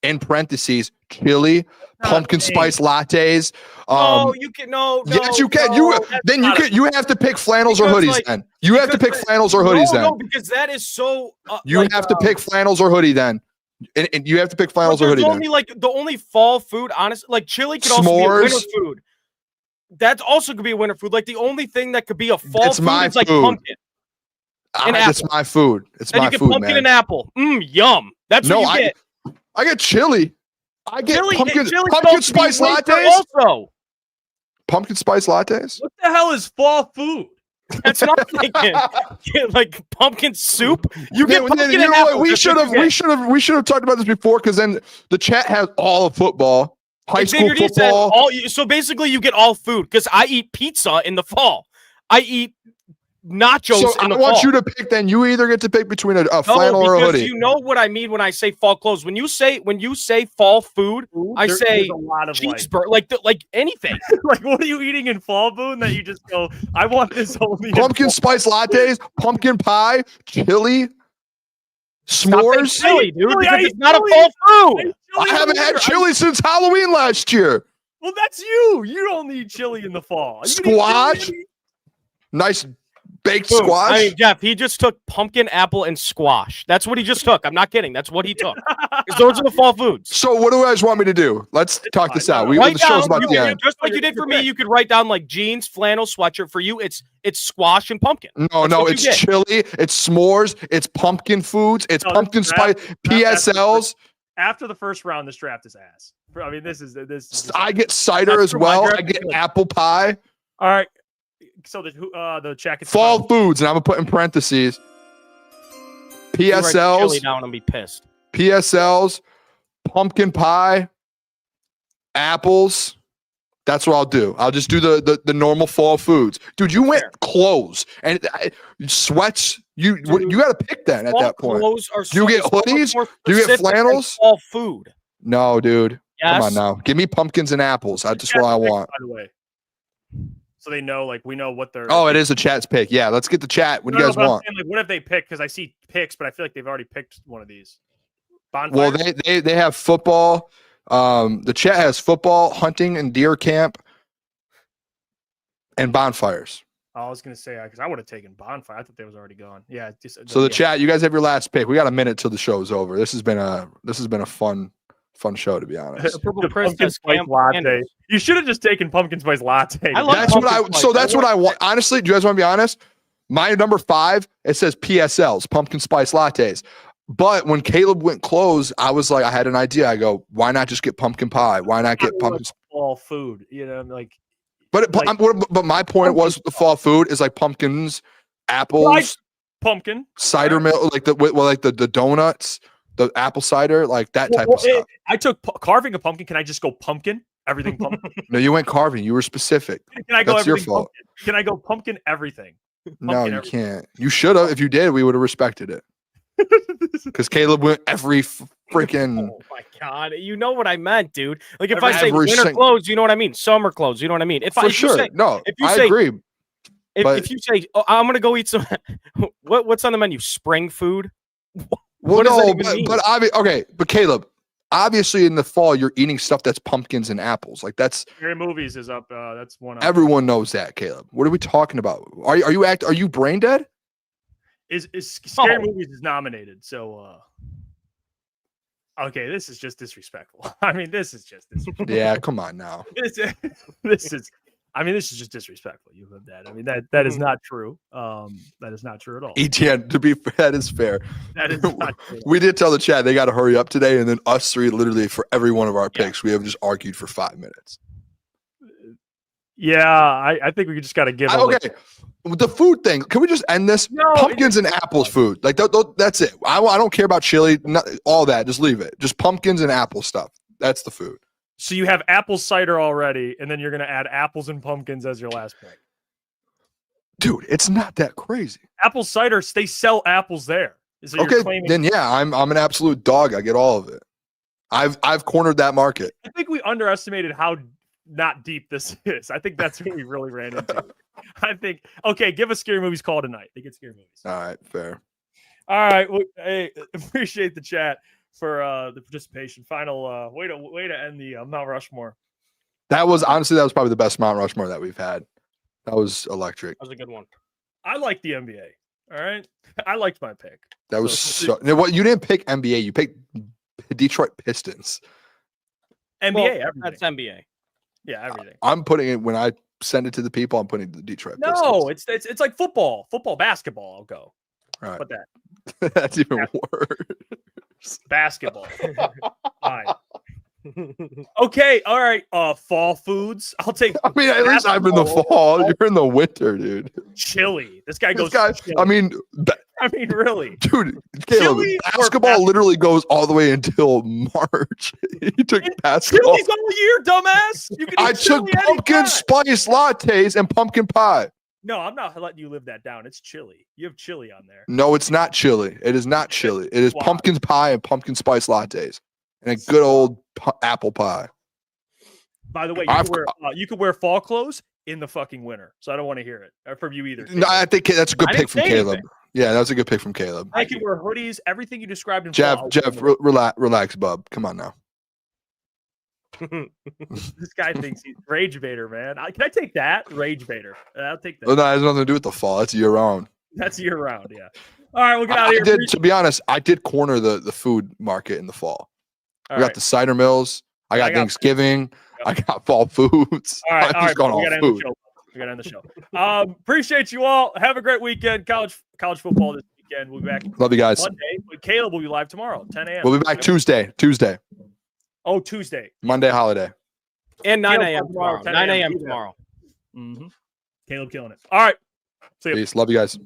In parentheses, chili, pumpkin spice lattes. No, you can Yes, you can. No, You have to pick flannels or hoodies. Then you have to pick flannels or hoodies. No, because that is so. You have to pick flannels or hoodie then, and you have to pick flannels or hoodie. Only the only fall food, honestly, like chili could also be a winter food. That also could be a winter food. Like the only thing that could be a fall food is like pumpkin. It's my food. It's my food, man. You get pumpkin and apple. Yum. That's what you get. I get chili. I get pumpkin spice lattes. Also, pumpkin spice lattes. What the hell is fall food? That's not like pumpkin soup. You get pumpkin you and know what? apple. We That's should what you have get. talked about this before because then the chat has all of football, high school Xavier D said football. so basically, you get all food because I eat pizza in the fall. I eat nachos So in the I fall. want you to pick. Then you either get to pick between a flannel or a because hoodie. you know what I mean when I say fall clothes. When you say fall food, I There's say a lot of cheeseburger, like anything. like what are you eating in fall, Boone? That you just go, I want this only in Pumpkin fall." spice lattes, pumpkin pie, chili, Stop saying s'mores. chili, dude, Chili, because I it's eat not a chili. fall I food. eat I chili in haven't the had winter. chili since Halloween last year. Well, that's you. You don't need chili in the fall. You can eat Squash, chili. nice baked Boom. squash. I mean, Jeff, he just took pumpkin, apple, and squash. That's what he just took. I'm not kidding. That's what he took. 'Cause those are the fall foods. So what do you guys want me to do? Let's talk this fine. out. No, We no. the show's about the end. Just like you did for me, you could write down like jeans, flannel, sweatshirt. For you, it's squash and pumpkin. No, That's no, what you it's get. chili, it's s'mores, it's pumpkin foods, it's No, pumpkin this spice, draft- PSLs. After the first round, this draft is ass. I mean, this is I get cider That's as true, my well. draft I get is good. apple pie. all right. So the check is Fall foods, and I'm gonna put in parentheses You write chili PSLs, down and be pissed. PSLs, pumpkin pie, apples. That's what I'll do. I'll just do the normal fall foods. Dude, you went Fair. clothes and sweats. You got to pick then at Fall that point. clothes are Do you get so much hoodies? more Do you get specific than flannels? Fall food. No, dude. Come Yes. on now. Give me pumpkins and apples. That's just what I want. By the way, so they know, like we know what they're. Oh, it is a chat's pick. Yeah, let's get the chat. What do you guys but I'm want? saying, like, what if they pick? Because I see picks, but I feel like they've already picked one of these. Bonfire. Well, they have football. The chat has football, hunting, and deer camp, and bonfires. I was gonna say because I would have taken bonfire. I thought they was already gone. Yeah. So the yeah. chat, you guys have your last pick. We got a minute till the show's over. This has been a fun show, to be honest. Purple The Press pumpkin has spice Camp latte. Contenders. You should have just taken pumpkin spice latte. I like That's what pumpkin I. spice. So that's I what want I want. Honestly, do you guys want to be honest? My number 5, it says PSLs, pumpkin spice lattes. But when Caleb went close, I was like, I had an idea. I go, why not just get pumpkin pie? Why not get pumpkin? fall food. You know, like. But but my point was the fall food is like pumpkins, apples, Pumpkin cider milk, like the donuts, the apple cider, like that type of stuff. I took carving a pumpkin. Can I just go pumpkin? Everything pumpkin. No, you went carving. You were specific. Can I go That's your everything fault. pumpkin? Can I go pumpkin everything? No, Pumpkin you everything. can't. You should have. If you did, we would have respected it. Because Caleb went every freaking. Oh my god! You know what I meant, dude. Like if I say Every winter sing- clothes, you know what I mean. Summer clothes, you know what I mean. If For if you sure. say, No, if you I say- agree. but- if you say, oh, I'm gonna go eat some, what's on the menu? Spring food. Well, what does that no, even mean? but Caleb, obviously in the fall you're eating stuff that's pumpkins and apples. Like that's Scary Movies is up. That's one. Up. everyone knows that, Caleb. What are we talking about? Are you brain dead? Is Scary Oh. Movies is nominated? So. Okay, this is just disrespectful. I mean, this is just disrespectful. Yeah, come on now. this is. I mean, this is just disrespectful. You have that. I mean, that is not true. That is not true at all. ETN, to be fair, that is fair. That is not true. We did tell the chat they got to hurry up today, and then us three, literally for every one of our picks, we have just argued for 5 minutes. Yeah, I think we just got to give. them, like, Okay, the food thing. Can we just end this? No, Pumpkins and apples food. Like that's it. I don't care about chili. All that. Just leave it. Just pumpkins and apple stuff. That's the food. So you have apple cider already, and then you're gonna add apples and pumpkins as your last pick. Dude, it's not that crazy. Apple cider, they sell apples there. So you're Okay, claiming- then yeah, I'm an absolute dog. I get all of it. I've cornered that market. I think we underestimated how not deep this is. I think that's what we really ran into. I think okay, give us Scary Movies call tonight. They get Scary Movies. All right, fair. All right. Well, hey, appreciate the chat for the participation. Final way to end the Mount Rushmore. That was probably the best Mount Rushmore that we've had. That was electric. That was a good one. I like the NBA. All right. I liked my pick. That was so. What you didn't pick NBA. You picked Detroit Pistons. NBA, Well, everything. that's NBA. Yeah, everything. I'm putting it when I send it to the people. I'm putting the Detroit Pistons. No, it's like football, basketball. I'll go. All right. But that That's even worse. basketball. Fine. Okay, all right. Fall foods. I'll take. I mean, at least I'm in the fall. You're in the winter, dude. Chili. This guy This goes. guy, chili. I mean, really. dude, Caleb, Chili or basketball literally goes all the way until March. He took basketball. Chili's all year, dumbass. You can eat I took chili pumpkin anytime. spice lattes and pumpkin pie. No, I'm not letting you live that down. It's chili. You have chili on there. No, it's not chili. It is not chili. It is Wow. pumpkin pie and pumpkin spice lattes and a good old apple pie. By the way, I've- you could wear fall clothes in the fucking winter. So I don't want to hear it from you either. No, I think that's a good I pick didn't from say Caleb. anything. Yeah, that's a good pick from Caleb. I can wear hoodies. Everything you described in Jeff, fall. relax, bub. Come on now. This guy thinks he's Rage Vader, man. Can I take that? Rage Vader. I'll take that. Well, that has nothing to do with the fall. That's year round. That's year round, yeah. All right, we'll get out of here. To be honest, I did corner the food market in the fall. All We got right. the cider mills. I got Thanksgiving. I got fall foods. All right, I'm all just right. going We all gotta end the food. show. We gotta end the show. Appreciate you all. Have a great weekend. College football this weekend. We'll be back Love you guys. Monday. But Caleb will be live tomorrow, 10 a.m. We'll be back Tuesday. Oh, Tuesday. Monday holiday. And 9 Caleb a.m. tomorrow, tomorrow. 10 9 a.m. a.m. tomorrow. Caleb killing it. All right. See you. Peace. Love you guys.